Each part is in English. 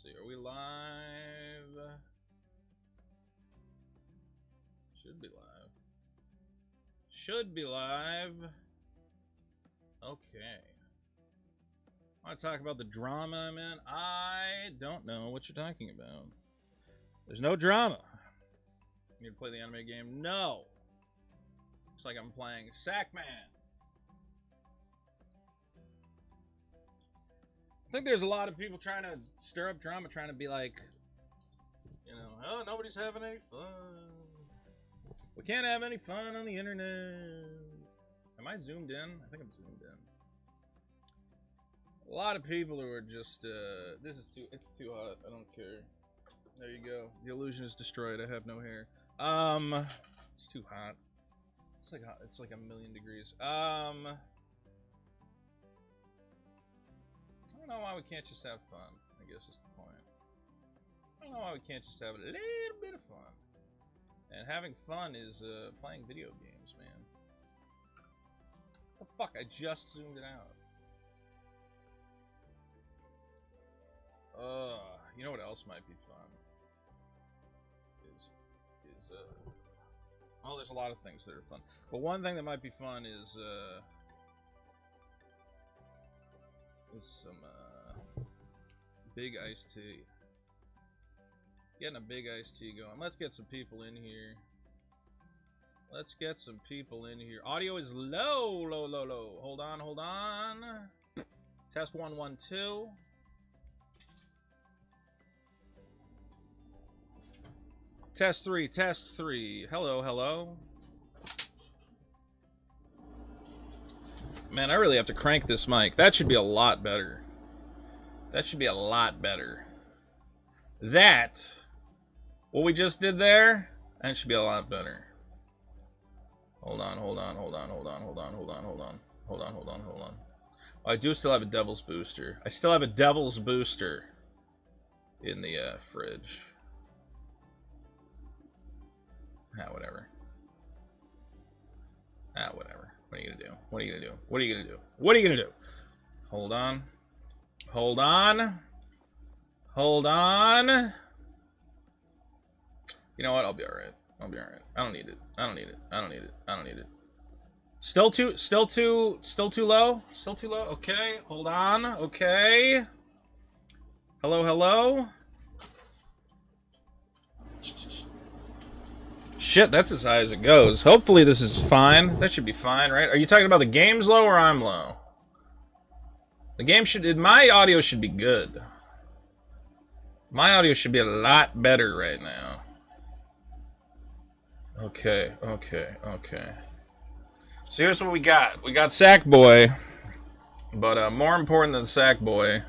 See, are we live? Should be live. Should be live. Okay. I want to talk about the drama I'm in. I don't know what you're talking about. There's no drama. You play the anime game? No. Looks like I'm playing Sackman. I think there's a lot of people trying to stir up drama, trying to be like, you know, oh, nobody's having any fun. We can't have any fun on the internet. Am I zoomed in? I think I'm zoomed in. A lot of people who are just, it's too hot. I don't care. There you go. The illusion is destroyed. I have no hair. It's too hot. It's like a million degrees. I don't know why we can't just have fun, I guess is the point. I don't know why we can't just have a little bit of fun. And having fun is, playing video games, man. What the fuck? I just zoomed it out. You know what else might be fun? Oh, there's a lot of things that are fun. But one thing that might be fun is some big iced tea. Getting a big iced tea going. Let's get some people in here. Let's get some people in here. Audio is low, low, low, low. Hold on, hold on. Test 1, 1, 2. Test 3, test 3. Hello, hello. Man, I really have to crank this mic. That should be a lot better. That should be a lot better. That, what we just did there, that should be a lot better. Hold on, hold on, hold on, hold on, hold on, hold on, hold on. Hold on, hold on, hold on. Oh, I do still have a Devil's Booster. I still have a Devil's Booster in the fridge. Ah, whatever. Ah, whatever. What are you gonna do? What are you gonna do? What are you gonna do? What are you gonna do? Hold on. Hold on. Hold on. You know what? I'll be alright. I'll be alright. I don't need it. I don't need it. I don't need it. I don't need it. Still too low? Still too low? Okay. Hold on. Okay. Hello, hello? Shit, that's as high as it goes. Hopefully this is fine. That should be fine, right? Are you talking about the game's low or I'm low? The game should... My audio should be good. My audio should be a lot better right now. Okay, okay, okay. So here's what we got. We got Sackboy. But more important than Sackboy...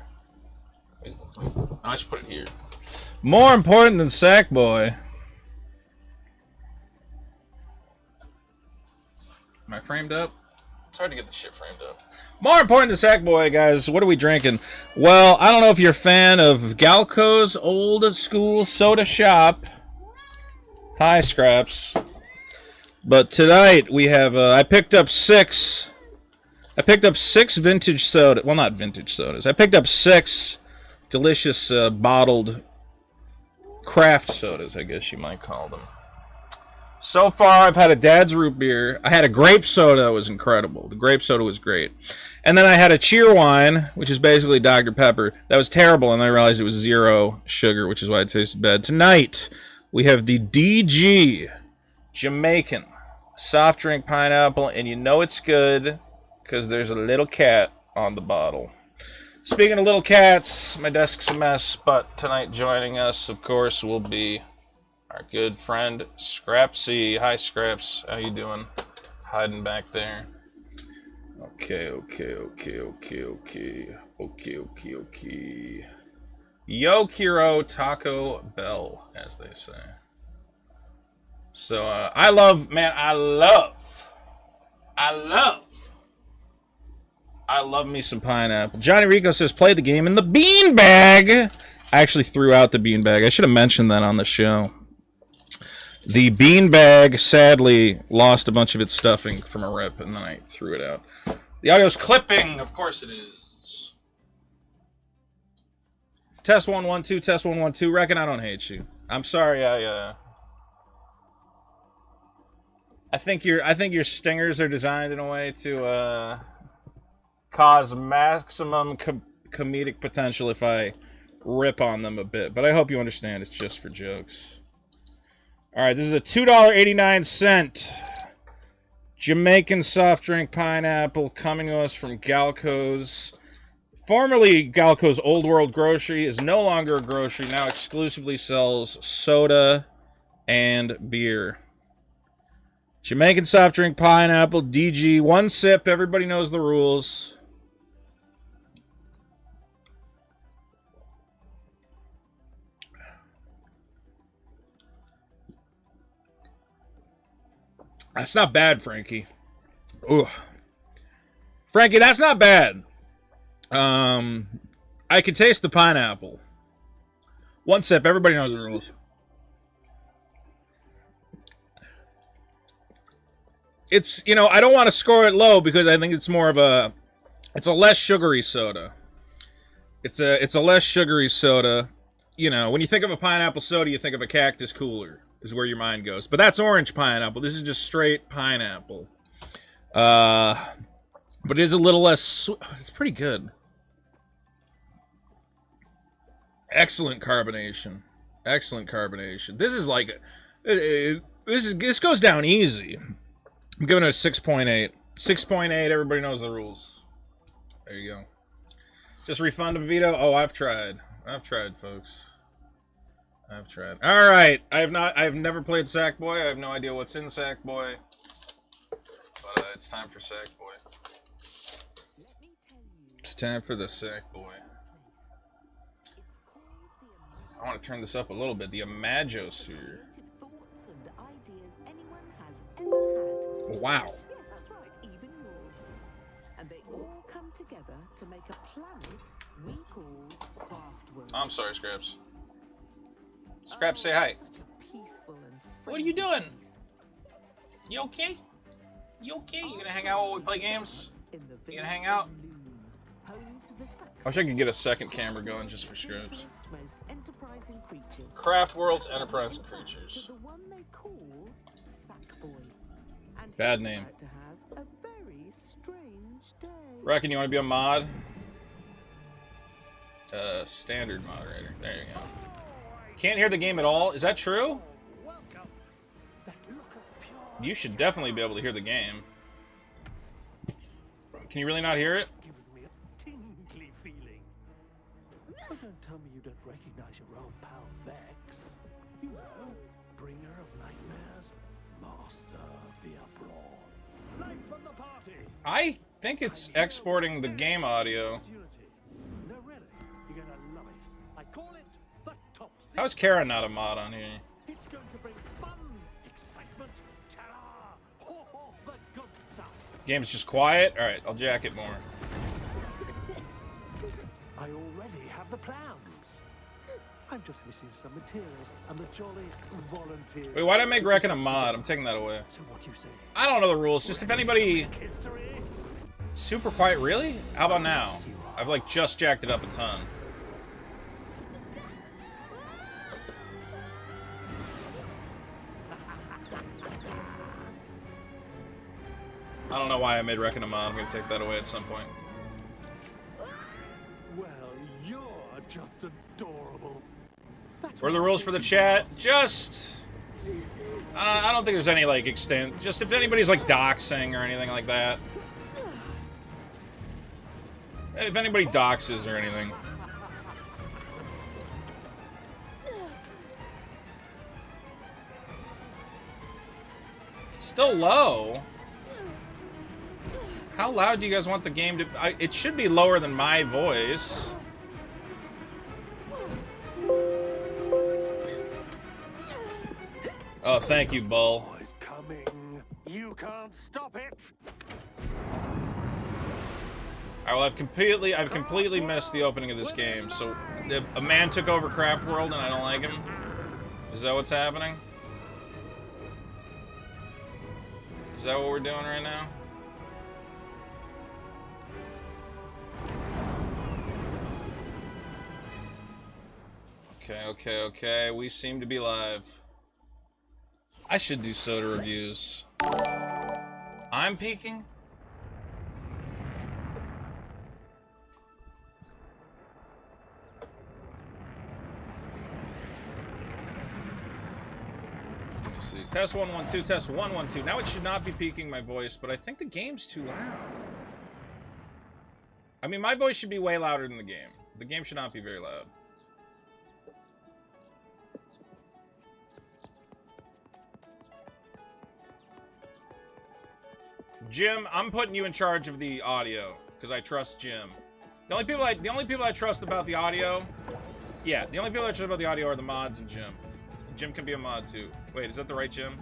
I should put it here. More important than Sackboy... Am I framed up? It's hard to get the shit framed up. More important than Sackboy, guys, what are we drinking? Well, I don't know if you're a fan of Galco's old school soda shop. Hi, Scraps. But tonight we have, I picked up six vintage soda. Well, not vintage sodas. I picked up 6 delicious bottled craft sodas, I guess you might call them. So far, I've had a Dad's Root Beer. I had a grape soda that was incredible. The grape soda was great. And then I had a Cheerwine, which is basically Dr. Pepper. That was terrible, and I realized it was 0 sugar, which is why it tasted bad. Tonight, we have the DG Jamaican soft drink pineapple, and you know it's good because there's a little cat on the bottle. Speaking of little cats, my desk's a mess, but tonight joining us, of course, will be... our good friend Scrapsy. Hi, Scraps. How you doing? Hiding back there. Okay. Yo, Kiro Taco Bell, as they say. So, I love me some pineapple. Johnny Rico says, play the game in the beanbag. I actually threw out the beanbag. I should have mentioned that on the show. The beanbag sadly lost a bunch of its stuffing from a rip, and then I threw it out. The audio's clipping, of course it is. Test 1 1 2, test 1 1 2. Reckon I don't hate you. I'm sorry. I think your stingers are designed in a way to cause maximum comedic potential if I rip on them a bit. But I hope you understand it's just for jokes. All right, this is a $2.89 Jamaican soft drink pineapple coming to us from Galco's. Formerly Galco's Old World Grocery, is no longer a grocery, now exclusively sells soda and beer. Jamaican soft drink pineapple, DG, one sip, everybody knows the rules. That's not bad, Frankie. Ooh. Frankie, that's not bad. I can taste the pineapple. One sip, everybody knows the rules. It's, you know, I don't want to score it low because I think it's more of a, it's a less sugary soda. It's a less sugary soda. You know, when you think of a pineapple soda, you think of a Cactus Cooler, is where your mind goes. But that's orange pineapple. This is just straight pineapple. But it is a little less sweet. It's pretty good. Excellent carbonation. Excellent carbonation. This is like, this goes down easy. I'm giving it a 6.8. 6.8, everybody knows the rules. There you go. Just refund a veto? Oh, I've tried. I've tried, folks. I've tried. All right. I've never played Sackboy. I have no idea what's in Sackboy. But it's time for Sackboy. It's time for the Sackboy. I want to turn this up a little bit. The Imagosphere. Wow. Yes, that's right. Even yours. And they all come together to make a planet we call Craftworld. I'm sorry, Scraps. Scraps, say hi. Such a peaceful and What are you doing? place. You okay? You okay? You gonna hang out while we play games? In the You gonna hang out? Loom, home to the I wish I could get a second camera going just for Scraps. most enterprising creatures. Craft World's Enterprising Creatures. To the one they call Sackboy. And Bad he's name. about to have a very strange day. Reckon you want to be a mod? Standard moderator. There you go. Can't hear the game at all? Is that true? You should definitely be able to hear the game. Can you really not hear it? Giving me a tingly feeling. But don't tell me you don't recognize your old pal Vex. You know, bringer of nightmares, master of the uproar. Life of the party. I think it's exporting the game audio. Opportunity. No, really, you're gonna love it. I call it the top secret. How is Kara not a mod on here? It's going to bring fun, excitement, terror, all the good stuff. Game's just quiet? Alright, I'll jack it more. I already have the plans. I'm just missing some materials and the jolly volunteers. Wait, why'd I make Reckon a mod? I'm taking that away. So what you say? I don't know the rules. Just if anybody... History? Super quiet, really? How about now? I've like just jacked it up a ton. I don't know why I made Reckon a mod. I'm gonna take that away at some point. Well, you're just adorable. That's What are the what rules I for the think chat? you Just... I don't think there's any like extent. Just if anybody's like doxing or anything like that. If anybody doxes or anything. Still low. How loud do you guys want the game to... it should be lower than my voice. Oh, thank you, Bull. Oh, it's coming. You can't stop it. I've completely missed the opening of this game. So, if a man took over Craft World and I don't like him? Is that what's happening? Is that what we're doing right now? Okay. We seem to be live. I should do soda reviews. I'm peaking? Let me see. Test 1 1 2, test 1 1 2. Now it should not be peaking my voice, but I think the game's too loud. I mean, my voice should be way louder than the game. The game should not be very loud. Jim, I'm putting you in charge of the audio because I trust Jim. The only people I trust about the audio, yeah, the only people I trust about the audio are the mods and Jim. Jim can be a mod too. Wait, is that the right Jim?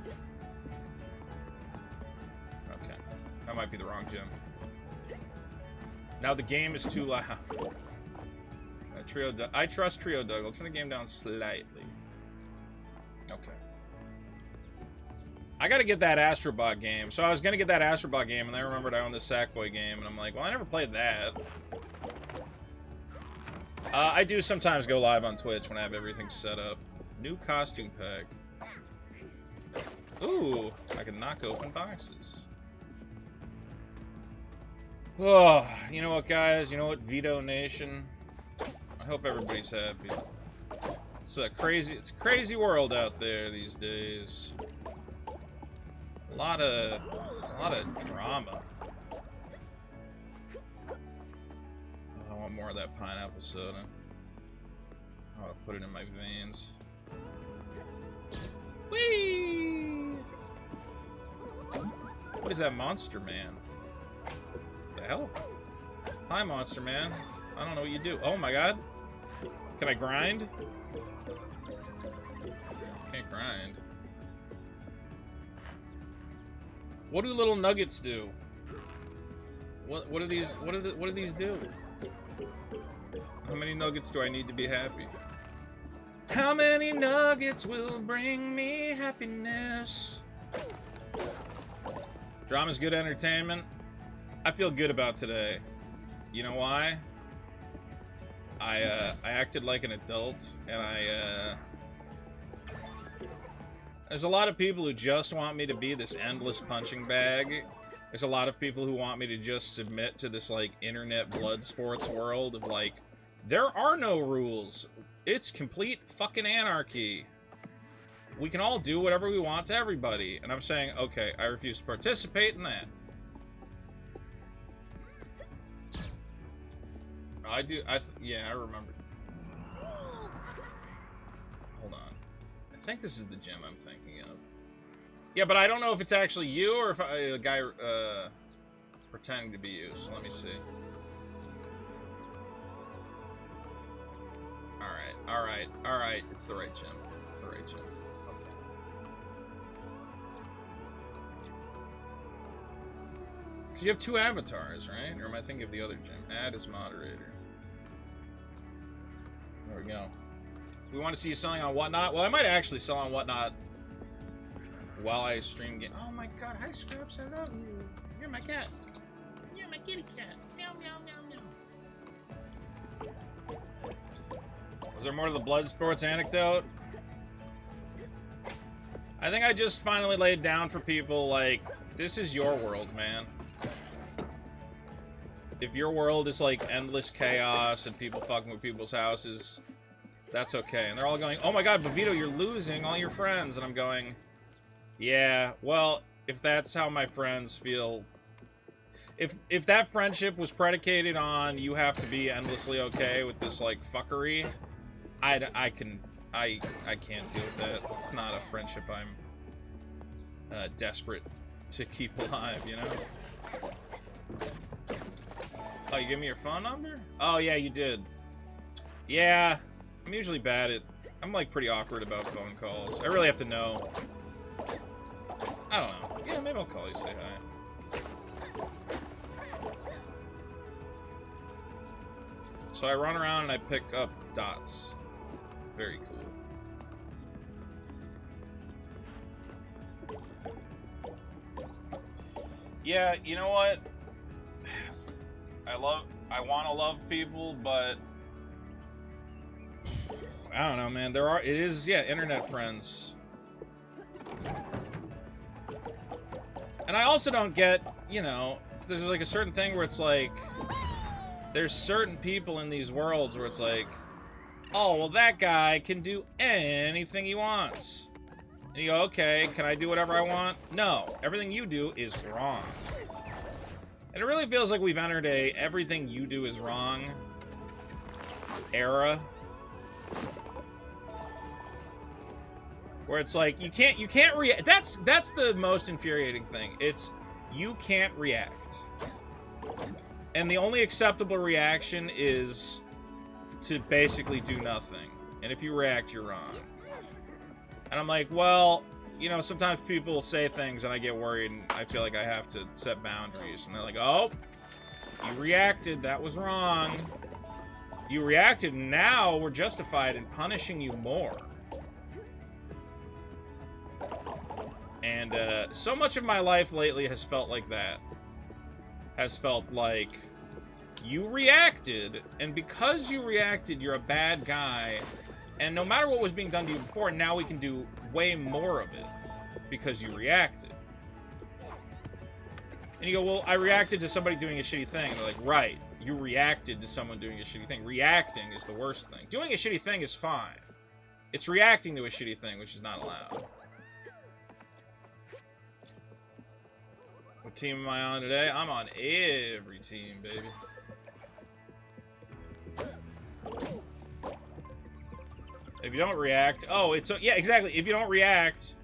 Okay, that might be the wrong Jim. Now the game is too loud. I trust Trio Doug. I'll turn the game down slightly. Okay. I gotta get that Astrobot game. So I was gonna get that Astrobot game, and I remembered I owned the Sackboy game, and I'm like, well, I never played that. I do sometimes go live on Twitch when I have everything set up. New costume pack. Ooh, I can knock open boxes. Oh, you know what, guys? You know what, Veto Nation? I hope everybody's happy. It's a crazy world out there these days. A lot of drama. Oh, I want more of that pineapple soda. I want to put it in my veins. Whee! What is that, Monster Man? The hell? Hi, Monster Man. I don't know what you do. Oh my god. Can I grind? Can't grind. What do little nuggets do? What do these do? How many nuggets do I need to be happy? How many nuggets will bring me happiness? Drama's good entertainment. I feel good about today. You know why? I acted like an adult, and there's a lot of people who just want me to be this endless punching bag. There's a lot of people who want me to just submit to this, like, internet blood sports world of, like, there are no rules. It's complete fucking anarchy. We can all do whatever we want to everybody. And I'm saying, okay, I refuse to participate in that. Yeah, I remember. Hold on. I think this is the gym I'm thinking of. Yeah, but I don't know if it's actually you or if a guy pretending to be you. So let me see. All right. It's the right gym. It's the right gym. Okay. You have two avatars, right? Or am I thinking of the other gym? Add as moderator. There we go. We want to see you selling on Whatnot? Well, I might actually sell on Whatnot while I stream game. Oh my god, hi Scraps, I love you. You're my cat. You're my kitty cat. Meow, meow, meow, meow. Was there more to the blood sports anecdote? I think I just finally laid down for people, like, this is your world, man. If your world is, like, endless chaos and people fucking with people's houses, that's okay. And they're all going, oh my god, Bavito, you're losing all your friends. And I'm going, yeah, well, if that's how my friends feel, if that friendship was predicated on you have to be endlessly okay with this, like, fuckery, I can't deal with that. It's not a friendship I'm desperate to keep alive, you know? Oh, you give me your phone number? Oh, yeah, you did. Yeah, I'm usually bad at... I'm, like, pretty awkward about phone calls. I really have to know. I don't know. Yeah, maybe I'll call you, say hi. So I run around and I pick up dots. Very cool. Yeah, you know what? I want to love people, but I don't know, man. Yeah, internet friends. And I also don't get, you know, there's like a certain thing where it's like, there's certain people in these worlds where it's like, oh, well, that guy can do anything he wants. And you go, okay, can I do whatever I want? No, everything you do is wrong. And it really feels like we've entered a everything you do is wrong era. Where it's like, you can't react. That's the most infuriating thing. It's, you can't react. And the only acceptable reaction is to basically do nothing. And if you react, you're wrong. And I'm like, well, you know, sometimes people say things and I get worried and I feel like I have to set boundaries. And they're like, oh, you reacted, that was wrong. You reacted, now we're justified in punishing you more. And so much of my life lately has felt like that. Has felt like, you reacted, and because you reacted, you're a bad guy. And no matter what was being done to you before, now we can do way more of it. Because you reacted. And you go, well, I reacted to somebody doing a shitty thing. And they're like, right, you reacted to someone doing a shitty thing. Reacting is the worst thing. Doing a shitty thing is fine. It's reacting to a shitty thing, which is not allowed. What team am I on today? I'm on every team, baby. If you don't react... Oh, it's... Yeah, exactly. If you don't react...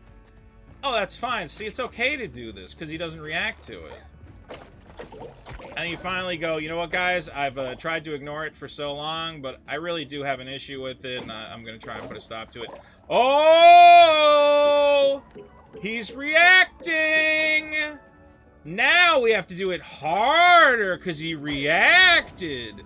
Oh, that's fine. See, it's okay to do this, because he doesn't react to it. And you finally go, you know what, guys? I've tried to ignore it for so long, but I really do have an issue with it, and I'm going to try and put a stop to it. Oh! He's reacting! Now we have to do it harder, because he reacted.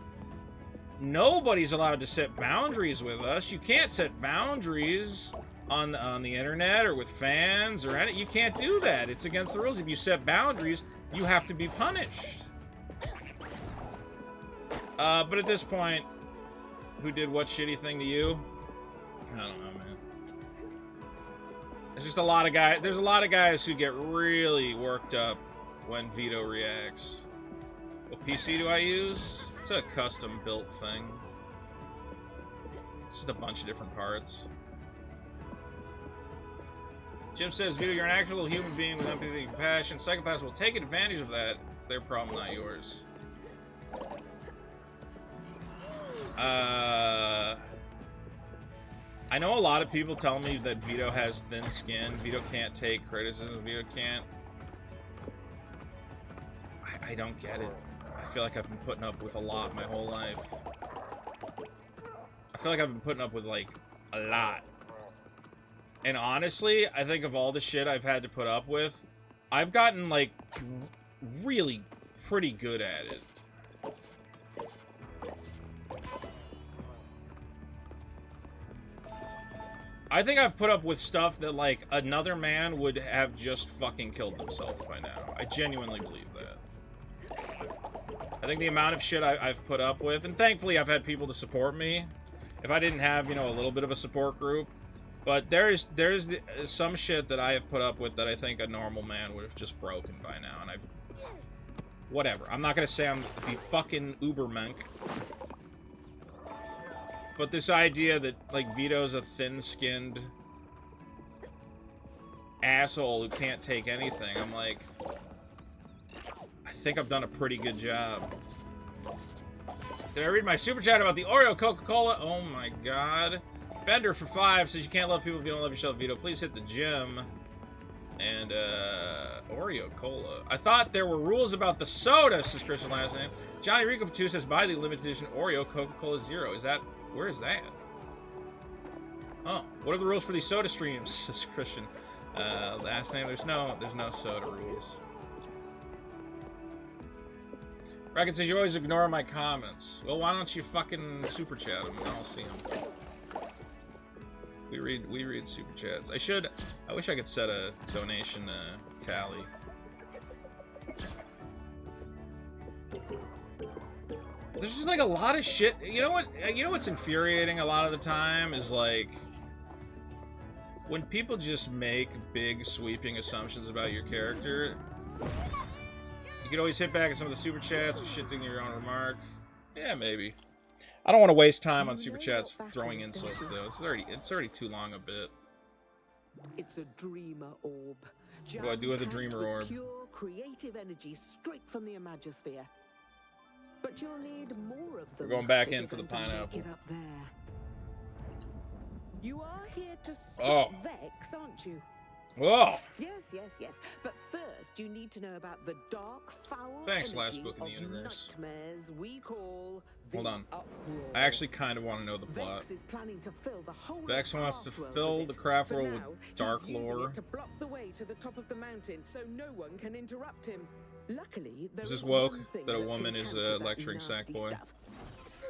Nobody's allowed to set boundaries with us. You can't set boundaries on the internet or with fans or anything. You can't do that. It's against the rules. If you set boundaries, you have to be punished. But at this point, who did what shitty thing to you? I don't know, man. There's just a lot of guys. There's a lot of guys who get really worked up when Vito reacts. What PC do I use? It's a custom-built thing. Just a bunch of different parts. Jim says, Vito, you're an actual human being with empathy and compassion. Psychopaths will take advantage of that. It's their problem, not yours. I know a lot of people tell me that Vito has thin skin. Vito can't take criticism. Vito can't... I don't get it. I feel like I've been putting up with a lot my whole life. I feel like I've been putting up with, like, a lot. And honestly, I think of all the shit I've had to put up with, I've gotten, like, really pretty good at it. I think I've put up with stuff that, like, another man would have just fucking killed themselves by now. I genuinely believe that. I think the amount of shit I've put up with, and thankfully I've had people to support me. If I didn't have, you know, a little bit of a support group. But there's some shit that I have put up with that I think a normal man would have just broken by now. And whatever. I'm not going to say I'm the fucking ubermenk. But this idea that, like, Vito's a thin-skinned asshole who can't take anything, I'm like... I think I've done a pretty good job. Did I read my super chat about the Oreo Coca-Cola? Oh my god. Bender for 5 says you can't love people if you don't love yourself, Vito. Please hit the gym. And, Oreo Cola. I thought there were rules about the soda, says Christian last name. Johnny Rico for 2 says buy the limited edition Oreo Coca-Cola Zero. Is that... Where is that? Oh, what are the rules for these soda streams, says Christian. Last name, there's no soda rules. Bracken says you always ignore my comments. Well, why don't you fucking super chat them and I'll see them. We read super chats. I wish I could set a donation tally. There's just like a lot of shit. You know what? You know what's infuriating a lot of the time is like when people just make big sweeping assumptions about your character. You can always hit back at some of the super chats with shitting your own remark. Yeah, maybe. I don't want to waste time on super chats throwing insults though. It's already too long a bit. It's a dreamer orb. What do I do with a dreamer Jam-packed orb? with pure creative energy straight from the Imagosphere. But you'll need more of them. We're going back if in you're for the going to make pineapple. it up there. You are here to stop Oh. Vex, aren't you? Whoa! Yes, yes, yes. But first, you need to know about the dark, foul Thanks, energy last book in the of universe. nightmares we call the Hold on. Uproar. I actually kind of want to know the plot. Vex is planning to fill the whole Vex of wants to Craftworld fill with the it. craft For world now, with he's dark using lore. it to block the way to the top of the mountain, so no one can interrupt him. Luckily, there Is this is woke one thing that a can woman is, counter that lecturing nasty Sackboy? stuff.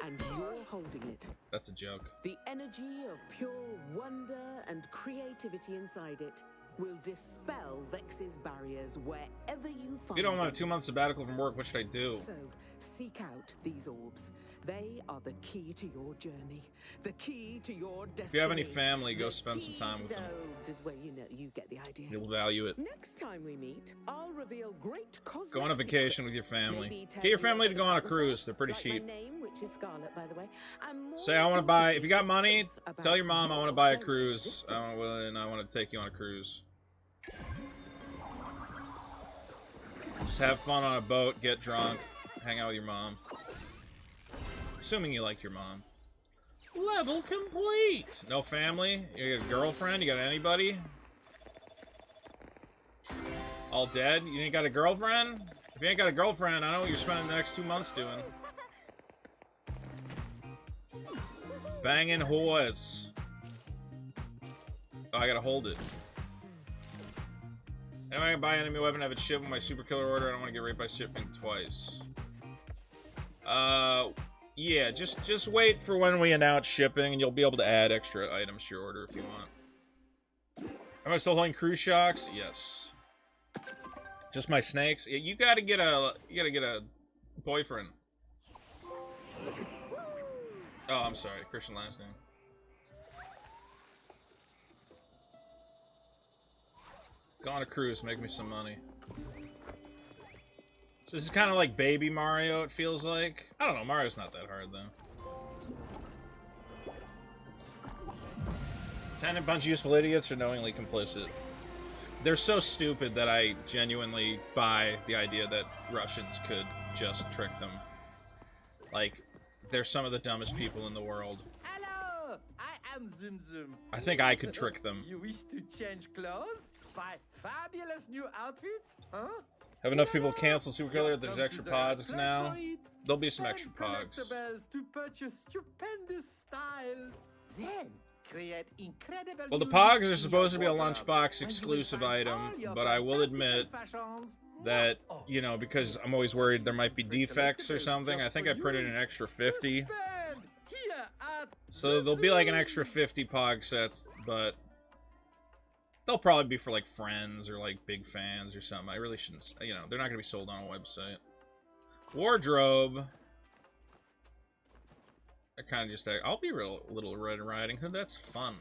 And you're holding it. That's a joke. The energy of pure wonder and creativity inside it will dispel Vex's barriers wherever you find If you don't want a them. 2-month sabbatical from work, what should I do? So, seek out these orbs. They are the key to your journey, the key to your destiny. If you have any family, go the spend some key time with them. Well, you know, you get the idea. You'll value it. Next time we meet, I'll reveal great cosmic Go on a vacation with secrets. your family. Maybe tell Get your you family a to bit go on a about cruise. myself, They're pretty like cheap. My name, which is Scarlet, by the way. And more Say, I want to buy. If you got importantly, money, truth about tell your mom I want to buy a your cruise. existence. And I want to take you on a cruise. Just have fun on a boat, get drunk, hang out with your mom. Assuming you like your mom. Level complete! No family? You got a girlfriend? You got anybody? All dead? You ain't got a girlfriend? If you ain't got a girlfriend, I know what you're spending the next 2 months doing. Banging whores. Oh, I gotta hold it. Anyway, I can buy enemy weapon, have it shipped with my super killer order. I don't want to get raped by shipping twice. Yeah, just wait for when we announce shipping, and you'll be able to add extra items to your order if you want. Am I still holding cruise shocks? Yes. Just my snakes. Yeah, you gotta get a boyfriend. Oh, I'm sorry, Christian last name. Go on a cruise, make me some money. So this is kind of like Baby Mario, it feels like. I don't know, Mario's not that hard, though. 10 a bunch of useful idiots are knowingly complicit. They're so stupid that I genuinely buy the idea that Russians could just trick them. Like, they're some of the dumbest people in the world. Hello, I am Zum Zum. I think I could trick them. You wish to change clothes? Buy fabulous new outfits? Huh? Have enough people cancel Super Killer? You've There's come to extra the pods right place now. for it. There'll be some Spend extra pods. collectibles to purchase stupendous styles. Then create incredible. Well, the new pogs looks are in supposed to your be a wardrobe, lunchbox and you will exclusive find item, all your but I will fantastical admit fashions. that, Oh, you know, because I'm always worried there might be defects or something, I think I printed an extra 50. to spend here at So Zum there'll be like an extra Zum's. 50 pog sets, but they'll probably be for like friends or like big fans or something. I really shouldn't, you know, they're not going to be sold on a website. Wardrobe. I kind of just, I'll be little Red Riding Hood, that's fun.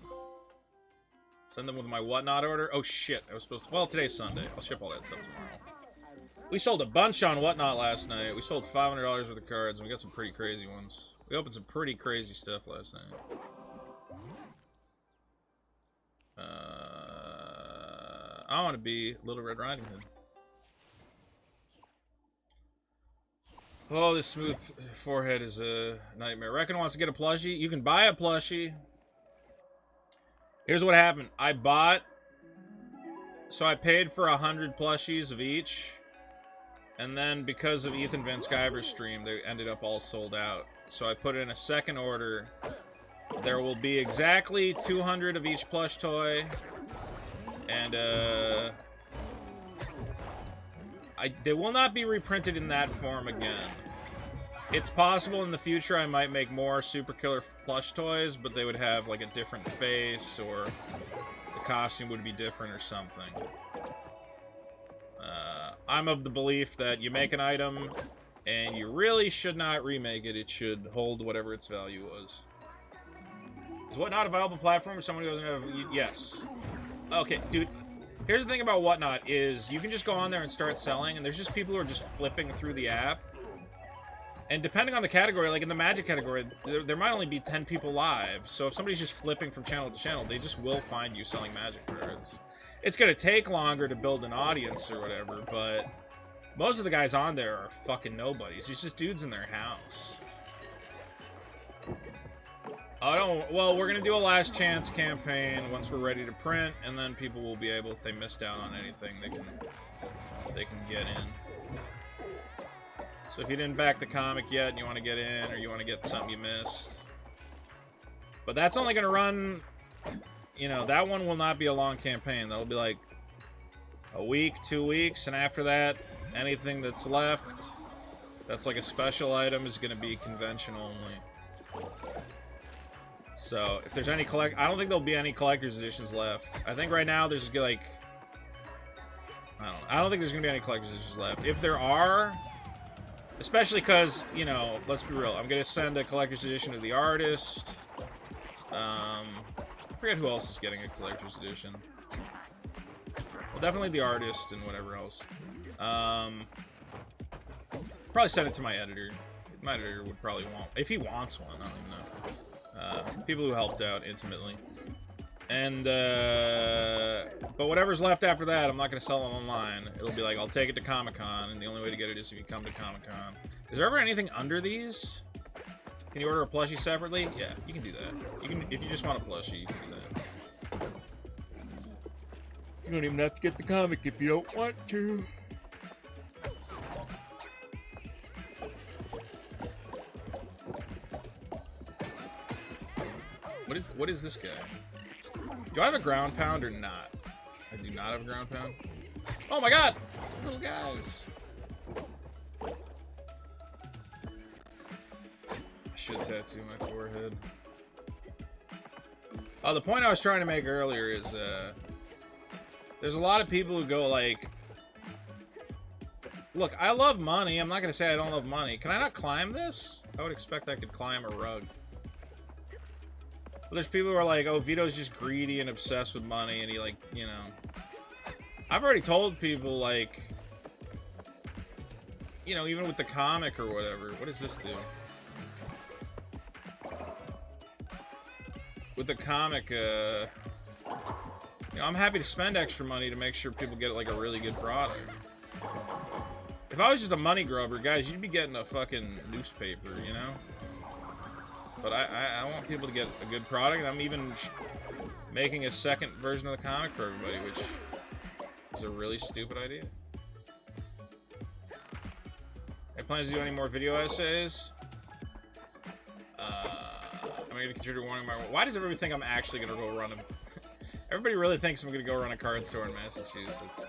Send them with my whatnot order. Oh shit, I was supposed to, well, today's Sunday. I'll ship all that stuff tomorrow. We sold a bunch on whatnot last night. We sold $500 worth of cards, and we got some pretty crazy ones. We opened some pretty crazy stuff last night. I want to be Little Red Riding Hood. Oh, this smooth forehead is a nightmare. Reckon wants to get a plushie. You can buy a plushie. Here's what happened. I paid for 100 plushies of each. And then because of Ethan Van Sciver's stream, they ended up all sold out. So I put in a second order. There will be exactly 200 of each plush toy. And, they will not be reprinted in that form again. It's possible in the future I might make more Super Killer plush toys, but they would have, like, a different face, or the costume would be different or something. I'm of the belief that you make an item, and you really should not remake it. It should hold whatever its value was. Is Whatnot a viable platform for someone who doesn't have... Yes. Okay, dude. Here's the thing about Whatnot is you can just go on there and start selling, and there's just people who are just flipping through the app. And depending on the category, like in the Magic category, there might only be 10 people live. So if somebody's just flipping from channel to channel, they just will find you selling Magic cards. It's going to take longer to build an audience or whatever, but most of the guys on there are fucking nobodies. It's just dudes in their house. Well, we're going to do a last chance campaign once we're ready to print, and then people will be able, if they missed out on anything, they can get in. So if you didn't back the comic yet and you want to get in, or you want to get something you missed. But that's only going to run, you know, that one will not be a long campaign. That'll be like a week, 2 weeks, and after that, anything that's left, that's like a special item, is going to be convention only. So, if there's any I don't think there'll be any collector's editions left. I think right now there's like... I don't think there's going to be any collector's editions left. If there are... Especially because, you know, let's be real. I'm going to send a collector's edition to the artist. I forget who else is getting a collector's edition. Well, definitely the artist and whatever else. Probably send it to my editor. My editor would probably want... If he wants one, I don't even know. People who helped out intimately. And, but whatever's left after that, I'm not going to sell it online. It'll be like, I'll take it to Comic-Con, and the only way to get it is if you come to Comic-Con. Is there ever anything under these? Can you order a plushie separately? Yeah, you can do that. You can, if you just want a plushie, you can do that. You don't even have to get the comic if you don't want to. What is this guy? Do I have a ground pound or not? I do not have a ground pound. Oh my god! Little guys. I should tattoo my forehead. Oh, the point I was trying to make earlier is, there's a lot of people who go like, look, I love money. I'm not going to say I don't love money. Can I not climb this? I would expect I could climb a rug. But there's people who are like, oh, Vito's just greedy and obsessed with money, and he, like, you know. I've already told people, like, you know, even with the comic or whatever. What does this do? With the comic, you know, I'm happy to spend extra money to make sure people get, like, a really good product. If I was just a money grubber, guys, you'd be getting a fucking newspaper, you know? But I want people to get a good product, and I'm even making a second version of the comic for everybody, which is a really stupid idea. Any plans to do any more video essays? I'm going to consider warning my... Why does everybody think I'm actually going to go run a... Everybody really thinks I'm going to go run a card store in Massachusetts.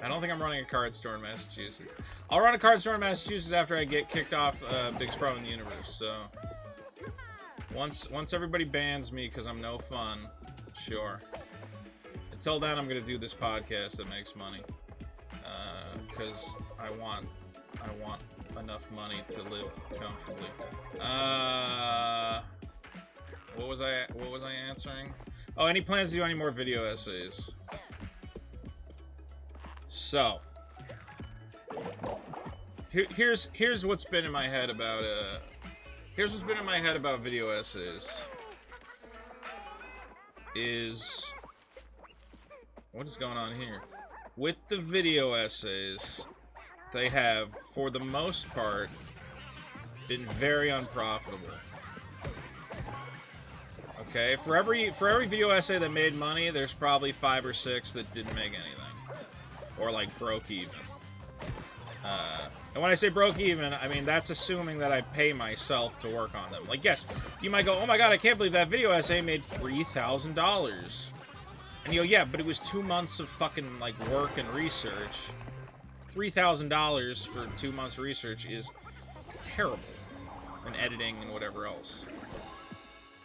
I don't think I'm running a card store in Massachusetts. I'll run a card store in Massachusetts after I get kicked off Biggest Problem in the Universe, so... Once everybody bans me because I'm no fun, sure. Until then, I'm going to do this podcast that makes money. Because I want enough money to live comfortably. What was I answering? Oh, any plans to do any more video essays? So, here's what's been in my head about here's what's been in my head about video essays. What is going on here? With the video essays, they have, for the most part, been very unprofitable. Okay, for every video essay that made money, there's probably 5 or 6 that didn't make anything, or like broke even. And when I say broke even, I mean that's assuming that I pay myself to work on them. Like, yes, you might go, oh my god, I can't believe that video essay made $3,000. And you go, yeah, but it was 2 months of fucking like work and research. $3,000 for 2 months research is terrible, and editing and whatever else.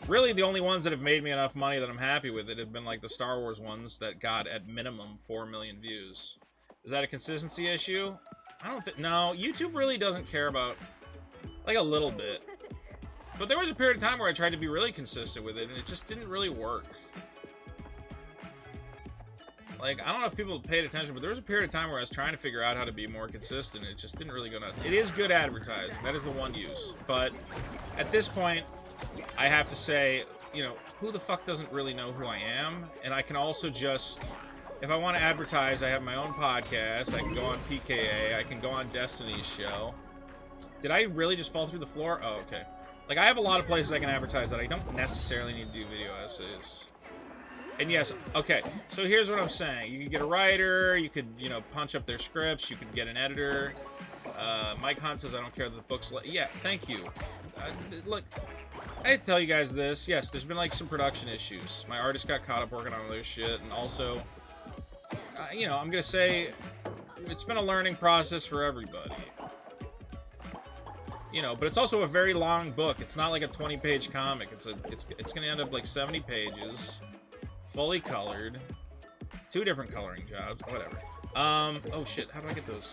Really, the only ones that have made me enough money that I'm happy with it have been like the Star Wars ones that got at minimum 4 million views. Is that a consistency issue? I don't think... No, YouTube really doesn't care about... Like, a little bit. But there was a period of time where I tried to be really consistent with it, and it just didn't really work. Like, I don't know if people paid attention, but there was a period of time where I was trying to figure out how to be more consistent, and it just didn't really go nuts. It is good advertising. That is the one use. But at this point, I have to say, you know, who the fuck doesn't really know who I am? And I can also just... If I want to advertise, I have my own podcast. I can go on PKA. I can go on Destiny's show. Did I really just fall through the floor? Oh, okay. Like, I have a lot of places I can advertise that I don't necessarily need to do video essays. And yes, okay, so here's what I'm saying. You could get a writer, you could, you know, punch up their scripts, you could get an editor. Mike Hunt says, I don't care that the book's... Yeah, thank you. Look, I had to tell you guys this. Yes, there's been, like, some production issues. My artist got caught up working on other shit, and also... you know, I'm gonna say it's been a learning process for everybody. You know, but it's also a very long book. It's not like a 20-page comic. It's gonna end up like 70 pages, fully colored, 2 different coloring jobs, whatever. Oh shit, how do I get those?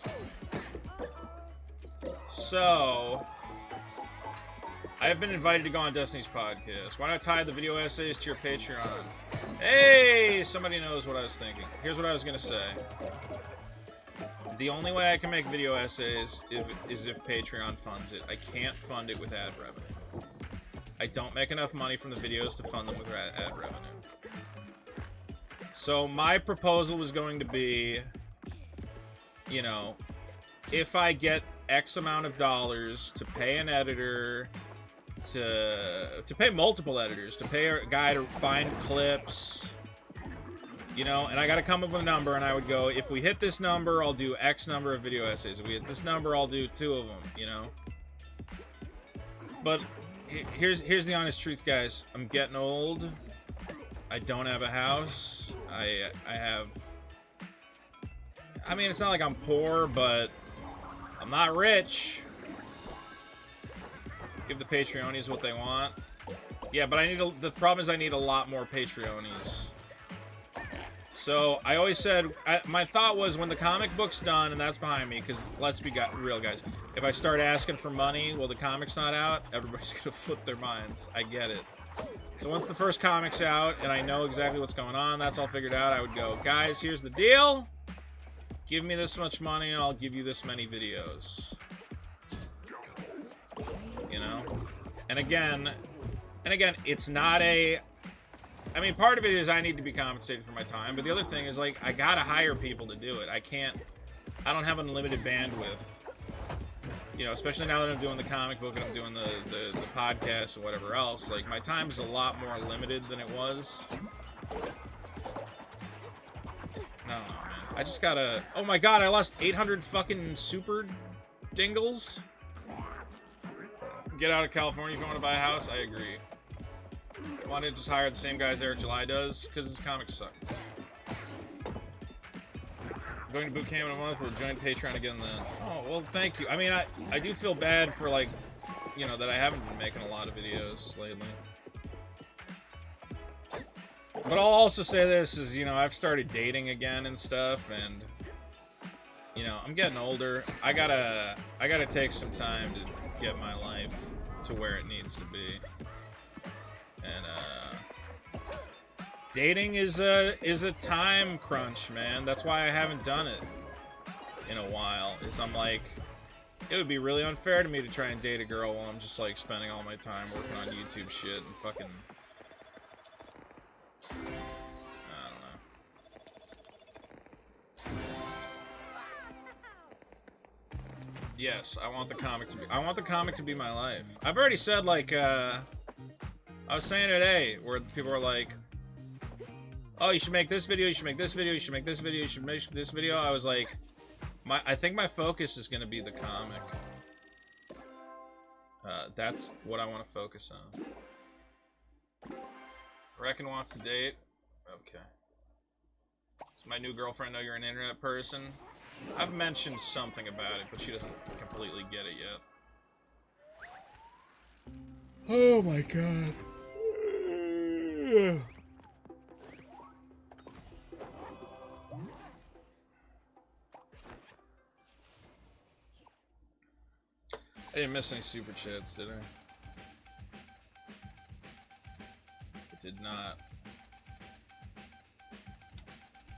So, I have been invited to go on Destiny's podcast. Why not tie the video essays to your Patreon? Hey, somebody knows what I was thinking. Here's what I was gonna say. The only way I can make video essays is if Patreon funds it. I can't fund it with ad revenue. I don't make enough money from the videos to fund them with ad revenue. So my proposal was going to be, you know, if I get X amount of dollars to pay an editor, to pay multiple editors, to pay a guy to find clips, you know, and I got to come up with a number, and I would go, if we hit this number, I'll do X number of video essays. If we hit this number, I'll do 2 of them, you know. But here's the honest truth, guys. I'm getting old. I don't have a house. I have... I mean, it's not like I'm poor, but I'm not rich. Give the Patreonies what they want. Yeah, but the problem is I need a lot more Patreonies. So, I always said, my thought was when the comic book's done, and that's behind me, because let's be real, guys. If I start asking for money while the comic's not out, everybody's going to flip their minds. I get it. So once the first comic's out, and I know exactly what's going on, that's all figured out, I would go, guys, here's the deal. Give me this much money, and I'll give you this many videos. You know? And again, it's not a... I mean, part of it is I need to be compensated for my time, but the other thing is, like, I gotta hire people to do it. I don't have unlimited bandwidth. You know, especially now that I'm doing the comic book and I'm doing the podcast or whatever else. Like, my time is a lot more limited than it was. I don't know, man. I just gotta... Oh my god, I lost 800 fucking super dingles? Get out of California if you want to buy a house? I agree. Why didn't just hire the same guys Eric July does? Because his comics suck. Going to boot camp in a month. We'll join Patreon again then. Oh, well, thank you. I mean, I do feel bad for, like, you know, that I haven't been making a lot of videos lately. But I'll also say this is, you know, I've started dating again and stuff, and, you know, I'm getting older. I gotta take some time to get my life to where it needs to be. And dating is a time crunch, man. That's why I haven't done it in a while. I'm like, it would be really unfair to me to try and date a girl while I'm just like spending all my time working on YouTube shit and fucking... I don't know. Yes, I want the comic to be my life. I've already said, like, I was saying today, where people were like, oh, you should make this video, you should make this video, you should make this video, you should make this video. I was like, I think my focus is going to be the comic. That's what I want to focus on. Reckon wants to date? Okay. Does my new girlfriend know you're an internet person? I've mentioned something about it, but she doesn't completely get it yet. Oh my god. I didn't miss any super chats, did I? I did not.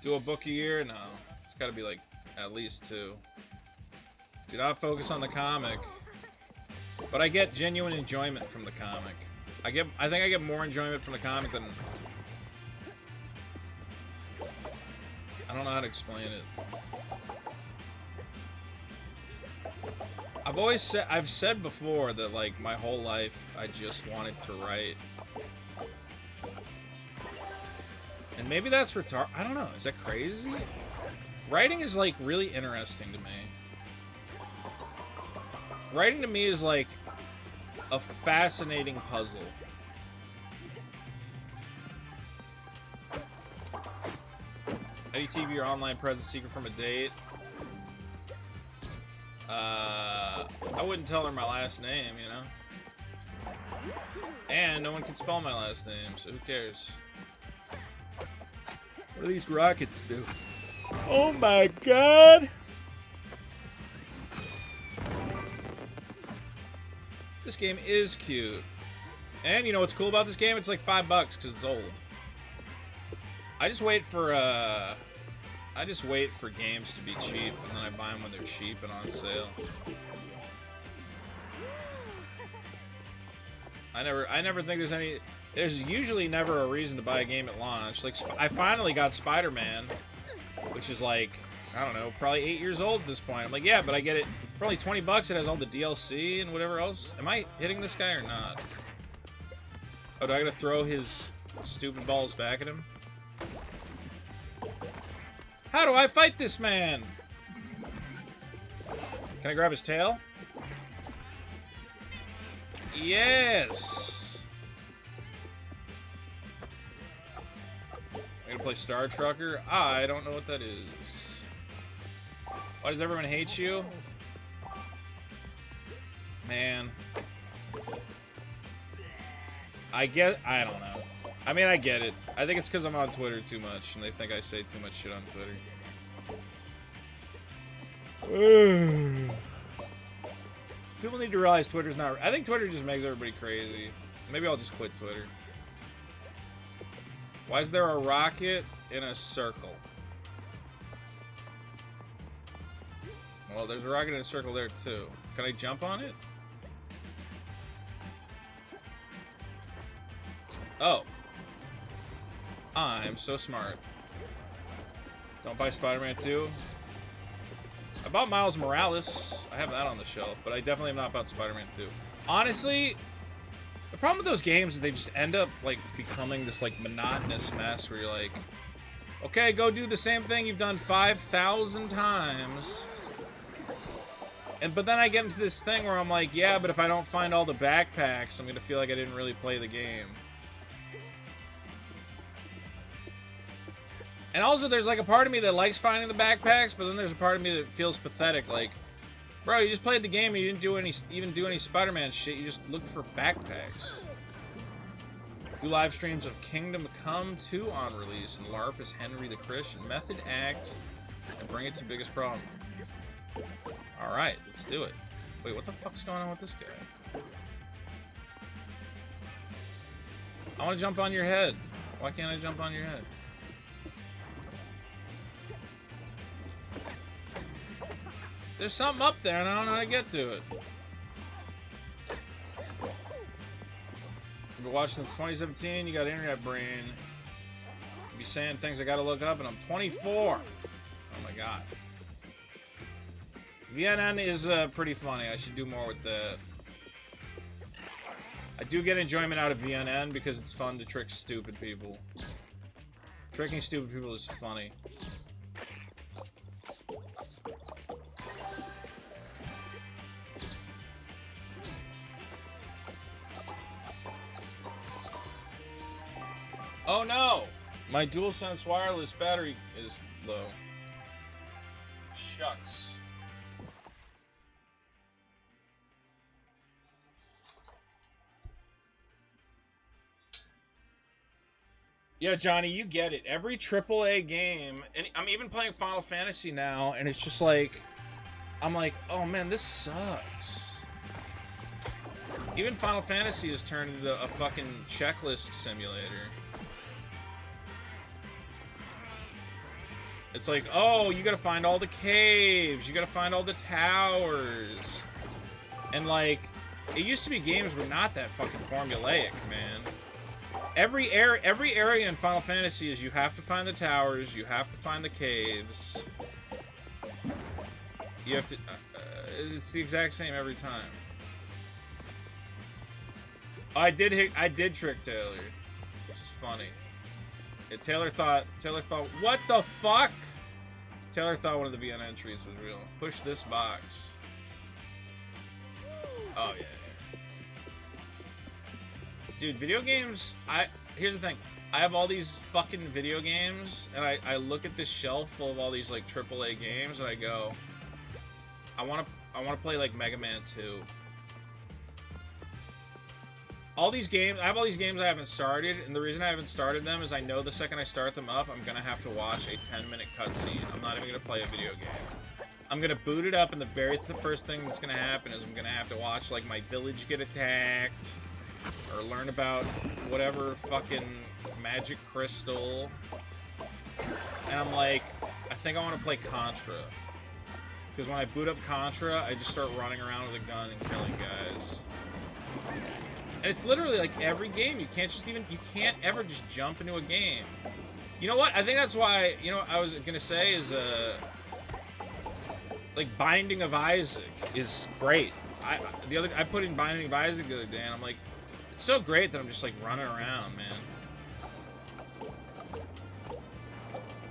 Do a book a year? No. It's gotta be like at least 2. Do not focus on the comic. But I get genuine enjoyment from the comic. I think I get more enjoyment from the comic than... I don't know how to explain it. I've said before that, like, my whole life I just wanted to write. And maybe that's retarded. I don't know. Is that crazy? Writing is, like, really interesting to me. Writing to me is, like, a fascinating puzzle. How do you TV your online presence secret from a date? I wouldn't tell her my last name, you know? And no one can spell my last name, so who cares? What do these rockets do? Oh my god! This game is cute. And you know what's cool about this game? It's like $5 because it's old. I just wait for games to be cheap, and then I buy them when they're cheap and on sale. I never think there's usually never a reason to buy a game at launch. Like, I finally got Spider-Man, which is like, I don't know, probably 8 years old at this point. I'm like, yeah, but I get it for only $20. It has all the DLC and whatever else. Am I hitting this guy or not? Oh, do I gotta throw his stupid balls back at him? How do I fight this man? Can I grab his tail? Yes! I'm gonna play Star Trucker? I don't know what that is. Why does everyone hate you? Man. I don't know. I mean, I get it. I think it's because I'm on Twitter too much, and they think I say too much shit on Twitter. People need to realize Twitter's not... I think Twitter just makes everybody crazy. Maybe I'll just quit Twitter. Why is there a rocket in a circle? Well, there's a rocket in a circle there, too. Can I jump on it? Oh. I'm so smart. Don't buy Spider-Man 2. I bought Miles Morales. I have that on the shelf, but I definitely have not bought Spider-Man 2. Honestly, the problem with those games is they just end up, like, becoming this, like, monotonous mess where you're like, okay, go do the same thing you've done 5,000 times. But then I get into this thing where I'm like, yeah, but if I don't find all the backpacks, I'm gonna feel like I didn't really play the game. And also, there's like a part of me that likes finding the backpacks, but then there's a part of me that feels pathetic. Like, bro, you just played the game and you didn't even do any Spider-Man shit. You just looked for backpacks. Do live streams of Kingdom Come 2 on release, and LARP as Henry the Christian. Method act and bring it to biggest problem. All right, let's do it. Wait, what the fuck's going on with this guy? I want to jump on your head. Why can't I jump on your head? There's something up there and I don't know how to get to it. I've been watching since 2017. You got internet brain. You be saying things I gotta look up, and I'm 24. Oh my god. VNN is pretty funny. I should do more with that. I do get enjoyment out of VNN because it's fun to trick stupid people. Tricking stupid people is funny. Oh no! My DualSense wireless battery is low. Shucks. Yeah, Johnny, you get it. Every AAA game, and I'm even playing Final Fantasy now, and it's just like, I'm like, oh man, this sucks. Even Final Fantasy has turned into a fucking checklist simulator. It's like, oh, you gotta find all the caves, you gotta find all the towers. And like, it used to be games were not that fucking formulaic, man. Every area in Final Fantasy is you have to find the towers, you have to find the caves. You have to, it's the exact same every time. I did trick Taylor, which is funny. Yeah, Taylor thought, what the fuck? Taylor thought one of the VN entries was real. Push this box. Oh yeah. Dude, video games, here's the thing. I have all these fucking video games, and I look at this shelf full of all these like AAA games, and I go, I wanna play like Mega Man 2. All these games, I have all these games I haven't started, and the reason I haven't started them is I know the second I start them up, I'm gonna have to watch a 10-minute cutscene. I'm not even gonna play a video game. I'm gonna boot it up, and the first thing that's gonna happen is I'm gonna have to watch like my village get attacked, or learn about whatever fucking magic crystal. And I'm like, I think I want to play Contra. Because when I boot up Contra, I just start running around with a gun and killing guys. And it's literally like every game. You can't ever just jump into a game. You know what? I think that's why, you know what I was gonna say is, like Binding of Isaac is great. I put in Binding of Isaac the other day, and I'm like, it's so great that I'm just like running around, man.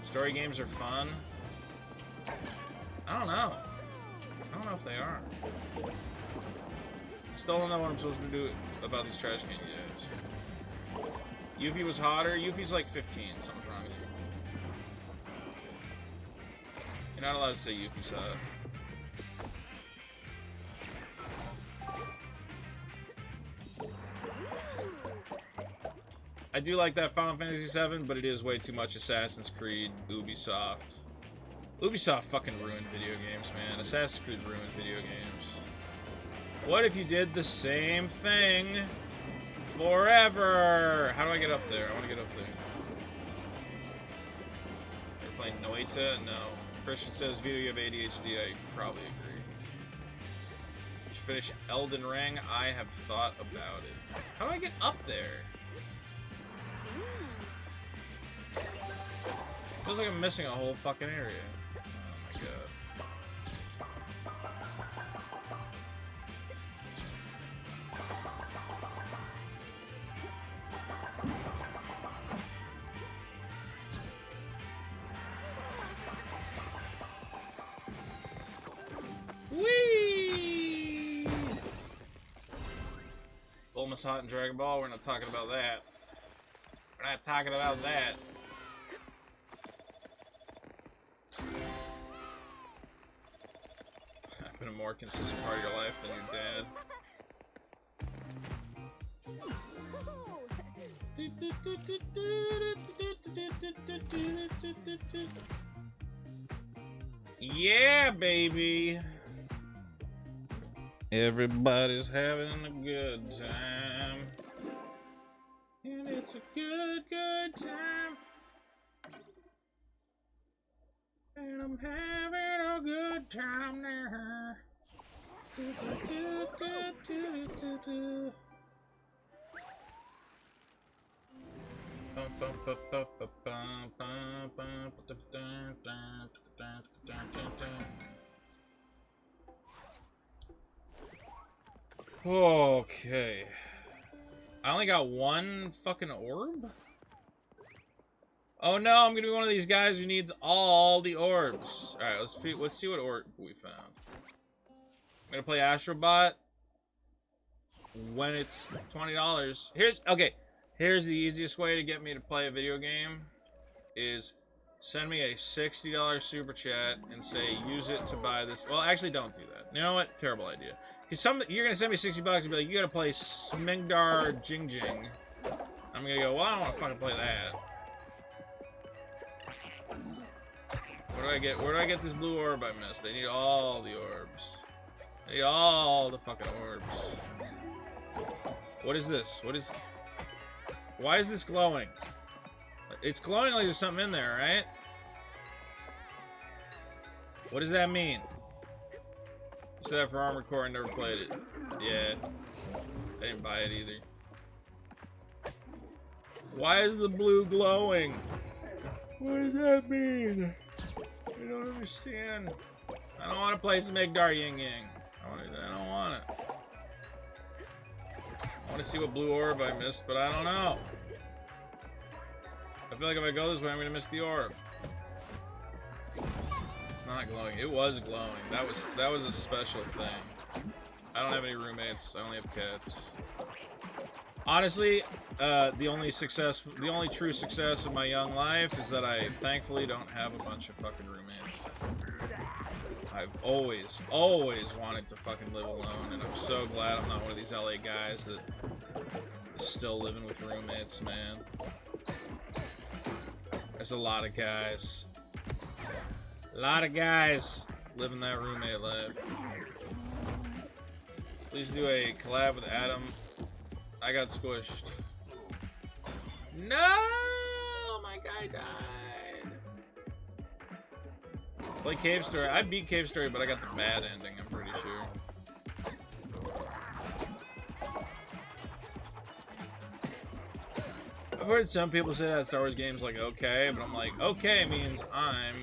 Story games are fun. I don't know. I don't know if they are. Still don't know what I'm supposed to do about these trash can guys. Yuffie was hotter. Yuffie's like 15. Something's wrong with you. You're not allowed to say Yuffie's hot. I do like that Final Fantasy VII, but it is way too much Assassin's Creed, Ubisoft. Ubisoft fucking ruined video games, man. Assassin's Creed ruined video games. What if you did the same thing forever? How do I get up there? I want to get up there. You're playing Noita? No. Christian says, Vito, you have ADHD. I probably agree. You should finish Elden Ring. I have thought about it. How do I get up there? Feels like I'm missing a whole fucking area. Oh my god. Whee! Bulma's hot in Dragon Ball. We're not talking about that. We're not talking about that. I've been a more consistent part of your life than your dad. Yeah, baby. Everybody's having a good time. And it's a good, good time. And I'm having a good time now. Okay. I only got one fucking orb? Oh no, I'm gonna be one of these guys who needs all the orbs. Alright, let's see what orb we found. I'm gonna play Astrobot when it's $20. Here's the easiest way to get me to play a video game is send me a $60 super chat and say use it to buy this. Well, actually don't do that. You know what? Terrible idea. You're gonna send me $60 and be like, you gotta play Smingdar Jing Jing. I'm gonna go, well, I don't wanna fucking play that. Where do I get this blue orb I missed? I need all the orbs. I need all the fucking orbs. What is this? What is... Why is this glowing? It's glowing like there's something in there, right? What does that mean? You said that for Armored Core, I never played it. Yeah. I didn't buy it either. Why is the blue glowing? What does that mean? I don't understand. I don't want to play some Igdar Yin Yang. I don't want it. I want to see what blue orb I missed, but I don't know. I feel like if I go this way, I'm going to miss the orb. It's not glowing. It was glowing. That was a special thing. I don't have any roommates. I only have cats. Honestly, the only true success of my young life is that I thankfully don't have a bunch of fucking roommates. I've always wanted to fucking live alone, and I'm so glad I'm not one of these LA guys that is still living with roommates, man. There's a lot of guys. A lot of guys living that roommate life. Please do a collab with Adam. I got squished. No! My guy died. Play Cave Story. I beat Cave Story, but I got the bad ending, I'm pretty sure. I've heard some people say that Star Wars game's like okay, but I'm like, okay means I'm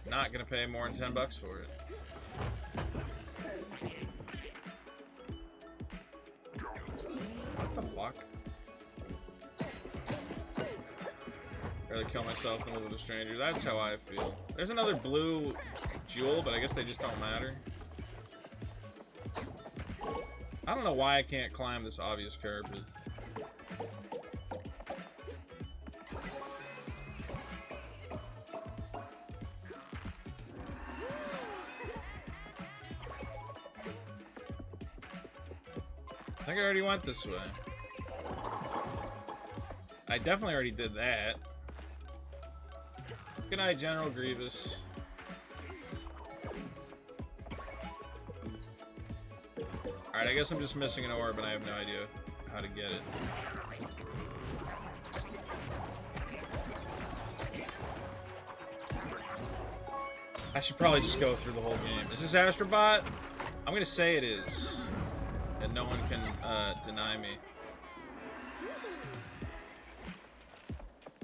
not gonna pay more than $10 for it. What the fuck? Rather kill myself than live with a stranger. That's how I feel. There's another blue jewel, but I guess they just don't matter. I don't know why I can't climb this obvious carpet. I think I already went this way. I definitely already did that. Good night, General Grievous. Alright, I guess I'm just missing an orb and I have no idea how to get it. I should probably just go through the whole game. Is this Astrobot? I'm gonna say it is. And no one can deny me.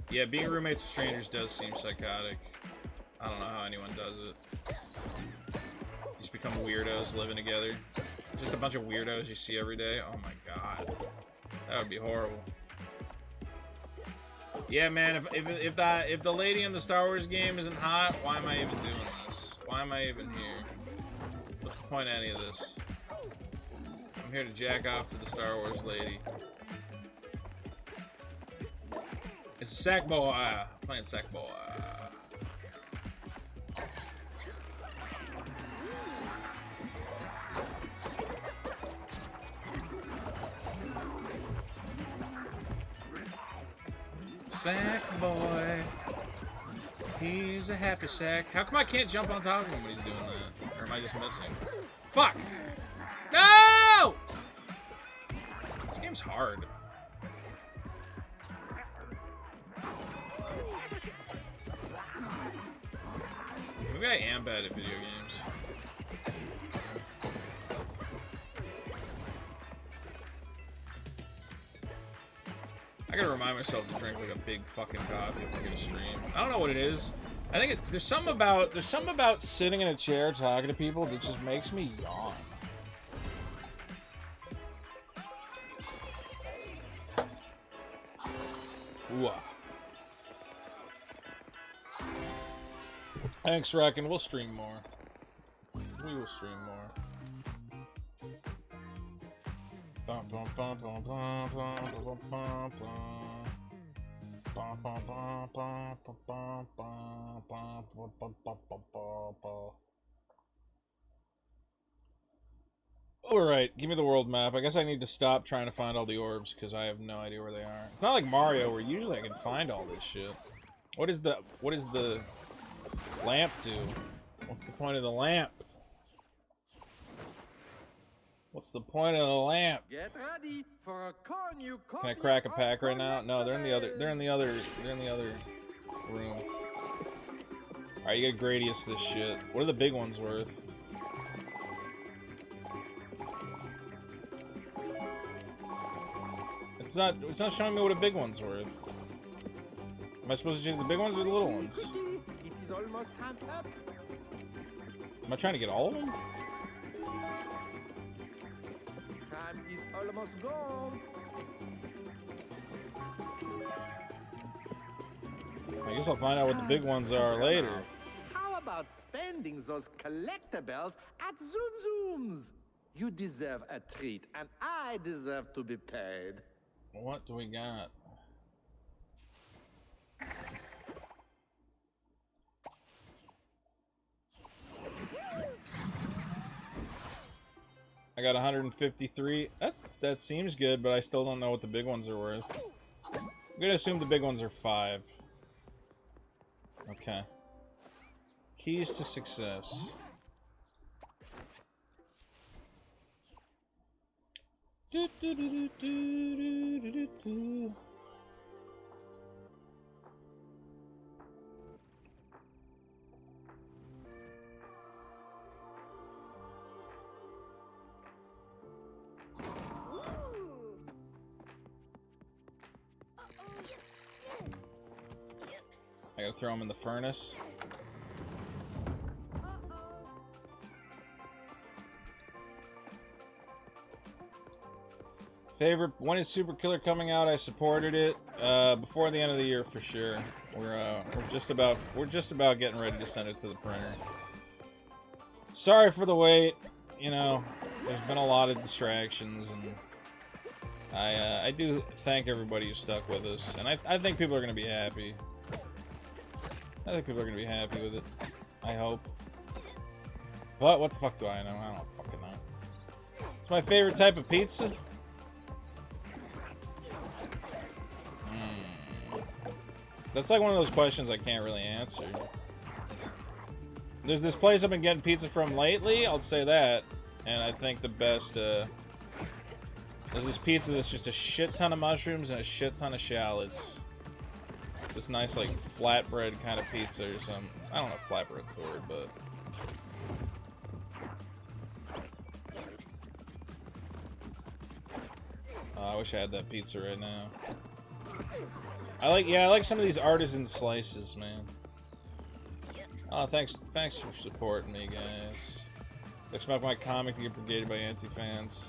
Yeah, being roommates with strangers does seem psychotic. I don't know how anyone does it. You just become weirdos living together. Just a bunch of weirdos you see every day. Oh my god. That would be horrible. Yeah, man, if the lady in the Star Wars game isn't hot, why am I even doing this? Why am I even here? What's the point of any of this? I'm here to jack off to the Star Wars lady. It's a Sackboy. Playing Sackboy. Sackboy. He's a happy sack. How come I can't jump on top of him when he's doing that? Or am I just missing? Fuck! No! This game's hard. Maybe I am bad at video games. I gotta remind myself to drink like a big fucking coffee if I'm gonna stream. I don't know what it is. I think there's something about sitting in a chair talking to people that just makes me yawn. Ooh. Thanks, Reckon. We'll stream more. We will stream more. Alright, give me the world map. I guess I need to stop trying to find all the orbs because I have no idea where they are. It's not like Mario where usually I can find all this shit. What is the lamp do? What's the point of the lamp? What's the point of the lamp? Get ready for a cornucopia. Can I crack a of pack right now? No, they're in the other. collectibles. They're in the other. They're in the other room. All right, you get Gradius this shit. What are the big ones worth? It's not. It's not showing me what a big one's worth. Am I supposed to change the big ones or the little ones? It is almost time up. Am I trying to get all of them? Time is almost gone. I guess I'll find out what the big ones are later. How about spending those collectibles at Zoom Zooms? You deserve a treat, and I deserve to be paid. What do we got? I got 153. That seems good, but I still don't know what the big ones are worth. I'm gonna assume the big ones are 5. Okay. Keys to success. Do, do, do, do, do, do, do, do. I gotta throw them in the furnace. Favorite, when is Super Killer coming out? I supported it before the end of the year for sure. We're just about getting ready to send it to the printer. Sorry for the wait. You know, there's been a lot of distractions, and I do thank everybody who stuck with us, and I think people are gonna be happy. I think people are gonna be happy with it. I hope. But what the fuck do I know? I don't fucking know. It's my favorite type of pizza. That's like one of those questions I can't really answer. There's this place I've been getting pizza from lately, I'll say that. And I think the best, there's this pizza that's just a shit ton of mushrooms and a shit ton of shallots. This nice, like, flatbread kind of pizza or something. I don't know if flatbread's the word, but... I wish I had that pizza right now. I like some of these artisan slices, man. Oh, thanks for supporting me, guys. Expect my comic to get brigaded by anti-fans.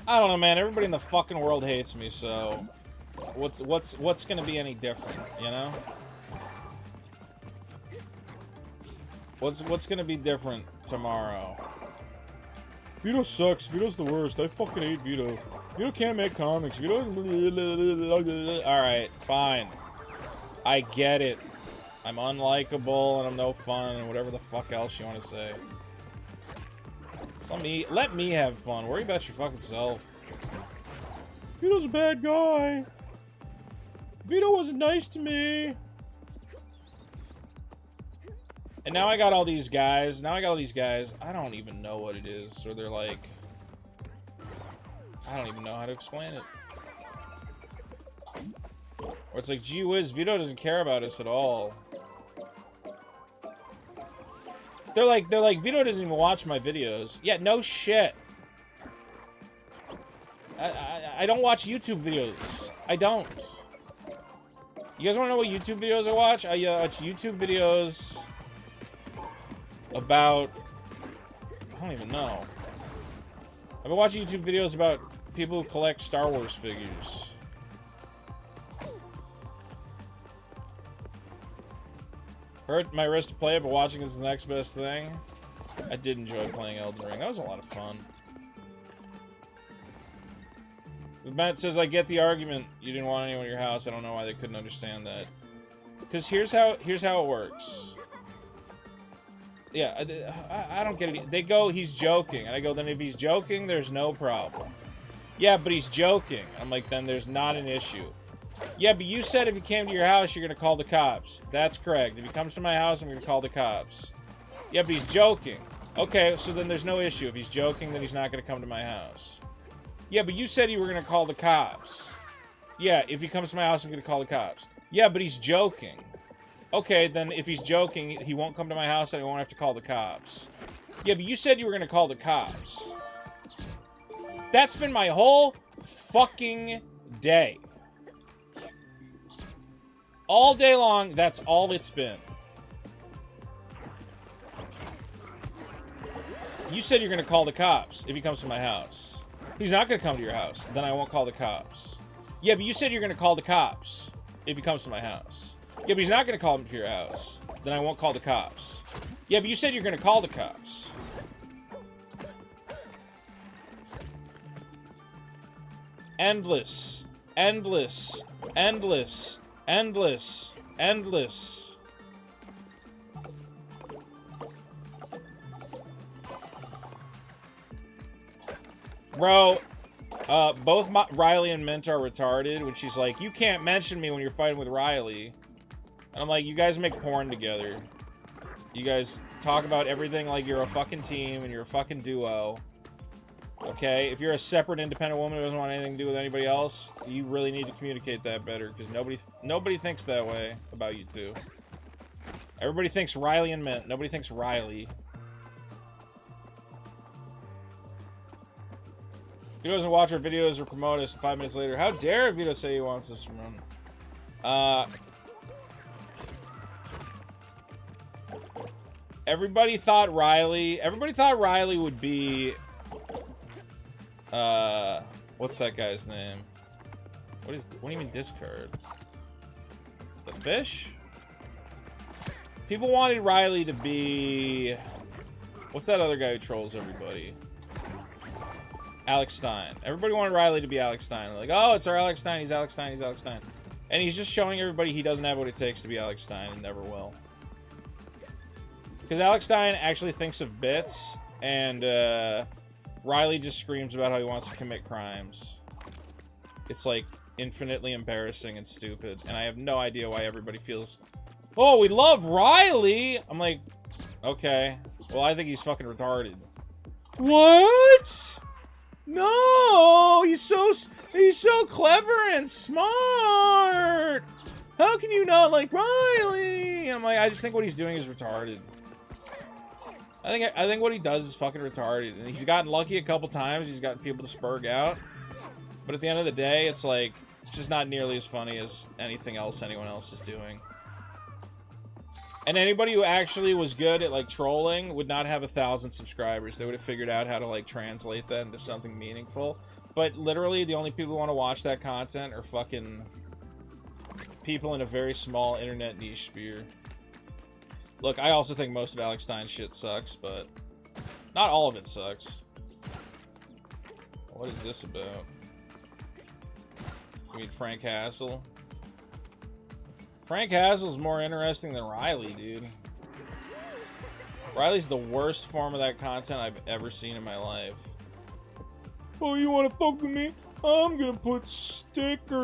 I don't know, man. Everybody in the fucking world hates me, so what's gonna be any different, you know? What's gonna be different tomorrow? Vito sucks. Vito's the worst. I fucking hate Vito. Vito can't make comics. Vito. Alright, fine. I get it. I'm unlikable and I'm no fun and whatever the fuck else you want to say. Let me have fun. Worry about your fucking self. Vito's a bad guy. Vito wasn't nice to me. And now I got all these guys. I don't even know what it is. Or they're like... I don't even know how to explain it. Or it's like, gee whiz, Vito doesn't care about us at all. They're like, Vito doesn't even watch my videos. Yeah, no shit. I don't watch YouTube videos. I don't. You guys want to know what YouTube videos I watch? I watch YouTube videos about... I don't even know. I've been watching YouTube videos about people who collect Star Wars figures. Hurt my wrist to play it, but watching is the next best thing. I did enjoy playing Elden Ring. That was a lot of fun. Matt says, I get the argument. You didn't want anyone in your house. I don't know why they couldn't understand that. Because here's how it works. Yeah, I don't get it. They go, he's joking. And I go, then if he's joking, there's no problem. Yeah, but he's joking. I'm like, then there's not an issue. Yeah, but you said if he came to your house, you're going to call the cops. That's correct. If he comes to my house, I'm going to call the cops. Yeah, but he's joking. Okay, so then there's no issue. If he's joking, then he's not going to come to my house. Yeah, but you said you were going to call the cops. Yeah, if he comes to my house, I'm going to call the cops. Yeah, but he's joking. Okay, then if he's joking, he won't come to my house and I won't have to call the cops. Yeah, but you said you were going to call the cops. That's been my whole fucking day. All day long, that's all it's been. You said you're going to call the cops if he comes to my house. He's not going to come to your house. Then I won't call the cops. Yeah, but you said you're going to call the cops if he comes to my house. Yeah, but he's not going to call him to your house. Then I won't call the cops. Yeah, but you said you're going to call the cops. Endless. Endless. Endless. Endless. Endless. Bro, both Riley and Mint are retarded, when she's like, you can't mention me when you're fighting with Riley. And I'm like, you guys make porn together. You guys talk about everything like you're a fucking team and you're a fucking duo. Okay? If you're a separate, independent woman who doesn't want anything to do with anybody else, you really need to communicate that better, because nobody thinks that way about you two. Everybody thinks Riley and Mint. Nobody thinks Riley. Vito doesn't watch our videos or promote us 5 minutes later. How dare Vito say he wants us to run? Everybody thought Riley would be, what's that guy's name? What do you mean discard? The fish? People wanted Riley to be, what's that other guy who trolls everybody? Alex Stein. Everybody wanted Riley to be Alex Stein. Like, oh, it's our Alex Stein. He's Alex Stein. He's Alex Stein. And he's just showing everybody he doesn't have what it takes to be Alex Stein and never will. Because Alex Stein actually thinks of bits, and Riley just screams about how he wants to commit crimes. It's, like, infinitely embarrassing and stupid. And I have no idea why everybody feels, oh, we love Riley! I'm like, okay. Well, I think he's fucking retarded. What? No, he's so clever and smart. How can you not like Riley? I'm like, I just think what he's doing is retarded. I think what he does is fucking retarded, and he's gotten lucky a couple times. He's gotten people to spurg out, but at the end of the day, it's like it's just not nearly as funny as anything else anyone else is doing. And anybody who actually was good at, like, trolling would not have 1,000 subscribers. They would have figured out how to, like, translate that into something meaningful. But literally, the only people who want to watch that content are fucking people in a very small internet niche sphere. Look, I also think most of Alex Stein's shit sucks, but not all of it sucks. What is this about? I mean, Frank Hassel. Frank Hassel's more interesting than Riley, dude. Riley's the worst form of that content I've ever seen in my life. Oh, you want to fuck with me? I'm gonna put stickers.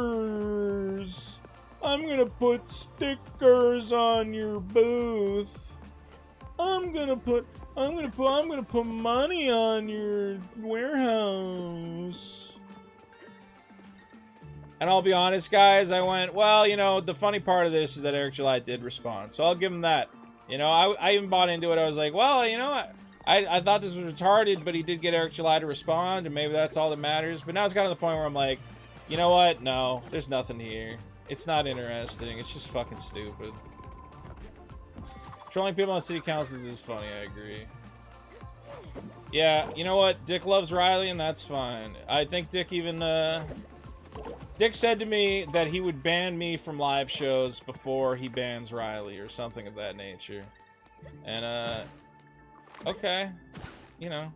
I'm gonna put stickers on your booth. I'm gonna put money on your warehouse. And I'll be honest, guys, I went, well, you know, the funny part of this is that Eric July did respond. So I'll give him that. You know, I even bought into it. I was like, well, you know, I thought this was retarded, but he did get Eric July to respond, and maybe that's all that matters. But now it's gotten to the point where I'm like, you know what? No, there's nothing here. It's not interesting. It's just fucking stupid. Trolling people on city councils is funny, I agree. Yeah, you know what? Dick loves Riley, and that's fine. I think Dick even, Dick said to me that he would ban me from live shows before he bans Riley or something of that nature. And, okay. You know.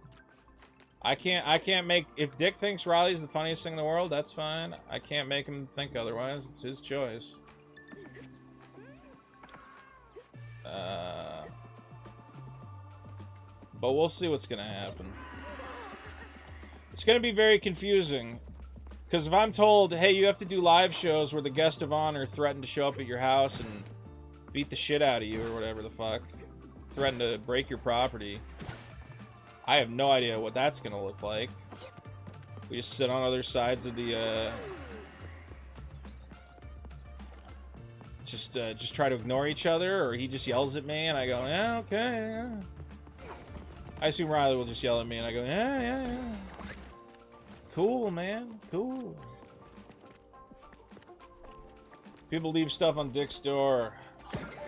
I can't make... If Dick thinks Riley's the funniest thing in the world, that's fine. I can't make him think otherwise. It's his choice. But we'll see what's gonna happen. It's gonna be very confusing. Because if I'm told, hey, you have to do live shows where the guest of honor threatened to show up at your house and beat the shit out of you or whatever the fuck, threatened to break your property, I have no idea what that's gonna look like. We just sit on other sides of the, just try to ignore each other, or he just yells at me and I go, yeah, okay, yeah. I assume Riley will just yell at me and I go, yeah, yeah, yeah. Cool, man, cool. People leave stuff on Dick's door.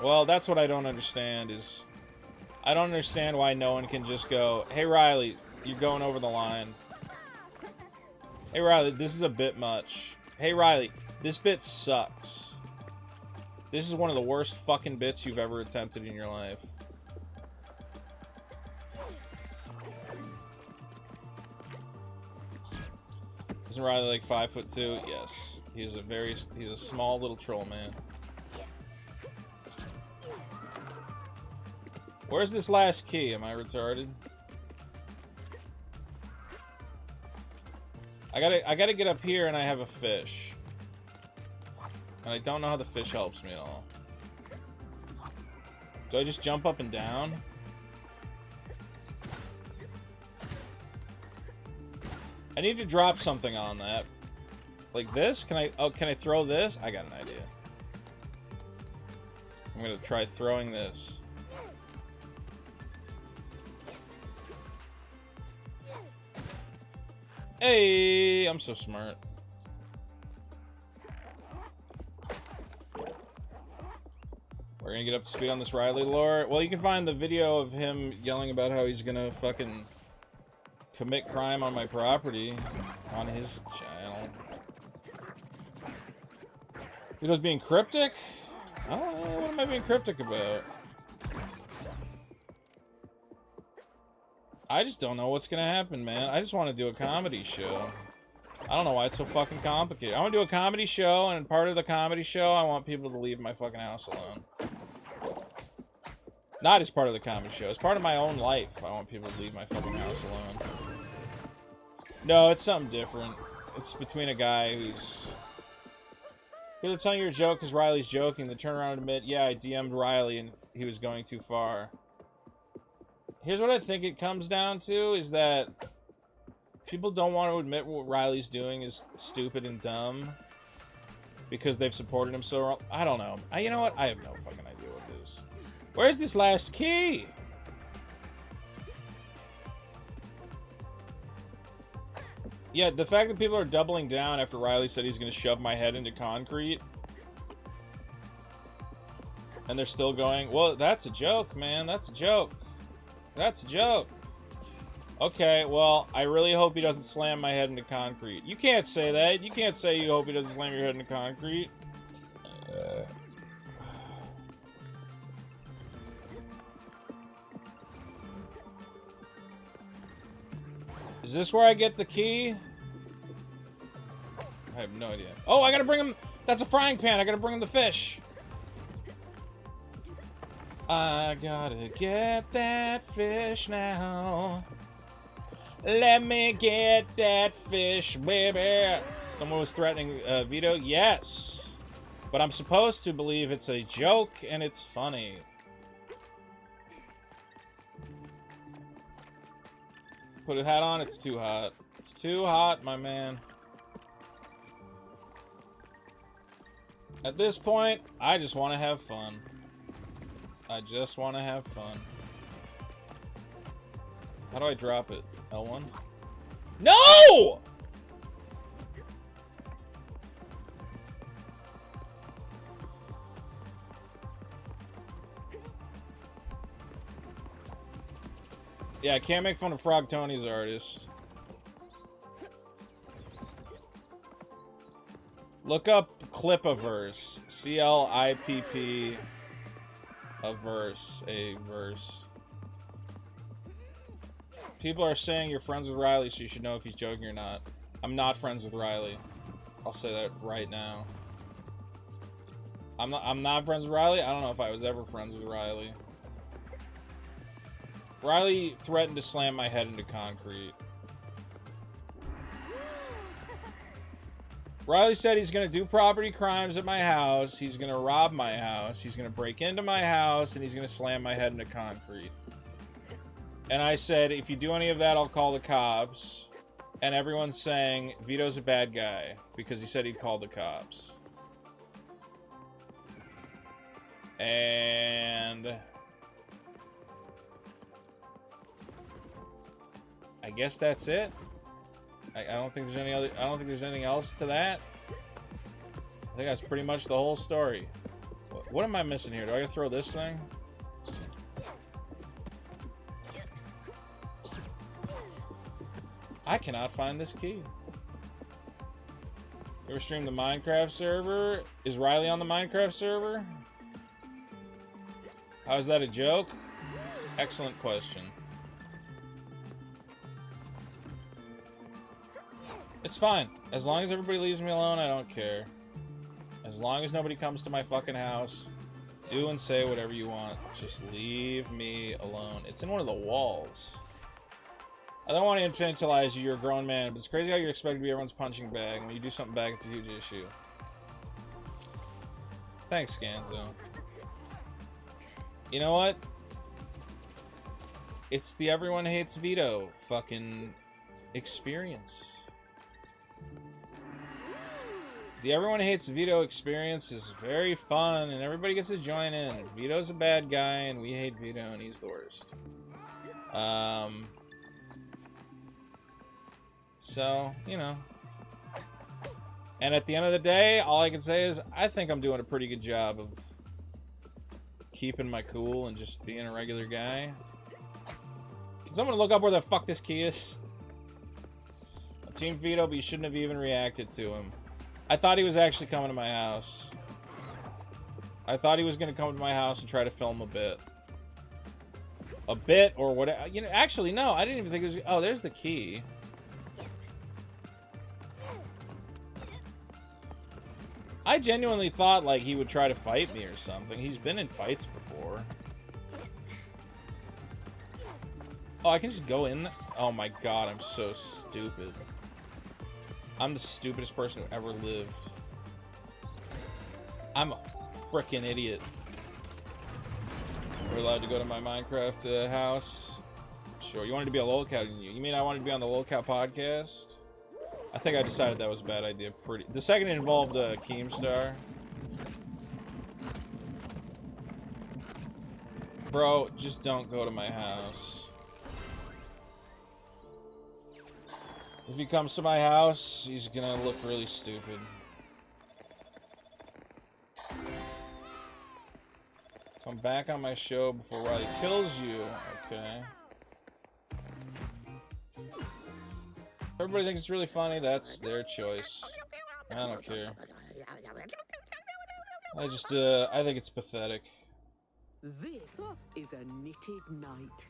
Well, that's what I don't understand is... I don't understand why no one can just go, hey, Riley, you're going over the line. Hey, Riley, this is a bit much. Hey, Riley, this bit sucks. This is one of the worst fucking bits you've ever attempted in your life. Isn't Riley like 5'2"? Yes. He's a small little troll man. Where's this last key? Am I retarded? I gotta get up here and I have a fish. And I don't know how the fish helps me at all. Do I just jump up and down? I need to drop something on that. Like this? Can I throw this? I got an idea. I'm gonna try throwing this. Hey, I'm so smart. We're gonna get up to speed on this Riley lore. Well, you can find the video of him yelling about how he's gonna fucking commit crime on my property on his channel. He was being cryptic? I don't know, what am I being cryptic about? I just don't know what's gonna happen, man. I just want to do a comedy show. I don't know why it's so fucking complicated. I want to do a comedy show, and part of the comedy show, I want people to leave my fucking house alone. Not as part of the comedy show. As part of my own life, I want people to leave my fucking house alone. No, it's something different. It's between a guy who's... They're telling you a joke because Riley's joking. They turn around and admit, yeah, I DM'd Riley and he was going too far. Here's what I think it comes down to, is that people don't want to admit what Riley's doing is stupid and dumb because they've supported him so wrong. I don't know. You know what? I have no fucking idea what it is. Where's this last key? Yeah, the fact that people are doubling down after Riley said he's going to shove my head into concrete. And they're still going, well, that's a joke, man. That's a joke. That's a joke. Okay, well, I really hope he doesn't slam my head into concrete. You can't say that. You can't say you hope he doesn't slam your head into concrete. Is this where I get the key? I have no idea. Oh, I gotta bring him... That's a frying pan. I gotta bring him the fish. I gotta get that fish now. Let me get that fish, baby. Someone was threatening Vito. Yes. But I'm supposed to believe it's a joke and it's funny. Put a hat on. It's too hot. It's too hot, my man. At this point, I just want to have fun. I just want to have fun. How do I drop it? L1? No! Yeah, I can't make fun of Frog Tony's artist. Look up Clip-A-Verse. C-L-I-P-P a verse. A verse. People are saying you're friends with Riley, so you should know if he's joking or not. I'm not friends with Riley. I'll say that right now. I'm not friends with Riley. I don't know if I was ever friends with Riley. Riley threatened to slam my head into concrete. Riley said he's going to do property crimes at my house. He's going to rob my house. He's going to break into my house, and he's going to slam my head into concrete. And I said, if you do any of that, I'll call the cops. And everyone's saying Vito's a bad guy because he said he'd call the cops. And I guess that's it. I don't think there's any other. I don't think there's anything else to that. I think that's pretty much the whole story. What am I missing here? Do I gotta throw this thing? I cannot find this key. You ever stream the Minecraft server? Is Riley on the Minecraft server? How is that a joke? Excellent question. It's fine. As long as everybody leaves me alone, I don't care. As long as nobody comes to my fucking house, do and say whatever you want. Just leave me alone. It's in one of the walls. I don't want to infantilize you, you're a grown man, but it's crazy how you're expected to be everyone's punching bag. When you do something back, it's a huge issue. Thanks, Scanzo. You know what? It's the everyone hates Vito fucking experience. The everyone hates Vito experience is very fun, and everybody gets to join in. Vito's a bad guy, and we hate Vito, and he's the worst. So, you know. And at the end of the day, all I can say is I think I'm doing a pretty good job of keeping my cool and just being a regular guy. Can someone look up where the fuck this key is? Team Vito, but you shouldn't have even reacted to him. I thought he was actually coming to my house. I thought he was going to come to my house and try to film a bit. A bit or whatever. You know, actually, no, I didn't even think it was... Oh, there's the key. I genuinely thought, like, he would try to fight me or something. He's been in fights before. Oh, I can just go in... Oh my god, I'm so stupid. I'm the stupidest person who ever lived. I'm a frickin' idiot. We're allowed to go to my Minecraft house? Sure. You wanted to be a lolcow, didn't you? You mean I wanted to be on the lolcow podcast? I think I decided that was a bad idea. The second it involved Keemstar. Bro, just don't go to my house. If he comes to my house, he's gonna look really stupid. Come back on my show before Riley kills you. Okay. Everybody thinks it's really funny, that's their choice. I don't care. I think it's pathetic. This is a knitted night.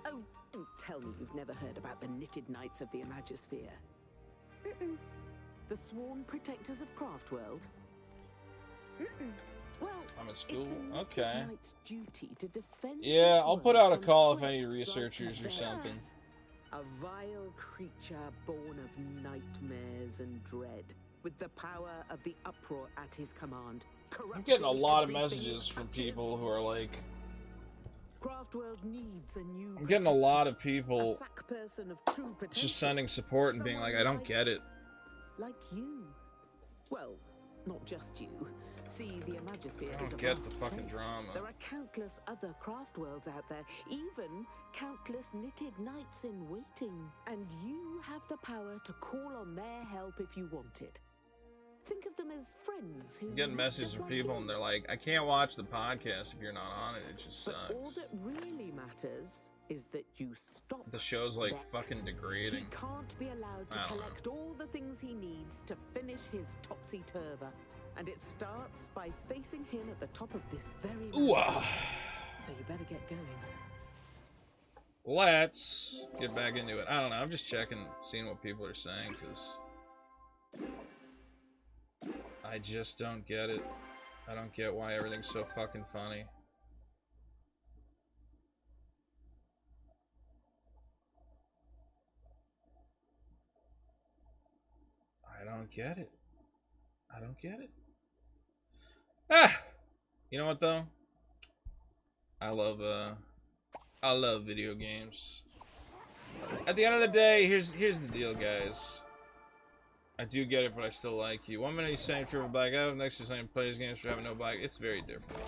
Oh, don't tell me you've never heard about the knitted knights of the Imagisphere. The sworn protectors of Craftworld. Well, I'm at school. it's a knitted Okay. knight's duty to defend Yeah, this I'll put world out a from call if any threats like researchers or theirs. something. A vile creature born of nightmares and dread, with the power of the uproar at his command. I'm getting a lot of corrupting everything messages it from touches. people who are like... Craftworld needs a new I'm getting a lot of people a sack person of true potential. just sending support and being like, I don't get it. Like you. Well, not just you. See, the Imagisphere I is don't a get vast the fucking place. drama. There are countless other craft worlds out there, even countless knitted knights in waiting. And you have the power to call on their help if you want it. Think of them as friends who I'm getting messages just from like people you. and they're like, I can't watch the podcast if you're not on it. It just But sucks. all that really matters is that you stop. The show's like Vex. fucking degrading. He can't be allowed to I don't know. collect all the things he needs to finish his topsy-turver. And it starts by facing him at the top of this very Ooh, mountain. So you better get going. Let's get back into it. I don't know. I'm just checking, seeing what people are saying, because I just don't get it. I don't get why everything's so fucking funny. I don't get it. I don't get it. Ah! You know what, though? I love I love video games. At the end of the day, here's the deal, guys. I do get it, but I still like you. 1 minute you're saying if you're a black guy, next you're saying plays games for having no black. It's very different.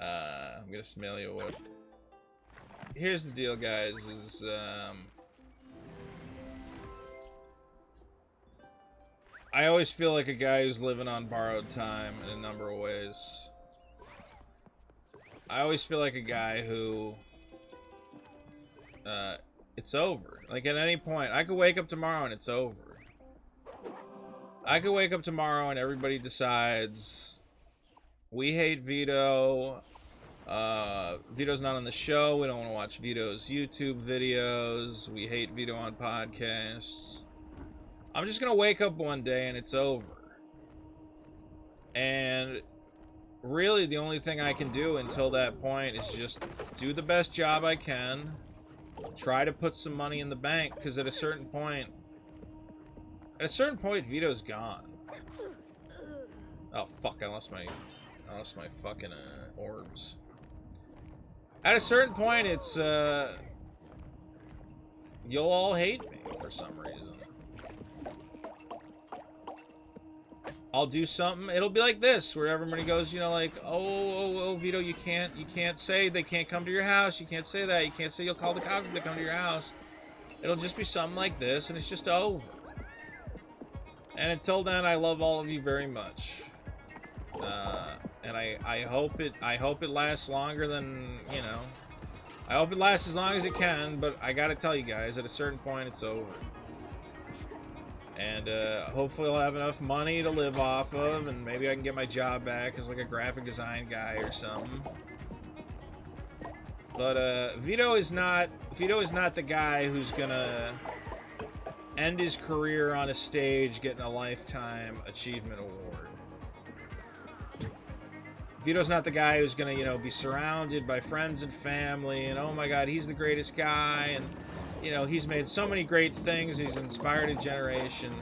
I'm gonna smell you a whip. Here's the deal, guys. Is I always feel like a guy who's living on borrowed time in a number of ways. I always feel like a guy who it's over. Like at any point, I could wake up tomorrow and it's over. I could wake up tomorrow and everybody decides we hate Vito. Vito's not on the show. We don't want to watch Vito's YouTube videos. We hate Vito on podcasts. I'm just gonna wake up one day and it's over. And really the only thing I can do until that point is just do the best job I can. Try to put some money in the bank, because at a certain point Vito's gone. Oh fuck, I lost my fucking orbs. At a certain point it's you'll all hate me for some reason. I'll do something, it'll be like this, where everybody goes, you know, like, oh, Vito, you can't say they can't come to your house, you can't say that, you can't say you'll call the cops if they come to your house. It'll just be something like this, and it's just over. And until then, I love all of you very much. And I hope it lasts longer than, you know, I hope it lasts as long as it can, but I gotta tell you guys, at a certain point, it's over. And hopefully I'll have enough money to live off of, and maybe I can get my job back as like a graphic design guy or something. But Vito is not the guy who's gonna end his career on a stage getting a Lifetime Achievement Award. Vito's not the guy who's gonna, you know, be surrounded by friends and family and oh my god, he's the greatest guy, and you know, he's made so many great things, he's inspired a generation.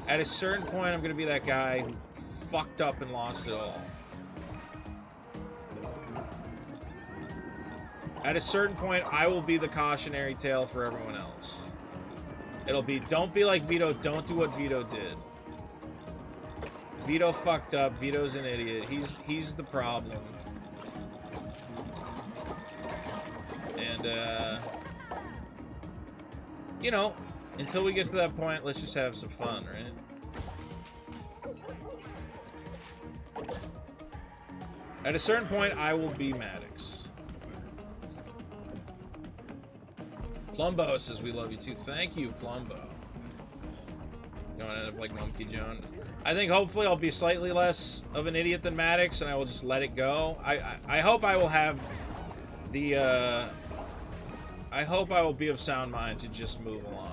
At a certain point, I'm gonna be that guy who fucked up and lost it all. At a certain point, I will be the cautionary tale for everyone else. It'll be, don't be like Vito, don't do what Vito did. Vito fucked up, Vito's an idiot, he's the problem. And, you know, until we get to that point, let's just have some fun, right? At a certain point, I will be Maddox. Plumbo says we love you too. Thank you, Plumbo. You want to end up like Monkey Joan? I think hopefully I'll be slightly less of an idiot than Maddox, and I will just let it go. I hope I will have the, I hope I will be of sound mind to just move along.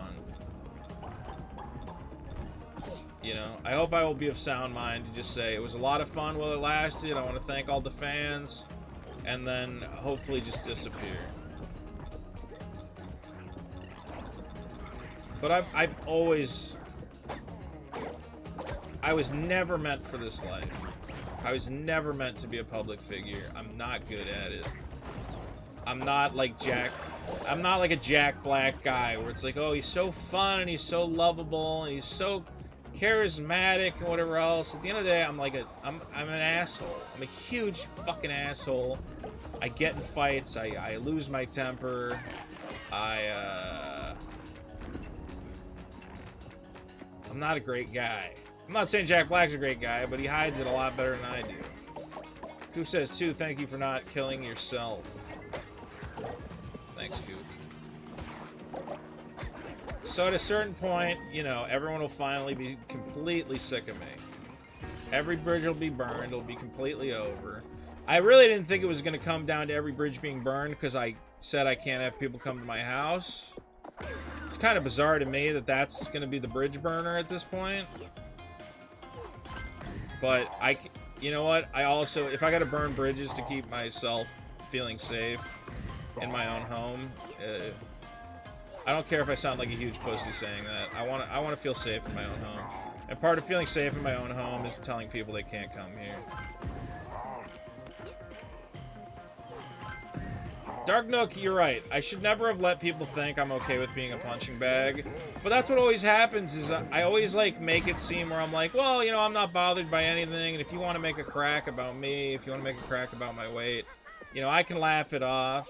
You know, I hope I will be of sound mind to just say it was a lot of fun while it lasted. I want to thank all the fans, and then hopefully just disappear. But I was never meant for this life. I was never meant to be a public figure. I'm not good at it. I'm not like a Jack Black guy where it's like, oh, he's so fun and he's so lovable and he's so charismatic and whatever else. At the end of the day, I'm an asshole. I'm a huge fucking asshole. I get in fights. I lose my temper. I'm not a great guy. I'm not saying Jack Black's a great guy, but he hides it a lot better than I do. Who says too? Thank you for not killing yourself. Thanks, Coop. So at a certain point, you know, everyone will finally be completely sick of me. Every bridge will be burned. It'll be completely over. I really didn't think it was going to come down to every bridge being burned because I said I can't have people come to my house. It's kind of bizarre to me that that's going to be the bridge burner at this point. But you know what? I also, if I got to burn bridges to keep myself feeling safe in my own home, I don't care if I sound like a huge pussy saying that. I want to feel safe in my own home. And part of feeling safe in my own home is telling people they can't come here. Dark Nook, you're right. I should never have let people think I'm okay with being a punching bag. But that's what always happens, is I always, like, make it seem where I'm like, well, you know, I'm not bothered by anything, and if you want to make a crack about me, if you want to make a crack about my weight, you know, I can laugh it off.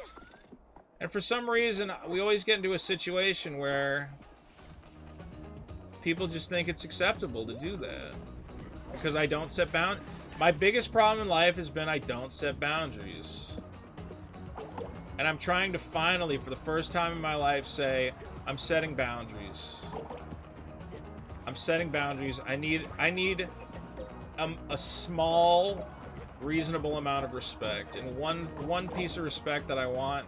And for some reason, we always get into a situation where people just think it's acceptable to do that. Because I don't set boundaries. My biggest problem in life has been I don't set boundaries. And I'm trying to finally, for the first time in my life, say, I'm setting boundaries. I'm setting boundaries. I need a small, reasonable amount of respect. And one piece of respect that I want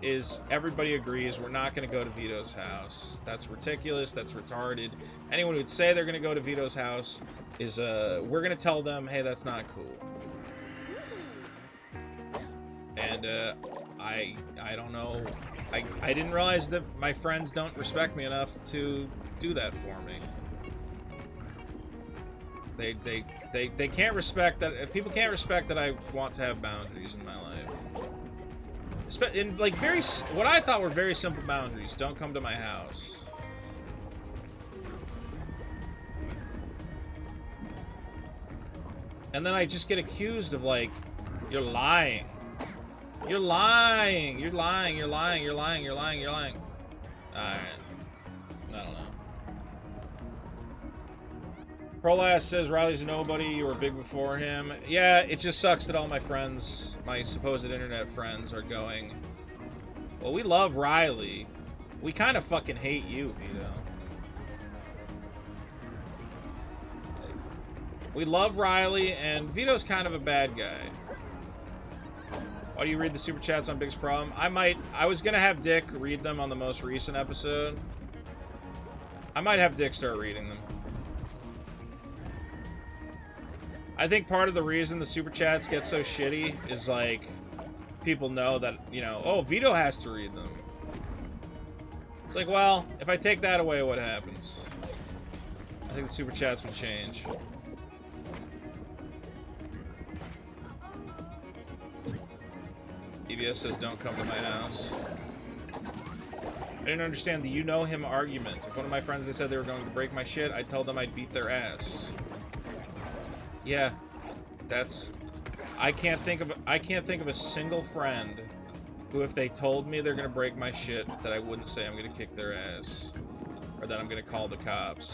is everybody agrees we're not going to go to Vito's house. That's ridiculous. That's retarded. Anyone who would say they're going to go to Vito's house is, we're going to tell them, hey, that's not cool. And, I don't know. I didn't realize that my friends don't respect me enough to do that for me. They can't respect that. If people can't respect that I want to have boundaries in my life. In like what I thought were very simple boundaries. Don't come to my house. And then I just get accused of, like, you're lying. You're lying. You're lying. You're lying. You're lying. You're lying. You're lying. Alright. I don't know. Prolass says Riley's a nobody. You were big before him. Yeah, it just sucks that all my friends, my supposed internet friends, are going, well, we love Riley. We kind of fucking hate you, Vito. We love Riley, and Vito's kind of a bad guy. Why do you read the super chats on Big's Problem? I was gonna have Dick read them on the most recent episode. I might have Dick start reading them. I think part of the reason the super chats get so shitty is, like, people know that, you know, oh, Vito has to read them. It's like, well, if I take that away, what happens? I think the super chats would change. EBS says, don't come to my house. I didn't understand the you know him argument. If one of my friends, they said they were going to break my shit, I'd tell them I'd beat their ass. Yeah, that's... I can't think of a single friend who, if they told me they're gonna break my shit, that I wouldn't say I'm gonna kick their ass. Or that I'm gonna call the cops.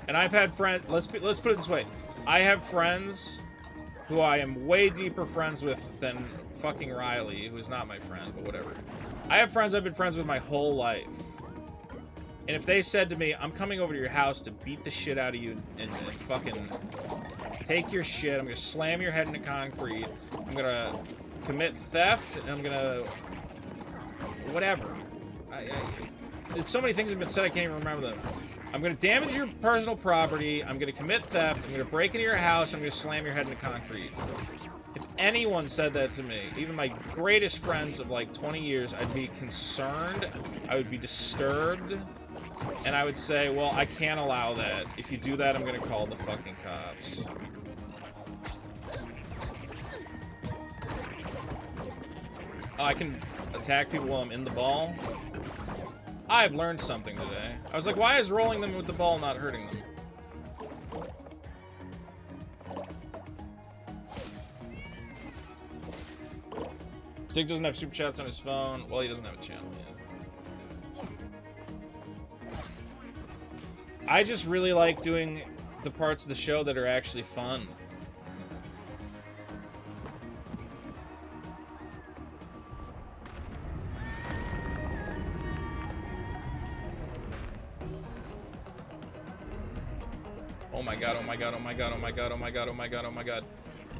And I've had friends... Let's put it this way. I have friends who I am way deeper friends with than fucking Riley, who's not my friend, but whatever. I have friends I've been friends with my whole life. And if they said to me, I'm coming over to your house to beat the shit out of you and fucking take your shit, I'm gonna slam your head into concrete, I'm gonna commit theft, and I'm gonna... whatever. There's so many things that have been said I can't even remember them. I'm gonna damage your personal property, I'm gonna commit theft, I'm gonna break into your house, I'm gonna slam your head into concrete. If anyone said that to me, even my greatest friends of like 20 years, I'd be concerned, I would be disturbed, and I would say, well, I can't allow that. If you do that, I'm gonna call the fucking cops. Oh, I can attack people while I'm in the ball? I've learned something today. I was like, why is rolling them with the ball not hurting them? Dick doesn't have super chats on his phone. Well, he doesn't have a channel yet. I just really like doing the parts of the show that are actually fun. Oh my god, oh my god, oh my god, oh my god, oh my god, oh my god, oh my god.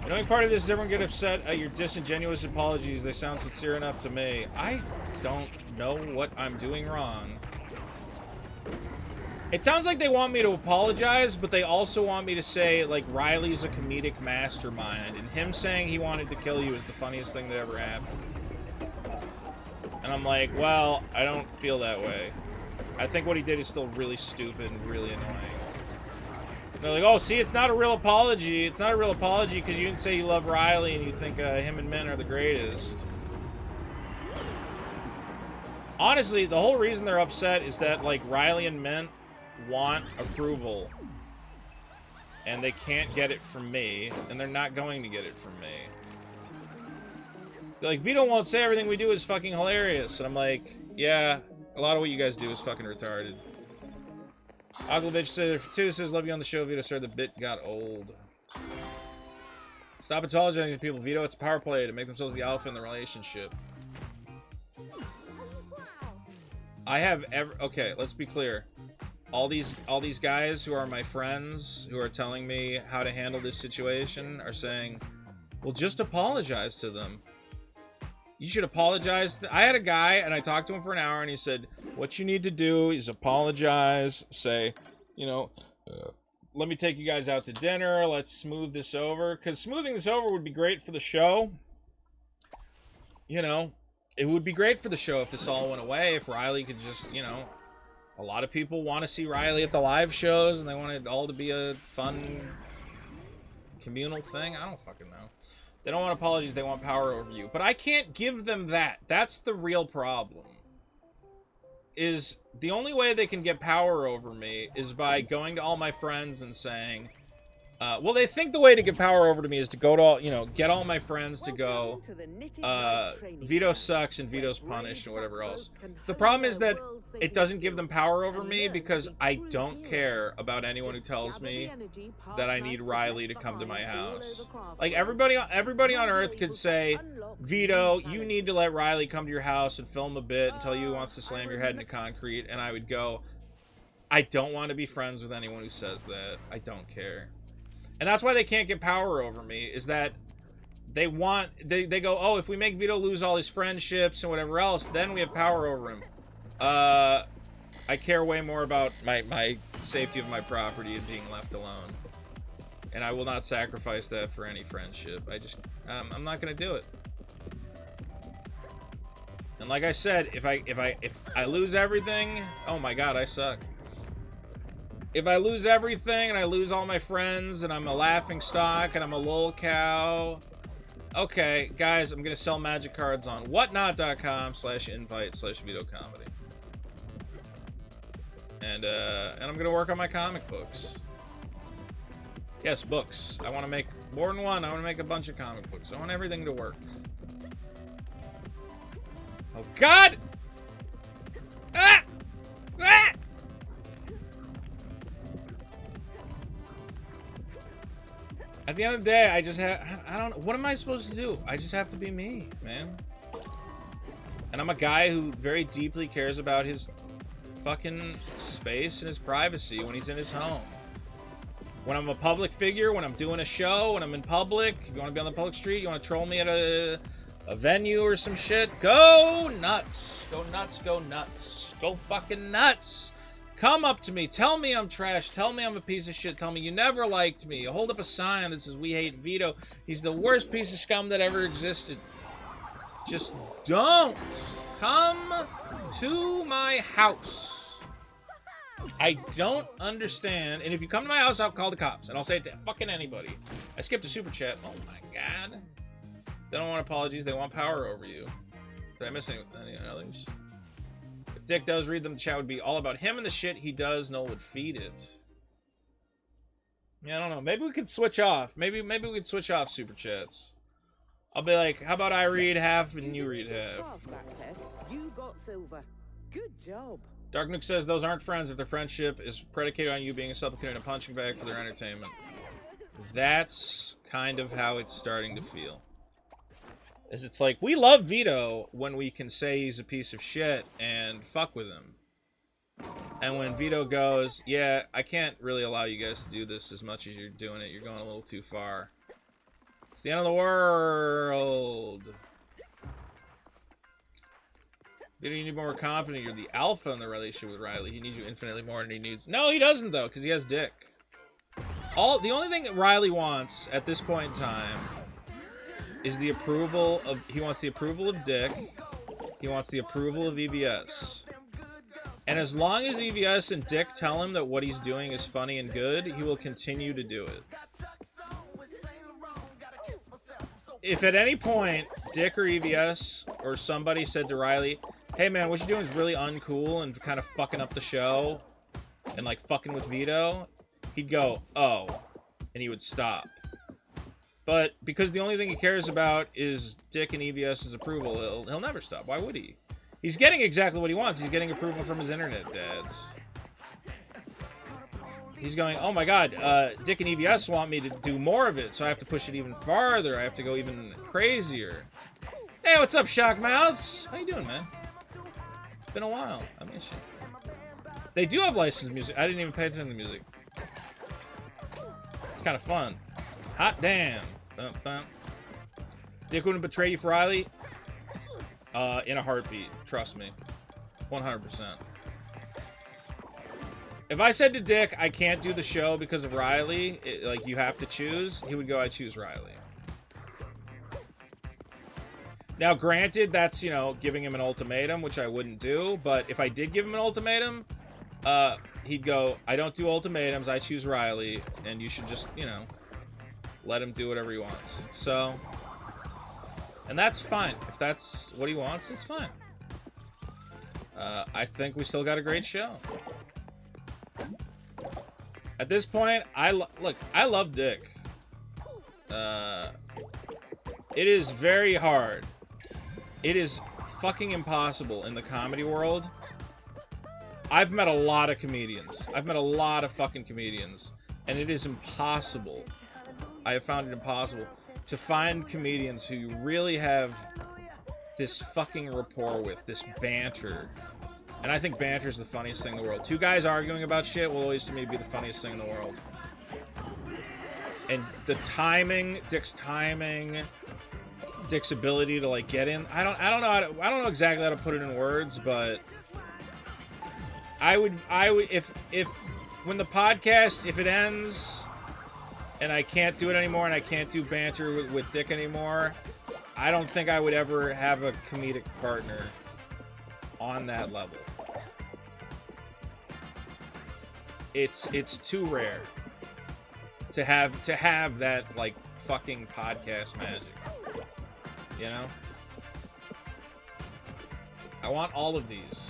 The only part of this is everyone get upset at your disingenuous apologies. They sound sincere enough to me. I don't know what I'm doing wrong. It sounds like they want me to apologize, but they also want me to say, like, Riley's a comedic mastermind, and him saying he wanted to kill you is the funniest thing that ever happened. And I'm like, well, I don't feel that way. I think what he did is still really stupid and really annoying. They're like, oh, see, it's not a real apology. It's not a real apology because you didn't say you love Riley and you think him and Min are the greatest. Honestly, the whole reason they're upset is that, like, Riley and Mint want approval. And they can't get it from me, and they're not going to get it from me. They're like, Vito won't say everything we do is fucking hilarious. And I'm like, yeah, a lot of what you guys do is fucking retarded. Oglovich says, love you on the show, Vito, sir, the bit got old. Stop apologizing to people, Vito. It's a power play to make themselves the alpha in the relationship. Okay, let's be clear. All these guys who are my friends, who are telling me how to handle this situation, are saying, well, just apologize to them. You should apologize. I had a guy, and I talked to him for an hour, and he said, what you need to do is apologize, say, you know, let me take you guys out to dinner, let's smooth this over. Because smoothing this over would be great for the show. You know, it would be great for the show if this all went away, if Riley could just, you know... A lot of people want to see Riley at the live shows, and they want it all to be a fun, communal thing. I don't fucking know. They don't want apologies, they want power over you. But I can't give them that. That's the real problem. Is the only way they can get power over me is by going to all my friends and saying... well, they think the way to get power over to me is to go to all, you know, get all my friends to go, Vito sucks and Vito's punished and whatever else. The problem is that it doesn't give them power over me because I don't care about anyone who tells me that I need Riley to come to my house. Like, everybody on Earth could say, Vito, you need to let Riley come to your house and film a bit and tell you he wants to slam your head into concrete, and I would go, I don't want to be friends with anyone who says that. I don't care. And that's why they can't get power over me, is that they go, oh, if we make Vito lose all his friendships and whatever else, then we have power over him. I care way more about my safety of my property and being left alone. And I will not sacrifice that for any friendship. I'm not going to do it. And like I said, if I lose everything, oh my god, I suck. If I lose everything and I lose all my friends and I'm a laughing stock and I'm a lol cow, okay, guys, I'm gonna sell magic cards on whatnot.com/invite/Vito comedy, and I'm gonna work on my comic books. Yes, books. I want to make more than one. I want to make a bunch of comic books. I want everything to work. Oh God! Ah! Ah! At the end of the day, I don't know. What am I supposed to do? I just have to be me, man. And I'm a guy who very deeply cares about his fucking space and his privacy when he's in his home. When I'm a public figure, when I'm doing a show, when I'm in public, if you want to be on the public street, you want to troll me at a venue or some shit, go nuts. Go nuts, go nuts. Go fucking nuts. Come up to me, tell me I'm trash, tell me I'm a piece of shit, tell me you never liked me, hold up a sign that says we hate Vito, he's the worst piece of scum that ever existed. Just don't come to my house. I don't understand, and if you come to my house, I'll call the cops, and I'll say it to fucking anybody. I skipped a super chat, oh my god. They don't want apologies, they want power over you. Did I miss any others? Dick does read them, the chat would be all about him and the shit he does. Noel would feed it. Yeah, I don't know. Maybe we could switch off. Maybe we could switch off super chats. I'll be like, how about I read half and you read half? You got silver. Good job. Dark Nuke says those aren't friends if their friendship is predicated on you being a supplicant and a punching bag for their entertainment. That's kind of how it's starting to feel. It's like, we love Vito when we can say he's a piece of shit and fuck with him. And when Vito goes, yeah, I can't really allow you guys to do this as much as you're doing it. You're going a little too far. It's the end of the world. Vito, you need more confident. You're the alpha in the relationship with Riley. He needs you infinitely more than he needs... No, he doesn't, though, because he has Dick. The only thing that Riley wants at this point in time... is the approval of... He wants the approval of Dick. He wants the approval of EVS. And as long as EVS and Dick tell him that what he's doing is funny and good, he will continue to do it. If at any point Dick or EVS or somebody said to Riley, hey man, what you're doing is really uncool and kind of fucking up the show and like fucking with Vito, he'd go, oh, and he would stop. But because the only thing he cares about is Dick and EVS's approval, he'll never stop. Why would he? He's getting exactly what he wants. He's getting approval from his internet dads. He's going, oh my god, Dick and EVS want me to do more of it, so I have to push it even farther. I have to go even crazier. Hey, what's up, Shockmouths? How you doing, man? It's been a while. I miss you. They do have licensed music. I didn't even pay attention to the music. It's kind of fun. Hot damn. Bum, bum. Dick wouldn't betray you for Riley? In a heartbeat. Trust me. 100%. If I said to Dick, I can't do the show because of Riley, like, you have to choose, he would go, I choose Riley. Now, granted, that's, you know, giving him an ultimatum, which I wouldn't do, but if I did give him an ultimatum, he'd go, I don't do ultimatums, I choose Riley, and you should just, you know, let him do whatever he wants. So, and that's fine. If that's what he wants, it's fine. I think we still got a great show. At this point, look, I love Dick. It is very hard. It is fucking impossible in the comedy world. I've met a lot of comedians. I've met a lot of fucking comedians. And it is impossible. I have found it impossible to find comedians who you really have this fucking rapport with, this banter. And I think banter is the funniest thing in the world. Two guys arguing about shit will always, to me, be the funniest thing in the world. And the timing, Dick's ability to like get in. I don't know exactly how to put it in words, but I would if when the podcast, if it ends and I can't do it anymore and I can't do banter with Dick anymore, I don't think I would ever have a comedic partner on that level. It's too rare to have that like fucking podcast magic. You know? I want all of these.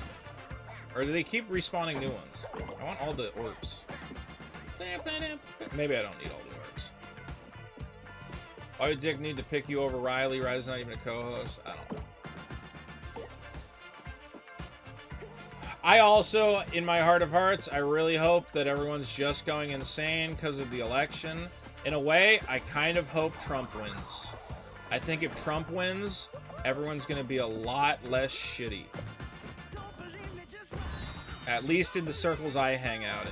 Or do they keep respawning new ones? I want all the orbs. Maybe I don't need all the orbs. Why would Dick need to pick you over Riley? Riley's not even a co-host. I don't know. I also, in my heart of hearts, I really hope that everyone's just going insane because of the election. In a way, I kind of hope Trump wins. I think if Trump wins, everyone's going to be a lot less shitty. At least in the circles I hang out in.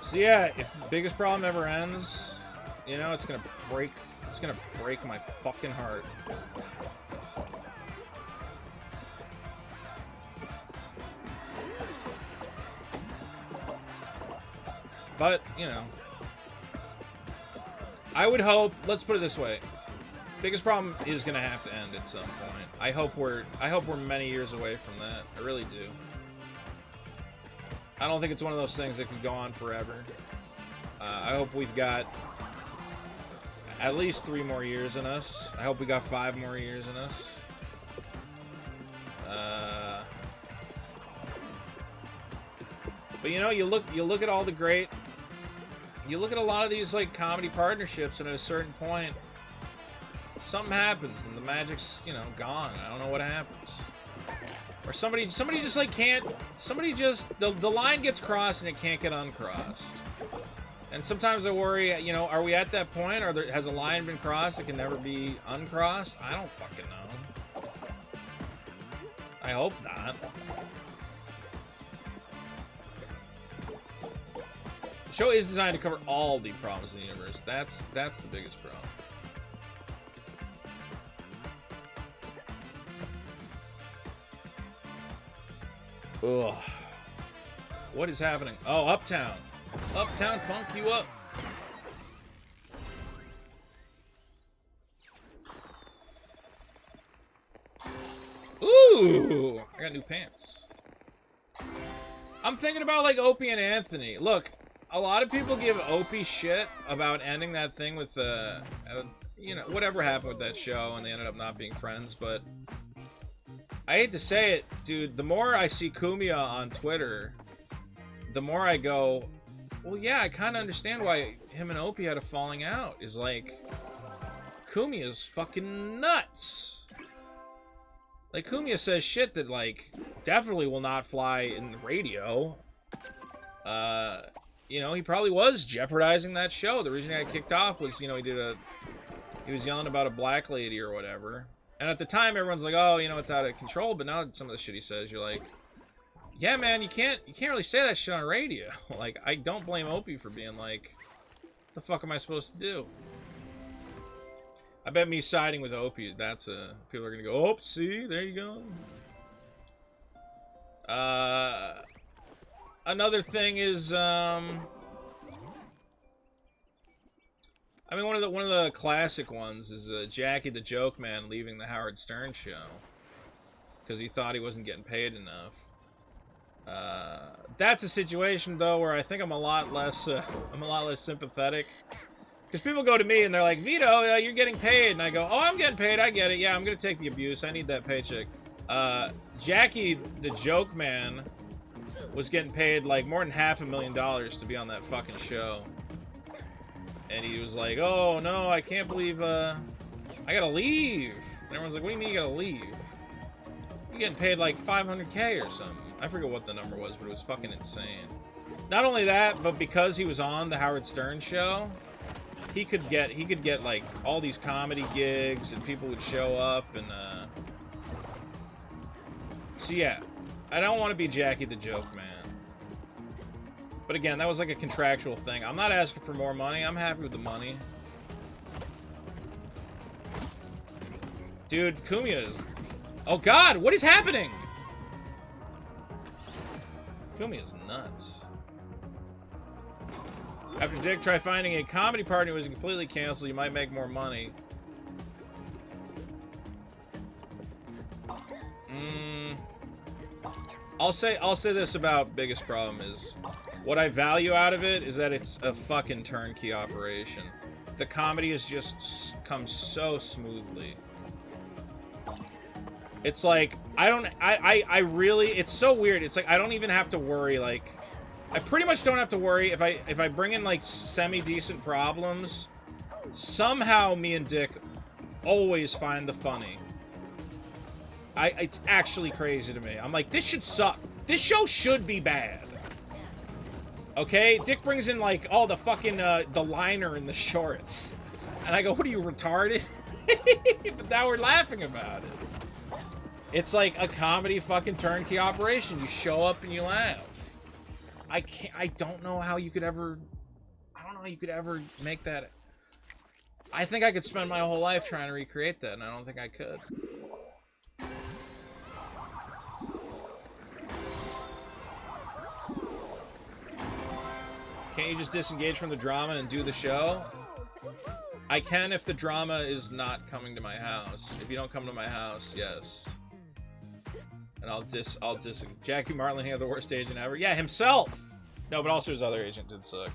So yeah, if the biggest problem ever ends, you know, it's gonna break my fucking heart. But, you know, I would hope, let's put it this way. Biggest problem is gonna have to end at some point. I hope we're many years away from that. I really do. I don't think it's one of those things that could go on forever. I hope we've got at least 3 more years in us. I hope we got 5 more years in us. But you know, you look at all the great, you look at a lot of these like comedy partnerships, and at a certain point, something happens and the magic's, you know, gone. I don't know what happens. Or somebody just like can't, the line gets crossed and it can't get uncrossed. And sometimes I worry, you know, are we at that point? Has a line been crossed that can never be uncrossed? I don't fucking know. I hope not. The show is designed to cover all the problems in the universe. That's the biggest problem. Ugh. What is happening? Oh, Uptown. Uptown funk you up. Ooh, I got new pants. I'm thinking about like Opie and Anthony. Look, a lot of people give Opie shit about ending that thing with you know, whatever happened with that show, and they ended up not being friends. But I hate to say it, dude. The more I see Kumiya on Twitter, the more I go, well, yeah, I kind of understand why him and Opie had a falling out. Is like, Kumiya's fucking nuts. Like, Kumiya says shit that, like, definitely will not fly in the radio. You know, he probably was jeopardizing that show. The reason he got kicked off was, you know, he was yelling about a black lady or whatever. And at the time, everyone's like, oh, you know, it's out of control. But now some of the shit he says, you're like, yeah, man, you can't really say that shit on radio. Like, I don't blame Opie for being like, what the fuck am I supposed to do? I bet me siding with Opie, that's people are gonna go, oh, see, there you go. Another thing is, I mean, one of the classic ones is Jackie the Joke Man leaving the Howard Stern show because he thought he wasn't getting paid enough. That's a situation though where I think I'm a lot less sympathetic. Because people go to me and they're like, Vito, you're getting paid. And I go, oh, I'm getting paid. I get it. Yeah, I'm going to take the abuse. I need that paycheck. Jackie, the Joke Man, was getting paid like more than $500,000 to be on that fucking show. And he was like, oh, no, I can't believe I got to leave. And everyone's like, what do you mean you got to leave? You're getting paid like $500K or something. I forget what the number was, but it was fucking insane. Not only that, but because he was on the Howard Stern show, he could get like all these comedy gigs and people would show up and so yeah, I don't want to be Jackie the Joke Man. But again, that was like a contractual thing. I'm not asking for more money. I'm happy with the money. Dude, Kumiya is... Oh god, what is happening? Kumiya is nuts. After Dick, try finding a comedy partner who is completely canceled. You might make more money. I'll say this about biggest problem is what I value out of it is that it's a fucking turnkey operation. The comedy has just come so smoothly. It's like I really, it's so weird. It's like I don't even have to worry. Like, I pretty much don't have to worry if I bring in like semi-decent problems. Somehow me and Dick always find the funny. It's actually crazy to me. I'm like, this should suck. This show should be bad. Okay, Dick brings in like all the fucking the liner in the shorts, and I go, what are you, retarded? But now we're laughing about it. It's like a comedy fucking turnkey operation. You show up and you laugh. I don't know how you could ever make that. I think I could spend my whole life trying to recreate that, and I don't think I could. Can't you just disengage from the drama and do the show? I can if the drama is not coming to my house. If you don't come to my house, yes. And I'll dis Jackie Martling had the worst agent ever. Yeah, himself! No, but also his other agent did suck.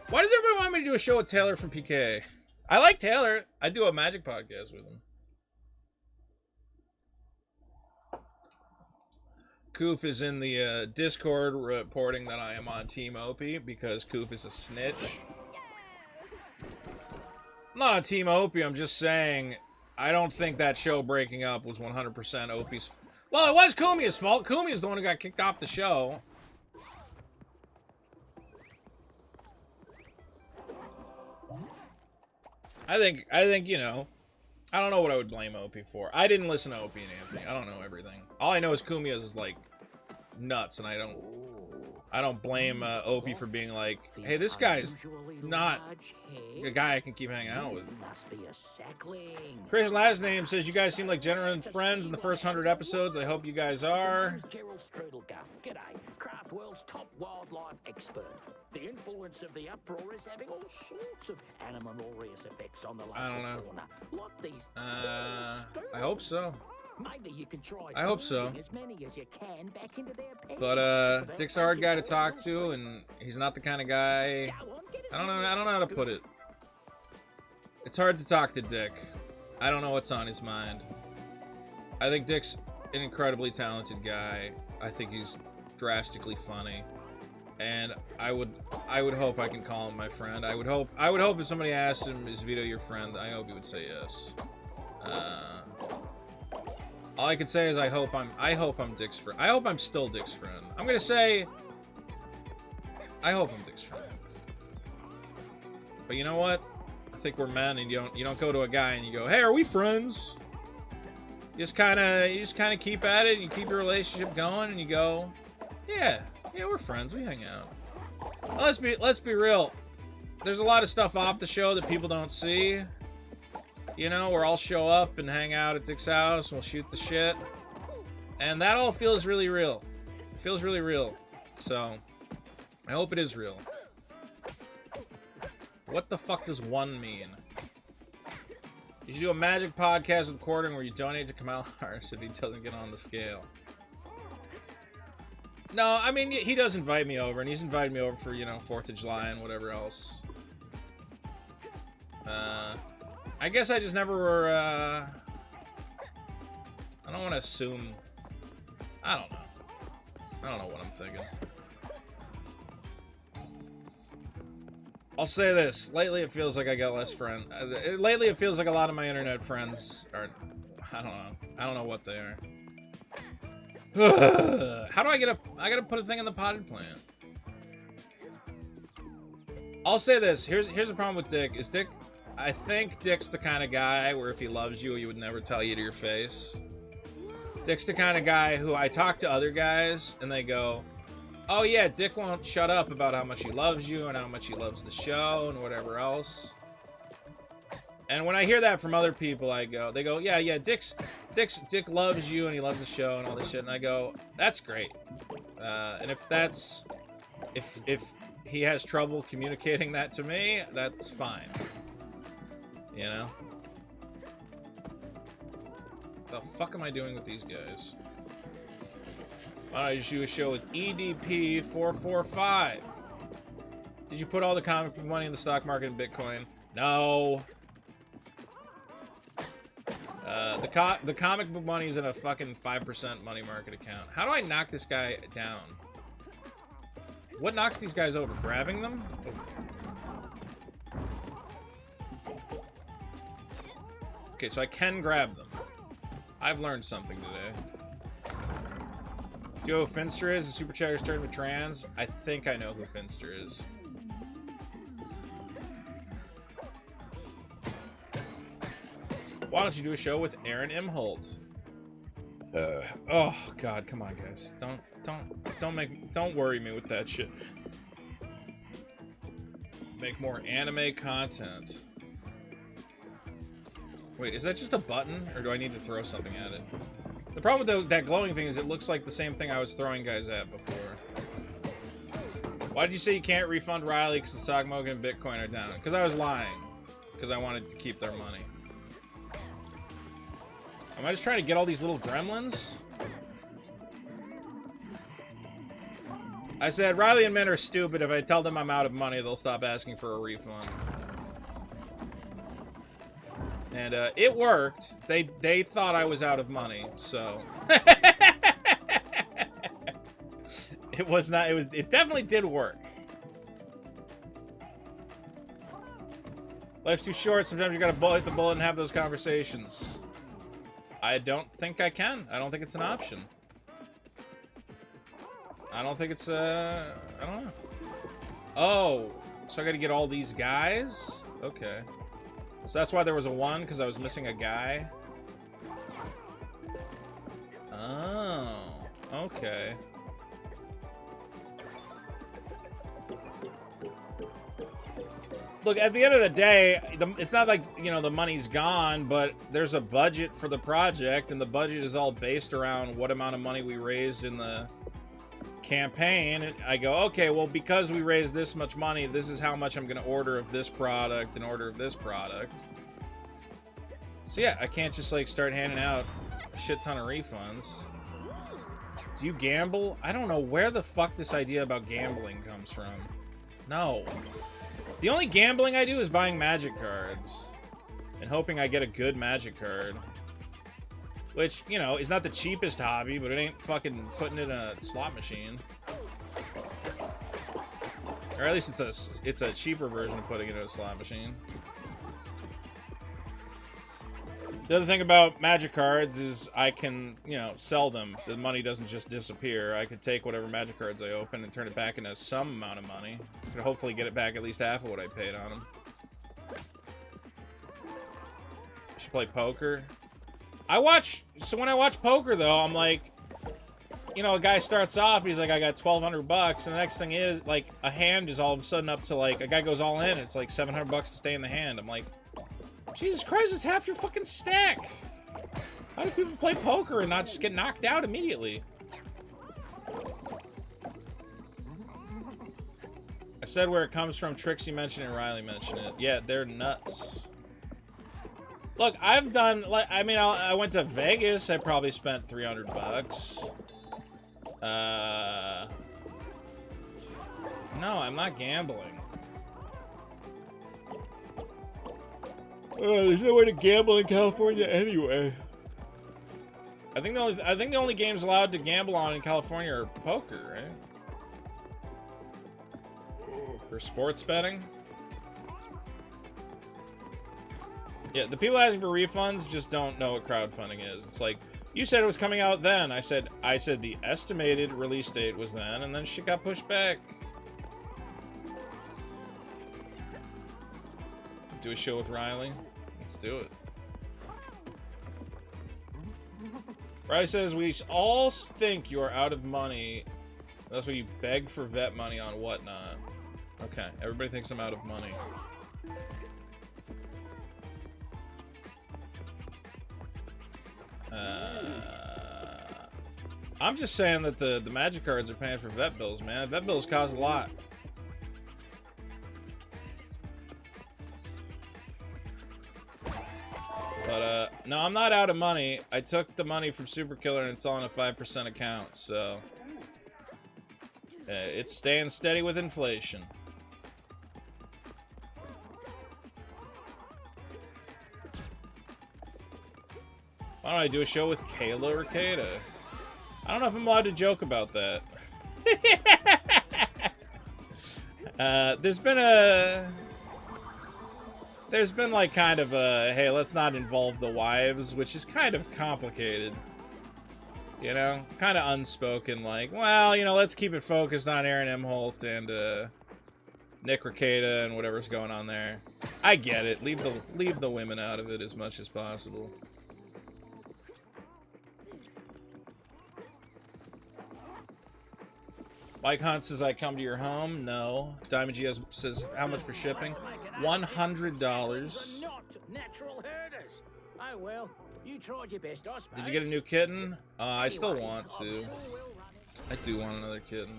Why does everyone want me to do a show with Taylor from PK? I like Taylor. I do a Magic podcast with him. Koof is in the Discord reporting that I am on Team Opie because Koof is a snitch. I'm not on Team Opie, I'm just saying I don't think that show breaking up was 100% Opie's. Well, it was Kumiya's fault. Kumiya's the one who got kicked off the show. I think, you know, I don't know what I would blame Opie for. I didn't listen to Opie and Anthony. I don't know everything. All I know is Kumiya is like nuts, and I don't blame Opie for being like, hey, this guy's not a guy I can keep hanging out with. Chris's last name says, you guys seem like genuine friends in the first 100 episodes. I hope you guys are. Gerald Strudelka. G'day, Craft World's top wildlife expert. The influence of the uproar is having all sorts of animalorious effects on the local I don't know. fauna. Like these I hope so. Maybe you can try. I hope so. luring as many as you can back into their pens But without Dick's a hard guy to making talk them to, and he's not the kind of guy. Go on, get as I don't know. many I don't know how to put it. It's hard to talk to Dick. I don't know what's on his mind. I think Dick's an incredibly talented guy. I think he's drastically funny, and I would hope I can call him my friend. I would hope if somebody asked him, "Is Vito your friend?" I hope he would say yes. All I can say is I hope I'm Dick's friend. I hope I'm still Dick's friend. I'm gonna say I hope I'm Dick's friend. But you know what? I think we're men, and you don't go to a guy and you go, "Hey, are we friends?" You just kind of keep at it. And you keep your relationship going, and you go, "Yeah, we're friends. We hang out." Well, let's be real. There's a lot of stuff off the show that people don't see. You know, where I'll show up and hang out at Dick's house, and we'll shoot the shit, and that all feels really real. It feels really real. So, I hope it is real. What the fuck does one mean? You should do a magic podcast recording where you donate to Kamala Harris if he doesn't get on the scale. No, I mean, he does invite me over, and he's invited me over for, 4th of July and whatever else. I guess I just never were, I don't want to assume. I don't know what I'm thinking. I'll say this. Lately, it feels like I got less friends. Lately, it feels like a lot of my internet friends are... I don't know. I don't know what they are. How do I gotta put a thing in the potted plant. I'll say this. Here's the problem with Dick. I think Dick's the kind of guy where if he loves you, he would never tell you to your face. Dick's the kind of guy who I talk to other guys, and they go, "Oh yeah, Dick won't shut up about how much he loves you and how much he loves the show and whatever else." And when I hear that from other people, they go, "Yeah, Dick loves you and he loves the show and all this shit." And I go, "That's great." And if he has trouble communicating that to me, that's fine. You know? The fuck am I doing with these guys? Why don't I just do a show with EDP445? Did you put all the comic book money in the stock market in Bitcoin? No. The comic book money is in a fucking 5% money market account. How do I knock this guy down? What knocks these guys over? Grabbing them? Okay, so I can grab them. I've learned something today. Do you know who Finster is? The Super Chatter's turned to trans? I think I know who Finster is. Why don't you do a show with Aaron Imholt? Oh God, come on, guys! Don't worry me with that shit. Make more anime content. Wait, is that just a button, or do I need to throw something at it? The problem with that glowing thing is it looks like the same thing I was throwing guys at before. Why did you say you can't refund Riley because the stock market and Bitcoin are down? Because I was lying. Because I wanted to keep their money. Am I just trying to get all these little gremlins? I said, Riley and Min are stupid. If I tell them I'm out of money, they'll stop asking for a refund. And it worked. They thought I was out of money, so it was not. It definitely did work. Life's too short. Sometimes you gotta bite the bullet and have those conversations. I don't think I can. I don't think it's an option. I don't think it's I don't know. Oh, so I gotta get all these guys? Okay. So that's why there was a 1, because I was missing a guy. Oh, okay. Look, at the end of the day, it's not like, the money's gone, but there's a budget for the project, and the budget is all based around what amount of money we raised in the campaign. And I go, okay, well, because we raised this much money, this is how much I'm going to order of this product and order of this product. So yeah, I can't just, start handing out shit ton of refunds. Do you gamble? I don't know where the fuck this idea about gambling comes from. No. The only gambling I do is buying magic cards. And hoping I get a good magic card. Which, you know, is not the cheapest hobby, but it ain't fucking putting it in a slot machine. Or at least it's a cheaper version of putting it in a slot machine. The other thing about magic cards is I can, you know, sell them. The money doesn't just disappear. I could take whatever magic cards I open and turn it back into some amount of money. And hopefully get it back at least half of what I paid on them. I should play poker. So when I watch poker, though, I'm like, you know, a guy starts off, he's like, I got 1,200 bucks, and the next thing is, like, a hand is all of a sudden up to, like, a guy goes all in, it's like 700 bucks to stay in the hand. I'm like, Jesus Christ, it's half your fucking stack. How do people play poker and not just get knocked out immediately? I said where it comes from. Trixie mentioned it, Riley mentioned it. Yeah, they're nuts. Look, I've done, like, I mean, I went to Vegas. I probably spent 300 bucks. No, I'm not gambling. There's no way to gamble in California anyway. I think the only games allowed to gamble on in California are poker, right? For sports betting. Yeah, the people asking for refunds just don't know what crowdfunding is. It's like, you said it was coming out then. I said the estimated release date was then, and then shit got pushed back. Do a show with Riley? Let's do it. Riley says, we all think you are out of money. That's why you beg for vet money on whatnot. Okay, everybody thinks I'm out of money. I'm just saying that the magic cards are paying for vet bills, man. Vet bills cost a lot. But, no, I'm not out of money. I took the money from Super Killer and it's on a 5% account, so... it's staying steady with inflation. Why don't I do a show with Kayla or Kata? I don't know if I'm allowed to joke about that. There's been like kind of a, hey, let's not involve the wives, which is kind of complicated. You know? Kind of unspoken, like, well, you know, let's keep it focused on Aaron Emholt and Nick Rekieta and whatever's going on there. I get it. Leave the women out of it as much as possible. Mike Hunt says, I come to your home. No. Diamond G says, how much for shipping? $100. Not natural herders. Oh well, you tried your best, I suppose. Did you get a new kitten? I still want to. I do want another kitten.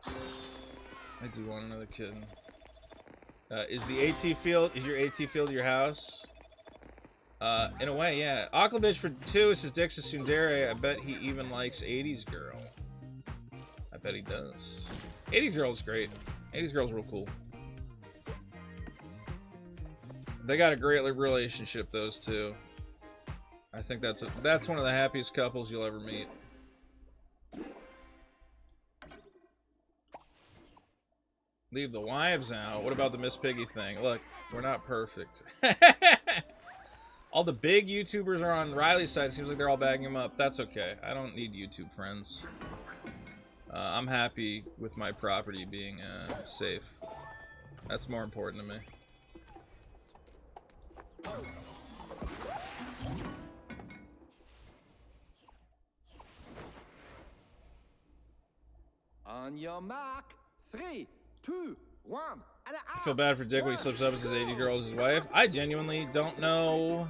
I do want another kitten. Is your AT field your house? In a way, yeah. Aquabitch for 2 says Dixis Sundere. I bet he even likes 80s Girl. I bet he does. 80s Girl's great. 80s Girl's real cool. They got a great relationship, those two. I think that's one of the happiest couples you'll ever meet. Leave the wives out. What about the Miss Piggy thing? Look, we're not perfect. All the big YouTubers are on Riley's side. It seems like they're all bagging him up. That's okay. I don't need YouTube friends. I'm happy with my property being safe. That's more important to me. On your mark. 3, 2, 1. I feel bad for Dick when he slips up and says 80 Girl is his wife. I genuinely don't know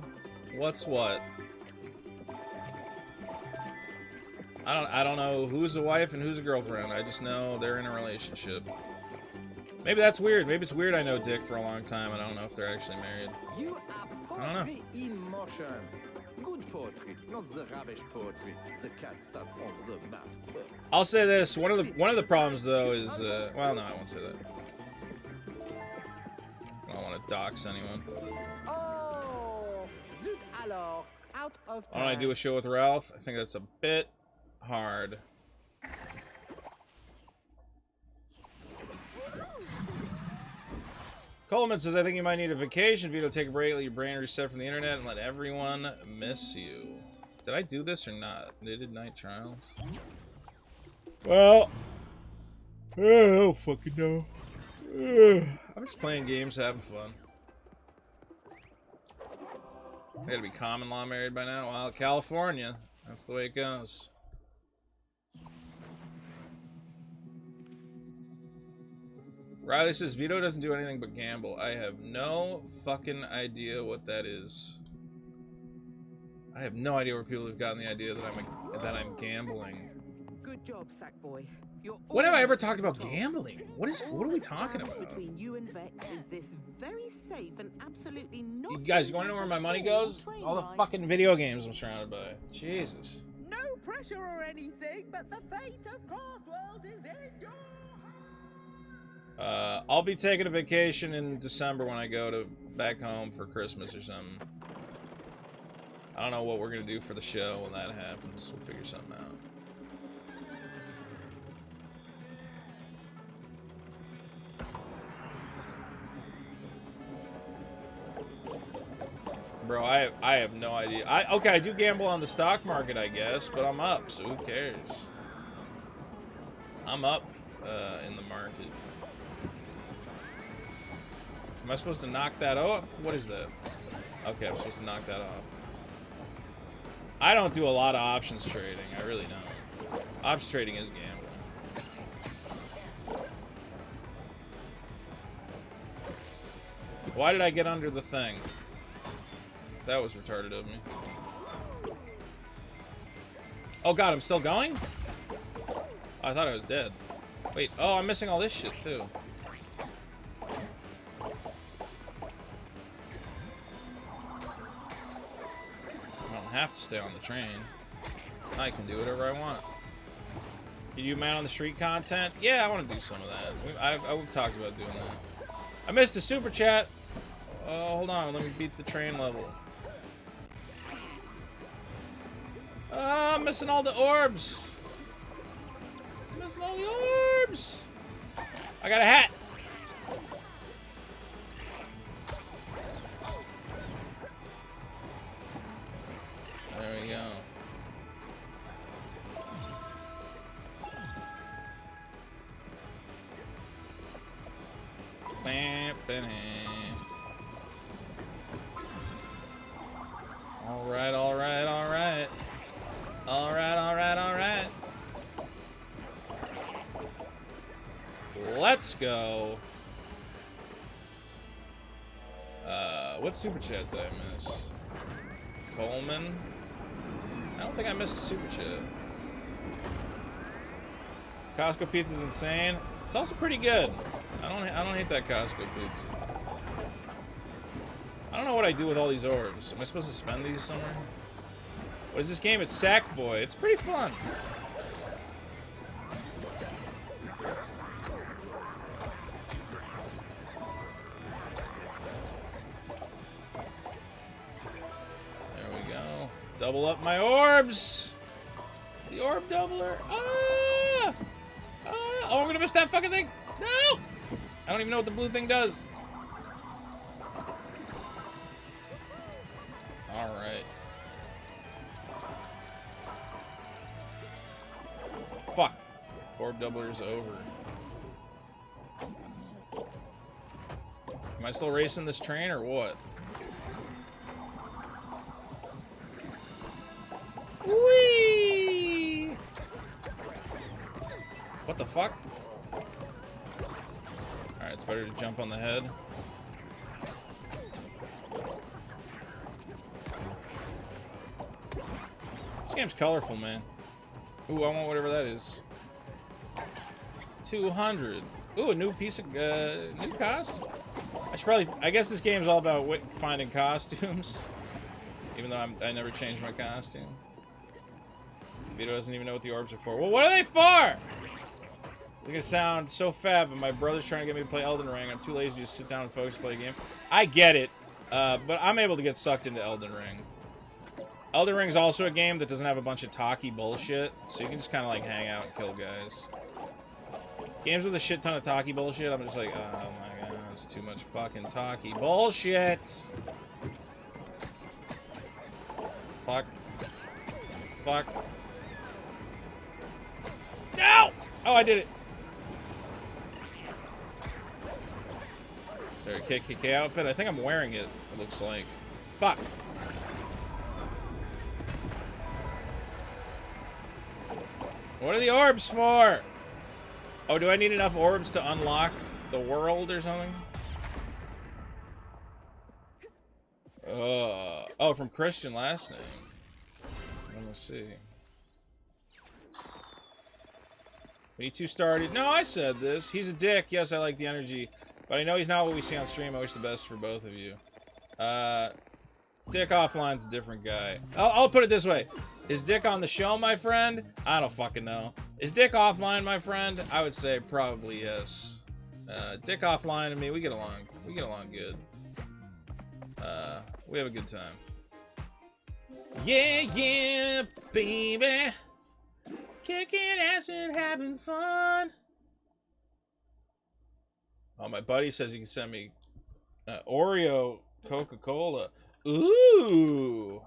what's what. I don't know who's a wife and who's a girlfriend. I just know they're in a relationship. Maybe that's weird. Maybe it's weird I know Dick for a long time. I don't know if they're actually married. You are I don't know. poetry in motion. Good poetry, not the rubbish poetry. The cat sat on the mat. I'll say this. One of the problems though is well, no, I won't say that. I don't want to dox anyone. Oh, zut alors, out of Why don't I do a show with Ralph? I think that's a bit hard. Coleman says, I think you might need a vacation. Vito, take a break, let your brain reset from the internet, and let everyone miss you. Did I do this or not? They did night trials. Well, I don't fucking know. I'm just playing games, having fun. I gotta be common law married by now. Well, California. That's the way it goes. Riley says, Vito doesn't do anything but gamble. I have no fucking idea what that is. I have no idea where people have gotten the idea that I'm gambling. Good job, Sackboy. You're When have I ever almost talked to the about top. gambling? What are we talking Stands about? Between you and Vex is this very safe and absolutely not. You guys, you want to know where my money goes? All the fucking video games I'm surrounded by. Jesus. No pressure or anything, but the fate of Craftworld is in your hands. I'll be taking a vacation in December when I go to back home for Christmas or something. I don't know what we're gonna do for the show when that happens. We'll figure something out. Bro, I have no idea. Okay, I do gamble on the stock market, I guess, but I'm up, so who cares? I'm up in the market. Am I supposed to knock that off? What is that? Okay, I'm supposed to knock that off. I don't do a lot of options trading. I really don't. Options trading is gambling. Why did I get under the thing? That was retarded of me. Oh god, I'm still going? Oh, I thought I was dead. Wait, oh, I'm missing all this shit too. I don't have to stay on the train. I can do whatever I want. Can you man on the street content? Yeah, I want to do some of that. We've talked about doing that. I missed a super chat. Oh, hold on. Let me beat the train level. I'm missing all the orbs. I'm missing all the orbs. I got a hat. There we go. Alright, alright, alright. Alright, alright, alright. Let's go. What super chat did I miss? Coleman? I don't think I missed a super chat. Costco pizza's insane. It's also pretty good. I don't hate that Costco pizza. I don't know what I do with all these orbs. Am I supposed to spend these somewhere? What is this game? It's Sackboy. It's pretty fun. There we go. Double up my orbs. The orb doubler. Ah! Ah! Oh, I'm gonna miss that fucking thing. No! I don't even know what the blue thing does. Alright. Fuck. Orb doubler's over. Am I still racing this train or what? Whee! What the fuck? Alright, it's better to jump on the head. This game's colorful, man. Ooh, I want whatever that is. 200. Ooh, a new piece of, new costume. I guess this game's all about finding costumes. Even though I never changed my costume. Vito doesn't even know what the orbs are for. Well, what are they for? They're gonna sound so fat, but my brother's trying to get me to play Elden Ring. I'm too lazy to just sit down and focus and play a game. I get it, but I'm able to get sucked into Elden Ring. Elden Ring's also a game that doesn't have a bunch of talky bullshit, so you can just kind of like hang out and kill guys. Games with a shit ton of talky bullshit, I'm just like, oh my god, it's too much fucking talky bullshit. Fuck. Fuck. No! Oh, I did it. Is there a KKK outfit? I think I'm wearing it, it looks like. Fuck. What are the orbs for? Oh, do I need enough orbs to unlock the world or something? Oh, from Christian last name. Let me see. When you two started... No, I said this. He's a dick. Yes, I like the energy. But I know he's not what we see on stream. I wish the best for both of you. Dick offline's a different guy. I'll put it this way. Is Dick on the show, my friend? I don't fucking know. Is Dick offline, my friend? I would say probably yes. Dick offline and me, we get along. We get along good. We have a good time. Yeah, yeah, baby. Kicking ass and having fun. Oh, my buddy says he can send me Oreo Coca-Cola. Ooh.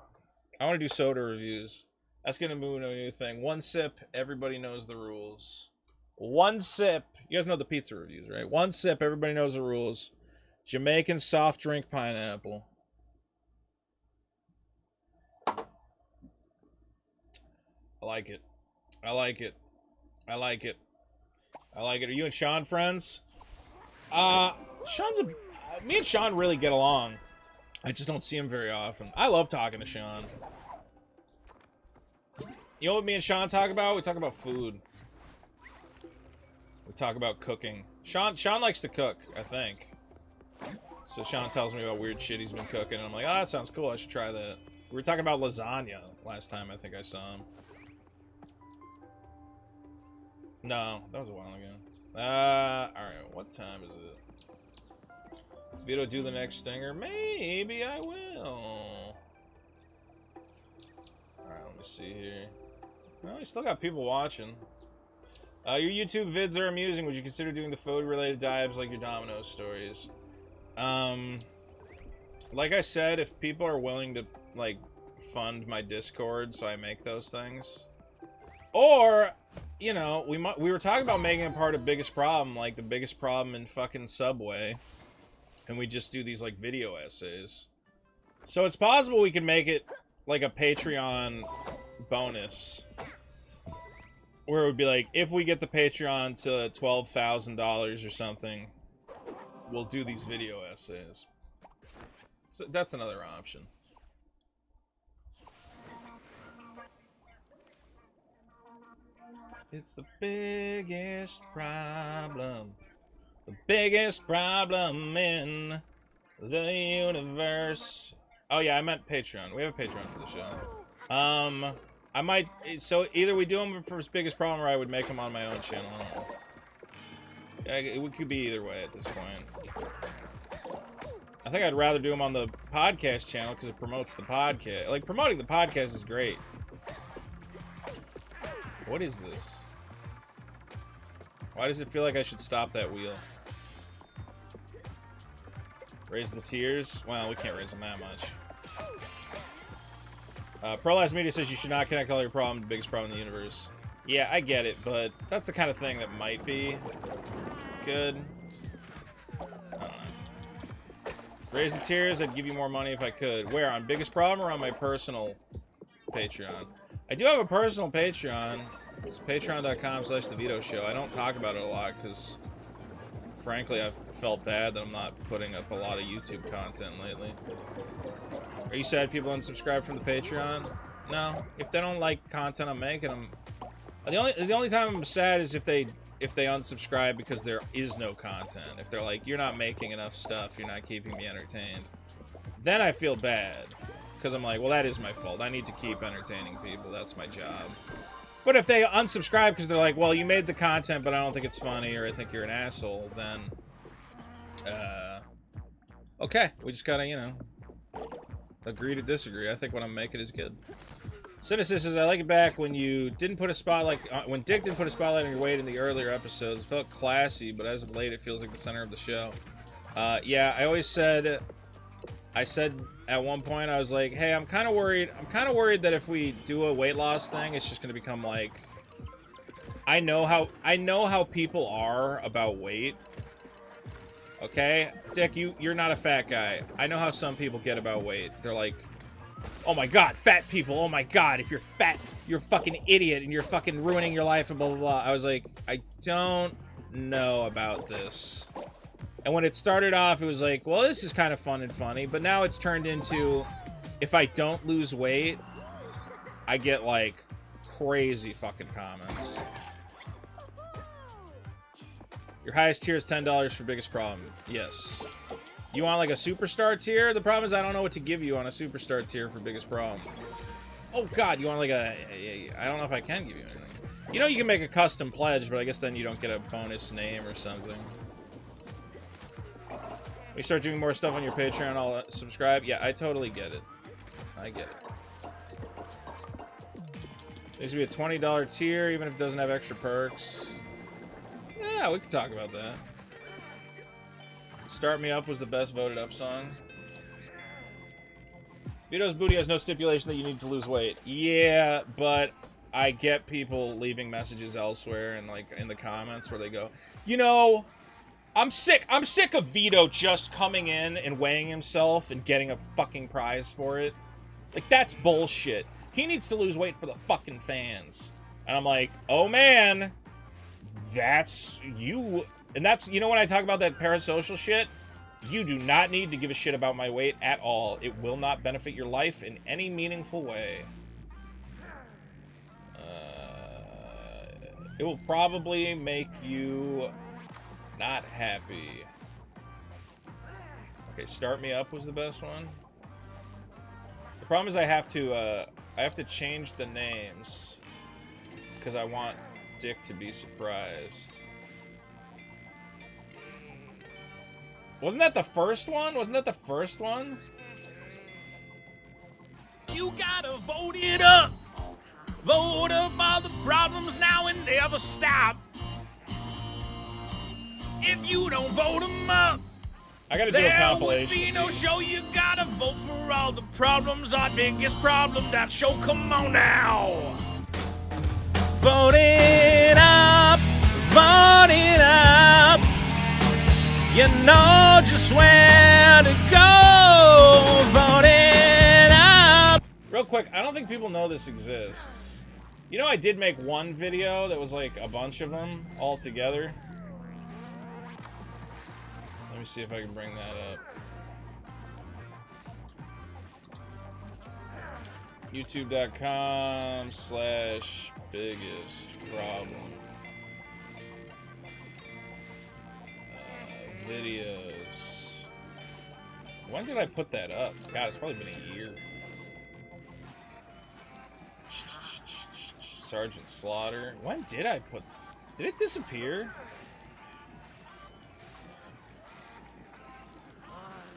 I want to do soda reviews. That's going to move a new thing. One sip, everybody knows the rules. One sip. You guys know the pizza reviews, right? One sip, everybody knows the rules. Jamaican soft drink pineapple. I like it. I like it. I like it. I like it. Are you and Sean friends? Me and Sean really get along. I just don't see him very often. I love talking to Sean. You know what me and Sean talk about? We talk about food. We talk about cooking. Sean likes to cook, I think. So Sean tells me about weird shit he's been cooking, and I'm like, oh, that sounds cool. I should try that. We were talking about lasagna last time I think I saw him. No, that was a while ago. Alright, what time is it? Vito do the next stinger? Maybe I will. Alright, let me see here. Well, you still got people watching. Your YouTube vids are amusing. Would you consider doing the food-related dives like your Domino's stories? Like I said, if people are willing to, like, fund my Discord so I make those things. Or, you know, we were talking about making it part of Biggest Problem, like the biggest problem in fucking Subway. And we just do these, like, video essays. So it's possible we could make it, like, a Patreon bonus. Where it would be like, if we get the Patreon to $12,000 or something, we'll do these video essays. So that's another option. It's the biggest problem. The biggest problem in the universe. Oh yeah, I meant Patreon. We have a Patreon for the show. I might, so either we do them for his biggest problem or I would make them on my own channel. I don't know. Yeah, it could be either way at this point. I think I'd rather do them on the podcast channel because it promotes the podcast. Like, promoting the podcast is great. What is this? Why does it feel like I should stop that wheel? Raise the tiers? Well, we can't raise them that much. Prolaz Media says you should not connect all your problems to the biggest problem in the universe. Yeah, I get it, but that's the kind of thing that might be good. I don't know. Raise the tiers, I'd give you more money if I could. Where? On Biggest Problem or on my personal Patreon? I do have a personal Patreon. It's patreon.com/TheVitoShow. I don't talk about it a lot because, frankly, I've felt bad that I'm not putting up a lot of YouTube content lately. Are you sad people unsubscribe from the Patreon? No. If they don't like content I'm making, the only time I'm sad is if they if they unsubscribe because there is no content. If they're like, you're not making enough stuff, you're not keeping me entertained, then I feel bad. Because I'm like, well, that is my fault. I need to keep entertaining people. That's my job. But if they unsubscribe because they're like, well, you made the content, but I don't think it's funny, or I think you're an asshole, then, okay. We just gotta, you know, agree to disagree. I think what I'm making is good. Cynicist says, I like it back when you didn't put a spotlight, when Dick didn't put a spotlight on your weight in the earlier episodes. It felt classy, but as of late, it feels like the center of the show. Yeah, I said at one point, I was like, hey, I'm kind of worried that if we do a weight loss thing, it's just going to become like, I know how people are about weight. Okay? Dick, you're not a fat guy. I know how some people get about weight. They're like, oh my god, fat people, oh my god, if you're fat, you're a fucking idiot and you're fucking ruining your life and blah, blah, blah. I was like, I don't know about this. And when it started off, it was like, well, this is kind of fun and funny. But now it's turned into, if I don't lose weight, I get, like, crazy fucking comments. Your highest tier is $10 for biggest problem. Yes. You want, like, a superstar tier? The problem is I don't know what to give you on a superstar tier for biggest problem. Oh, God, you want, like, I don't know if I can give you anything. You know you can make a custom pledge, but I guess then you don't get a bonus name or something. We start doing more stuff on your Patreon, I'll subscribe. Yeah, I totally get it. I get it. Needs to be a $20 tier, even if it doesn't have extra perks. Yeah, we can talk about that. Start Me Up was the best voted up song. Vito's Booty has no stipulation that you need to lose weight. Yeah, but I get people leaving messages elsewhere and like in the comments where they go, you know, I'm sick of Vito just coming in and weighing himself and getting a fucking prize for it. Like, that's bullshit. He needs to lose weight for the fucking fans. And I'm like, oh man, that's you. And that's, you know, when I talk about that parasocial shit, you do not need to give a shit about my weight at all. It will not benefit your life in any meaningful way. It will probably make you not happy. Okay, Start Me Up was the best one. The problem is I have to change the names because I want Dick to be surprised. Wasn't that the first one? Wasn't that the first one? You gotta vote it up. Vote up all the problems now and never stop. If you don't vote them up, I gotta do a compilation. There would be no show. You gotta vote for all the problems. Our biggest problem, that show. Come on now. Vote it up. Vote it up. You know just where to go. Vote it up. Real quick, I don't think people know this exists. You know, I did make one video that was like a bunch of them all together. Let me see if I can bring that up. YouTube.com/biggest problem. Videos. When did I put that up? God, it's probably been a year. Sergeant Slaughter. When did I put... Did it disappear?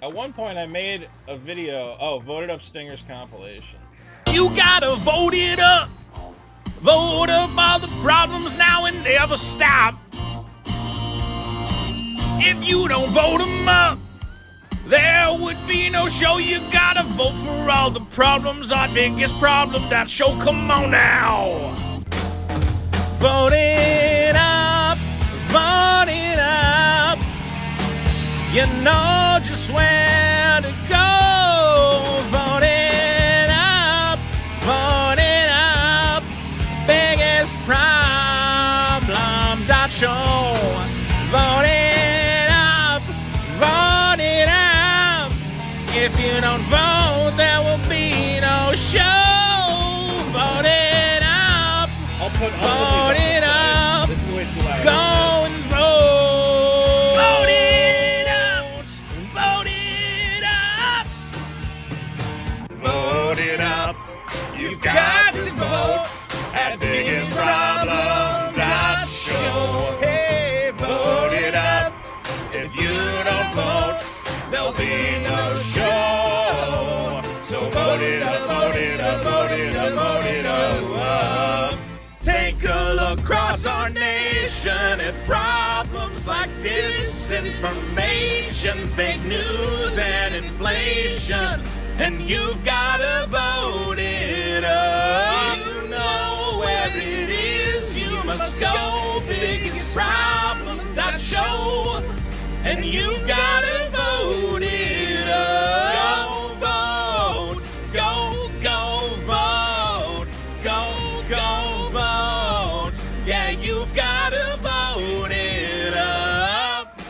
At one point I made a video... Oh, Voted Up Stingers compilation. You gotta vote it up. Vote up all the problems now and never stop. If you don't vote them up, there would be no show. You gotta vote for all the problems. Our biggest problem, that show. Come on now. Vote it up. Vote it up. You know just where to go. Vote it up. Vote it up. Biggest problem, that show. Vote it up. Vote it up. If you don't vote, there will be no show. Vote it up. Vote it up. This is way too loud. Go there'll be no show. So vote it up, vote it up, vote it up, vote it up. Take a look across our nation at problems like disinformation, fake news, and inflation. And you've gotta vote it up. You know where it is. You must go. Biggest problem that show. And you've gotta vote it up. Go vote. Go, go vote. Go, go vote. Yeah, you've gotta vote it up.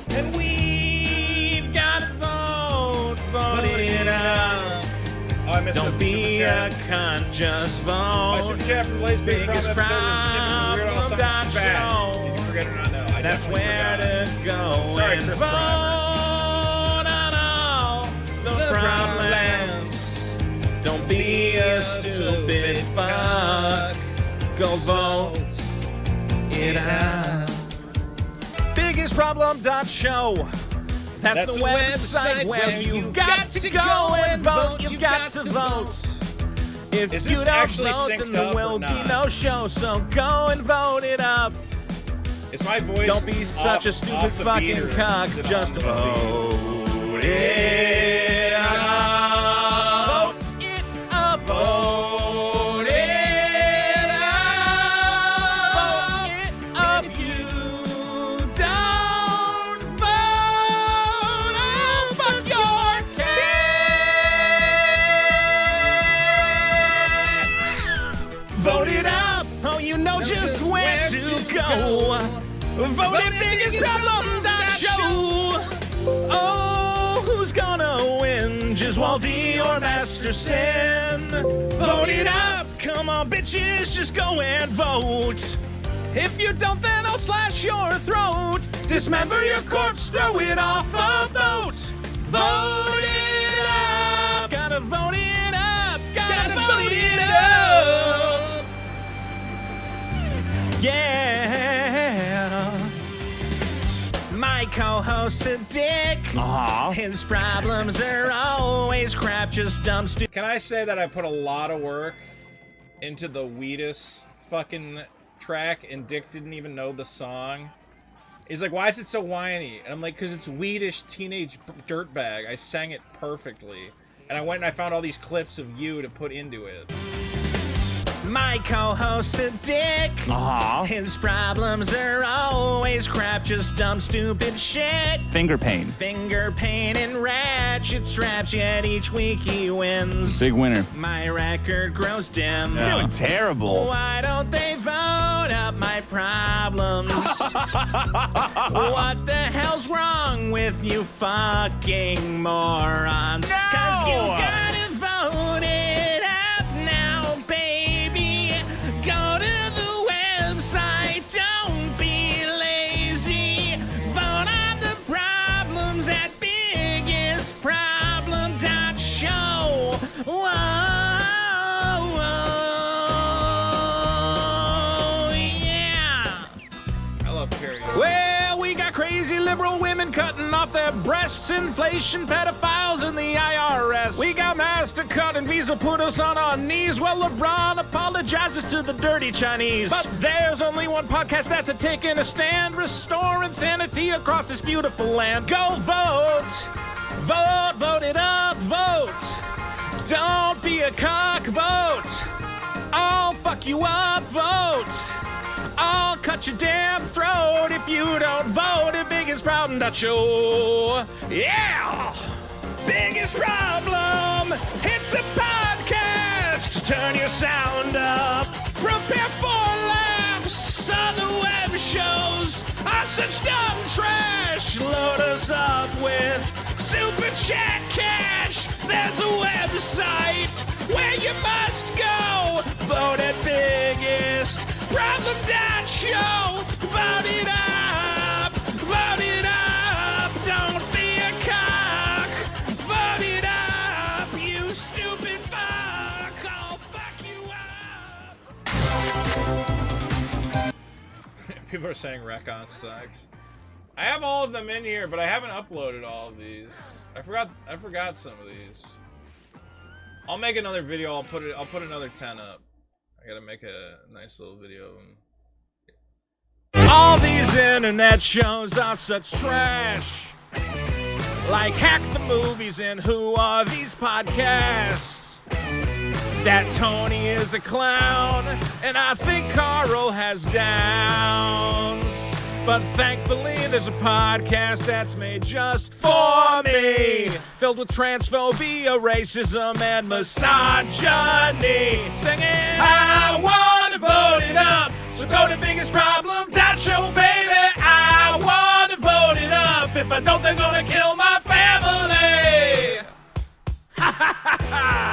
And we've gotta vote it up. Oh, I missed Don't be a cunt, just vote. Biggest problem that show. Did you forget or not? No, I That's definitely where forgot. to go Sorry, and Chris vote Bryant. on all the problems. Don't be a stupid fuck. Go vote it up. Biggest problem show. That's the website where you've got to go and vote. You've got to vote. If Is you this don't actually vote, synced then there up or will be not? no show. So go and vote it up. Is my voice Don't be such a stupid off the fucking beat, or cock. is it Just on the beat? vote it up. Vote it up. Vote it up. Vote it up. If you don't vote, I'll fuck your cat. Vote it up. Oh, you know just where to go. Vote it biggest problem that show. Oh, who's gonna win? Giswaldi or Masterson? Vote it up. Come on, bitches, just go and vote. If you don't, then I'll slash your throat. Dismember your corpse, throw it off a boat. Vote it up. Gotta vote it up. Gotta vote it up. Yeah. My co-host's a dick. His problems are always crap, just dumb, stupid. Can I say that I put a lot of work into the Wheatus fucking track, and Dick didn't even know the song? He's like, why is it so whiny? And I'm like, because it's Wheatish Teenage Dirtbag. I sang it perfectly. And I went and I found all these clips of you to put into it. My co-host's a dick. His problems are always crap, just dumb, stupid shit. Finger pain. Finger pain and ratchet straps, yet each week he wins. Big winner. My record grows dim. You're doing terrible. Why don't they vote up my problems? What the hell's wrong with you fucking morons? 'Cause you've gotta vote it up now, baby. Go to the website, don't be lazy. Vote on the problems at biggestproblem.show. Whoa, yeah. I love karaoke. Well, we got crazy liberal women cutting off their breasts, inflation, pedophiles, and the IRS. We got MasterCard and Visa put us on our knees. Well, LeBron apologizes to the dirty Chinese. But there's only one podcast that's taking a stand, restoring sanity across this beautiful land. Go vote! Vote, vote it up, vote! Don't be a cock, vote! I'll fuck you up, vote! I'll cut your damn throat if you don't vote at Biggest Problem Show. Yeah! Biggest Problem! It's a podcast! Turn your sound up! Prepare for laughs! Other web shows are such dumb trash! Load us up with Super Chat Cash! There's a website where you must go! Vote at Biggest Problem Show! Vote it up! Vote it up! Don't be a cock! Vote it up! You stupid fuck! I'll fuck you up! People are saying Recon sucks. I have all of them in here, but I haven't uploaded all of these. I forgot some of these. I'll make another video. I'll put another 10 up. I gotta make a nice little video. All these internet shows are such trash. Like Hack the Movies and Who Are These Podcasts? That Tony is a clown, and I think Carl has downs. But thankfully there's a podcast that's made just for me, filled with transphobia, racism, and misogyny. Singing, I wanna vote it up, so go to biggestproblem.show, baby. I wanna vote it up, if I don't they're gonna kill my family. Ha ha ha ha.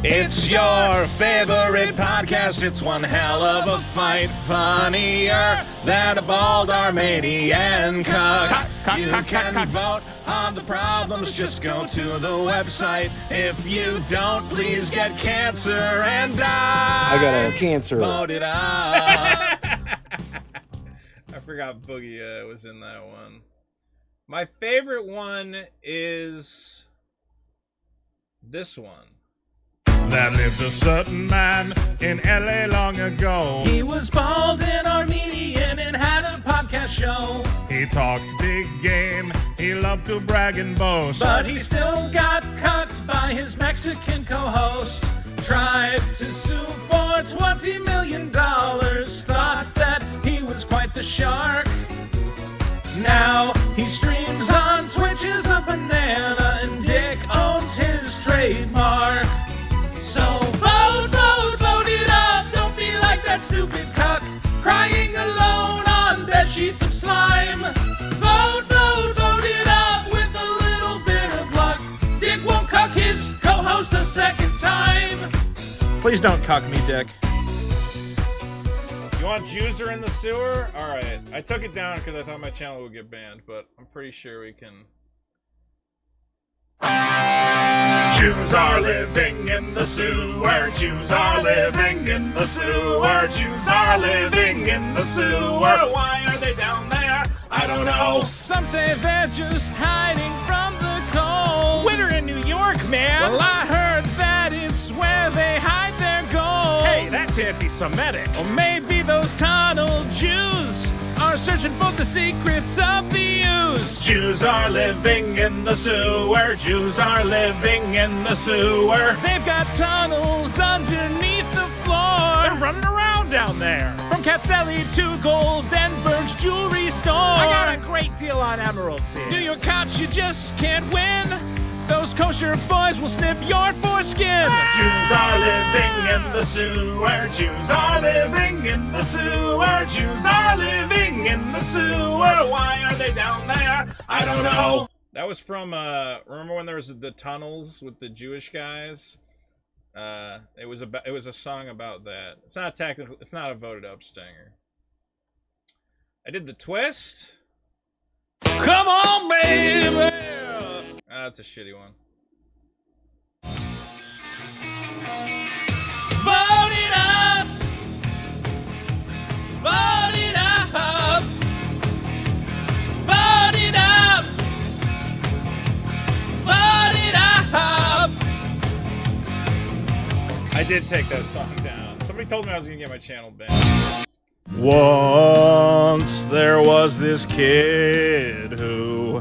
It's your favorite podcast. It's one hell of a fight. Funnier than a bald Armenian cuck. You can vote on the problems. Just go to the website. If you don't, please get cancer and die. I got a cancer. Vote it up. I forgot Boogie was in that one. My favorite one is this one. There lived a certain man in LA long ago. He was bald and Armenian and had a podcast show. He talked big game, he loved to brag and boast. But he still got cucked by his Mexican co-host. Tried to sue for $20 million. Thought that he was quite the shark. Now he streams on Twitch as a banana, and Dick owns his trademark. So vote it up. Don't be like that stupid cuck, crying alone on bed sheets of slime. Vote it up with a little bit of luck. Dick won't cuck his co-host a second time. Please don't cuck me, Dick. You want Juicer in the sewer? Alright. I took it down because I thought my channel would get banned, but I'm pretty sure we can. Jews are living in the sewer. Jews are living in the sewer. Jews are living in the sewer. Why are they down there? I don't know. Some say they're just hiding from the cold. Winter in New York, man. Well, I heard that it's where they hide their gold. Hey, that's anti-Semitic. Or maybe those tunnel Jews are searching for the secrets of the use. Jews are living in the sewer. Jews are living in the sewer. They've got tunnels underneath the floor. They're running around down there. From Cat's Deli to Goldenberg's jewelry store. I got a great deal on emeralds here. New York cops, you just can't win. Those kosher boys will snip your foreskin. Jews are living in the sewer. Jews are living in the sewer. Jews are living in the sewer. Why are they down there? I don't know. That was from remember when there was the tunnels with the Jewish guys? It was a song about that. It's not technical. It's not a voted up stinger. I did the twist. Come on, baby. That's a shitty one. Vote it up. Vote it up. Vote it up. Vote it up. I did take that song down. Somebody told me I was gonna get my channel banned. Once there was this kid who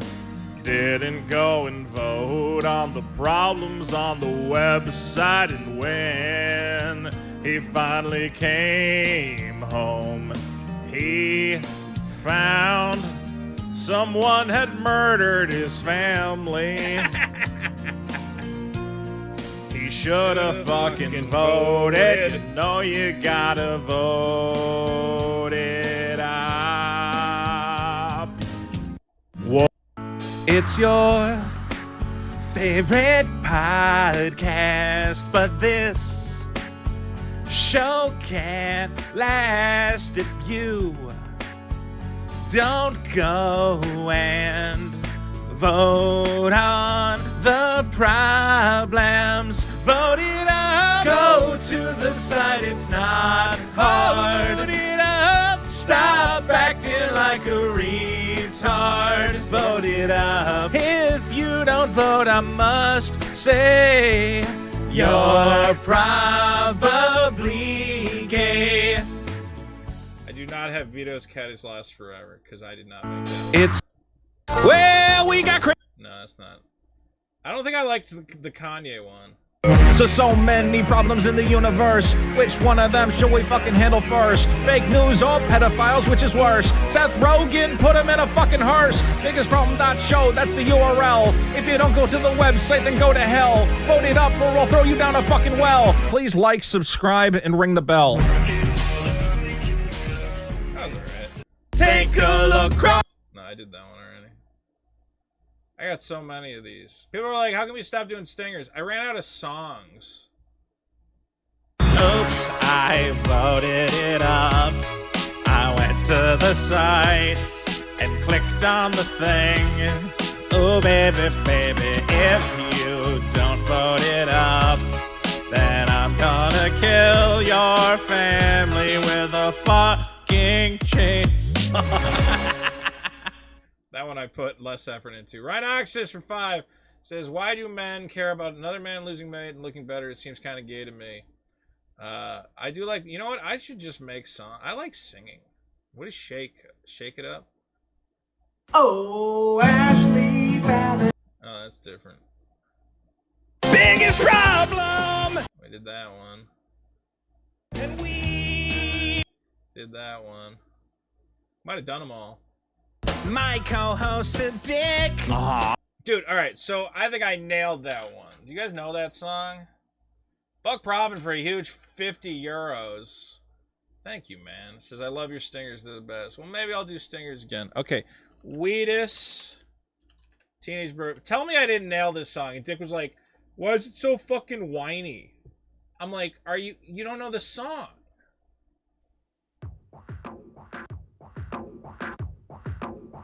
didn't go and vote on the problems on the website, and when he finally came home, he found someone had murdered his family. He should have fucking voted. You know you gotta vote it up. It's your favorite podcast, but this show can't last if you don't go and vote on the problems. Vote it up. Go to the site, it's not hard. Vote it up. Stop acting like a it up. If you don't vote, I must say you're probably gay. I do not have Vito's Cat Is Lost Forever, because I did not make that. It's well, we got No, that's not. I don't think I liked the Kanye one. so many problems in the universe. Which one of them should we fucking handle first? Fake news or pedophiles, which is worse? Seth Rogen, put him in a fucking hearse. Biggestproblem.show, that's the URL. If you don't go to the website, then go to hell. Vote it up or I'll throw you down a fucking well. Please like, subscribe, and ring the bell. That was alright. Take a look. No, I did that one already. I got so many of these. People are like, how can we stop doing stingers? I ran out of songs. Oops, I voted it up. I went to the site and clicked on the thing. Oh, baby, baby, if you don't vote it up, then I'm gonna kill your family with a fucking chainsaw. That one I put less effort into. Rhinoxus for 5 says, why do men care about another man losing weight and looking better? It seems kind of gay to me. I do like, you know what? I should just make song. I like singing. What is shake? Shake it up? Oh, Ashley Fallon. Oh, that's different. Biggest problem. We did that one. And we Did that one. Might have done them all. my co-host a dick. Dude, alright, so I think I nailed that one. Do you guys know that song? Buck Profit for a huge 50 euros. Thank you, man. It says, I love your stingers, they're the best. Well, maybe I'll do stingers again. Okay, Wheatus. Teenage Bird. Tell me I didn't nail this song. And Dick was like, why is it so fucking whiny? I'm like, you don't know the song.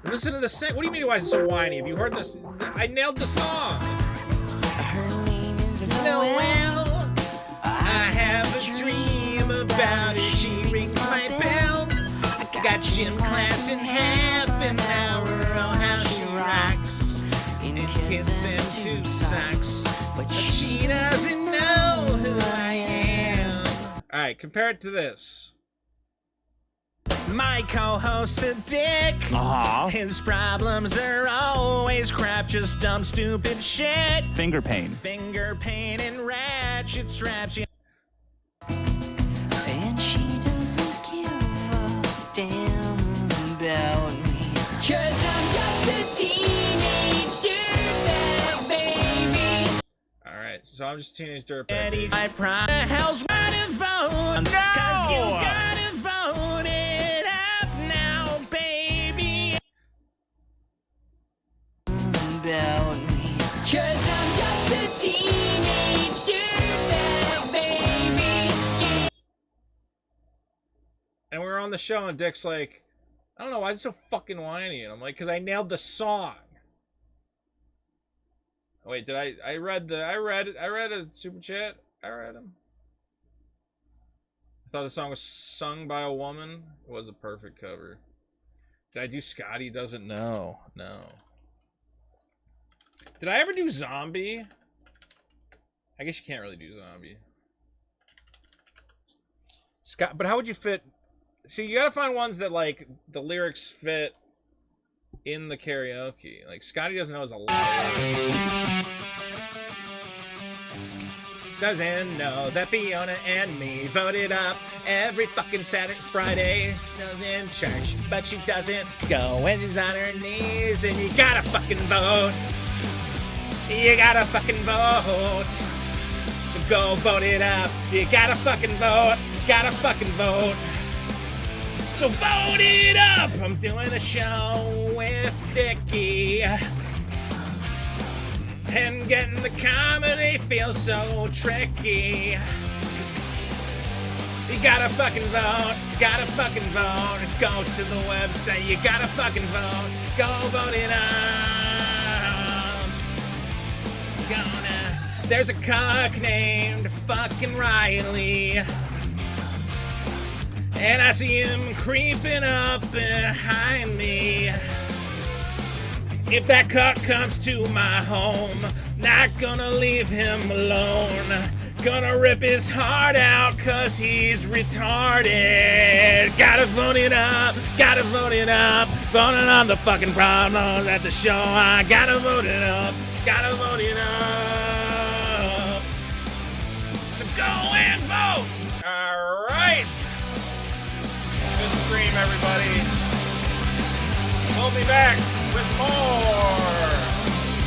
Listen to the sing. What do you mean why is it so whiny? Have you heard this? I nailed the song. Her name is Noel. I have a dream about her. She rings my bell. I got gym class in half an hour. Oh, how she rocks. In kids and two socks. But she doesn't know who I am. Alright, compare it to this. My co-host's a dick. His problems are always crap, just dumb, stupid shit. Finger pain. Finger pain and ratchet straps. and she doesn't give a damn about me. 'Cause I'm just a teenage dirtbag baby. Alright, so I'm just a teenage dirtbag. Eddie, my prime. The hell's gotta vote? 'Cause you gotta vote it up now, baby. About me. 'Cause I'm just a teenage dirtbag baby. And we were on the show, and Dick's like, I don't know, why is it so fucking whiny? And I'm like, because I nailed the song. Oh, wait, did I read a super chat? I read him. I thought the song was sung by a woman. It was a perfect cover. Did I do Scotty Doesn't Know? No. Did I ever do Zombie? I guess you can't really do Zombie. Scott, but how would you fit? See, you gotta find ones that, like, the lyrics fit in the karaoke. Like, Scotty Doesn't Know is a lot of lyrics. Doesn't know that Fiona and me voted up every fucking Saturday, Friday. She's in church, but she doesn't go when she's on her knees. And you gotta fucking vote. You gotta fucking vote. So go vote it up. You gotta fucking vote. Gotta fucking vote. So vote it up. I'm doing a show with Dickie. And getting the comedy feels so tricky. You gotta fucking vote. Gotta fucking vote. Go to the website. You gotta fucking vote. Go vote it up. There's a cock named fucking Riley. And I see him creeping up behind me. If that cuck comes to my home, not gonna leave him alone. Gonna rip his heart out cause he's retarded. Gotta vote it up, gotta vote it up. Voting on the fucking problems at the show. I gotta vote it up, gotta vote it up. So go and vote! Alright! Good stream, everybody. We'll be back with more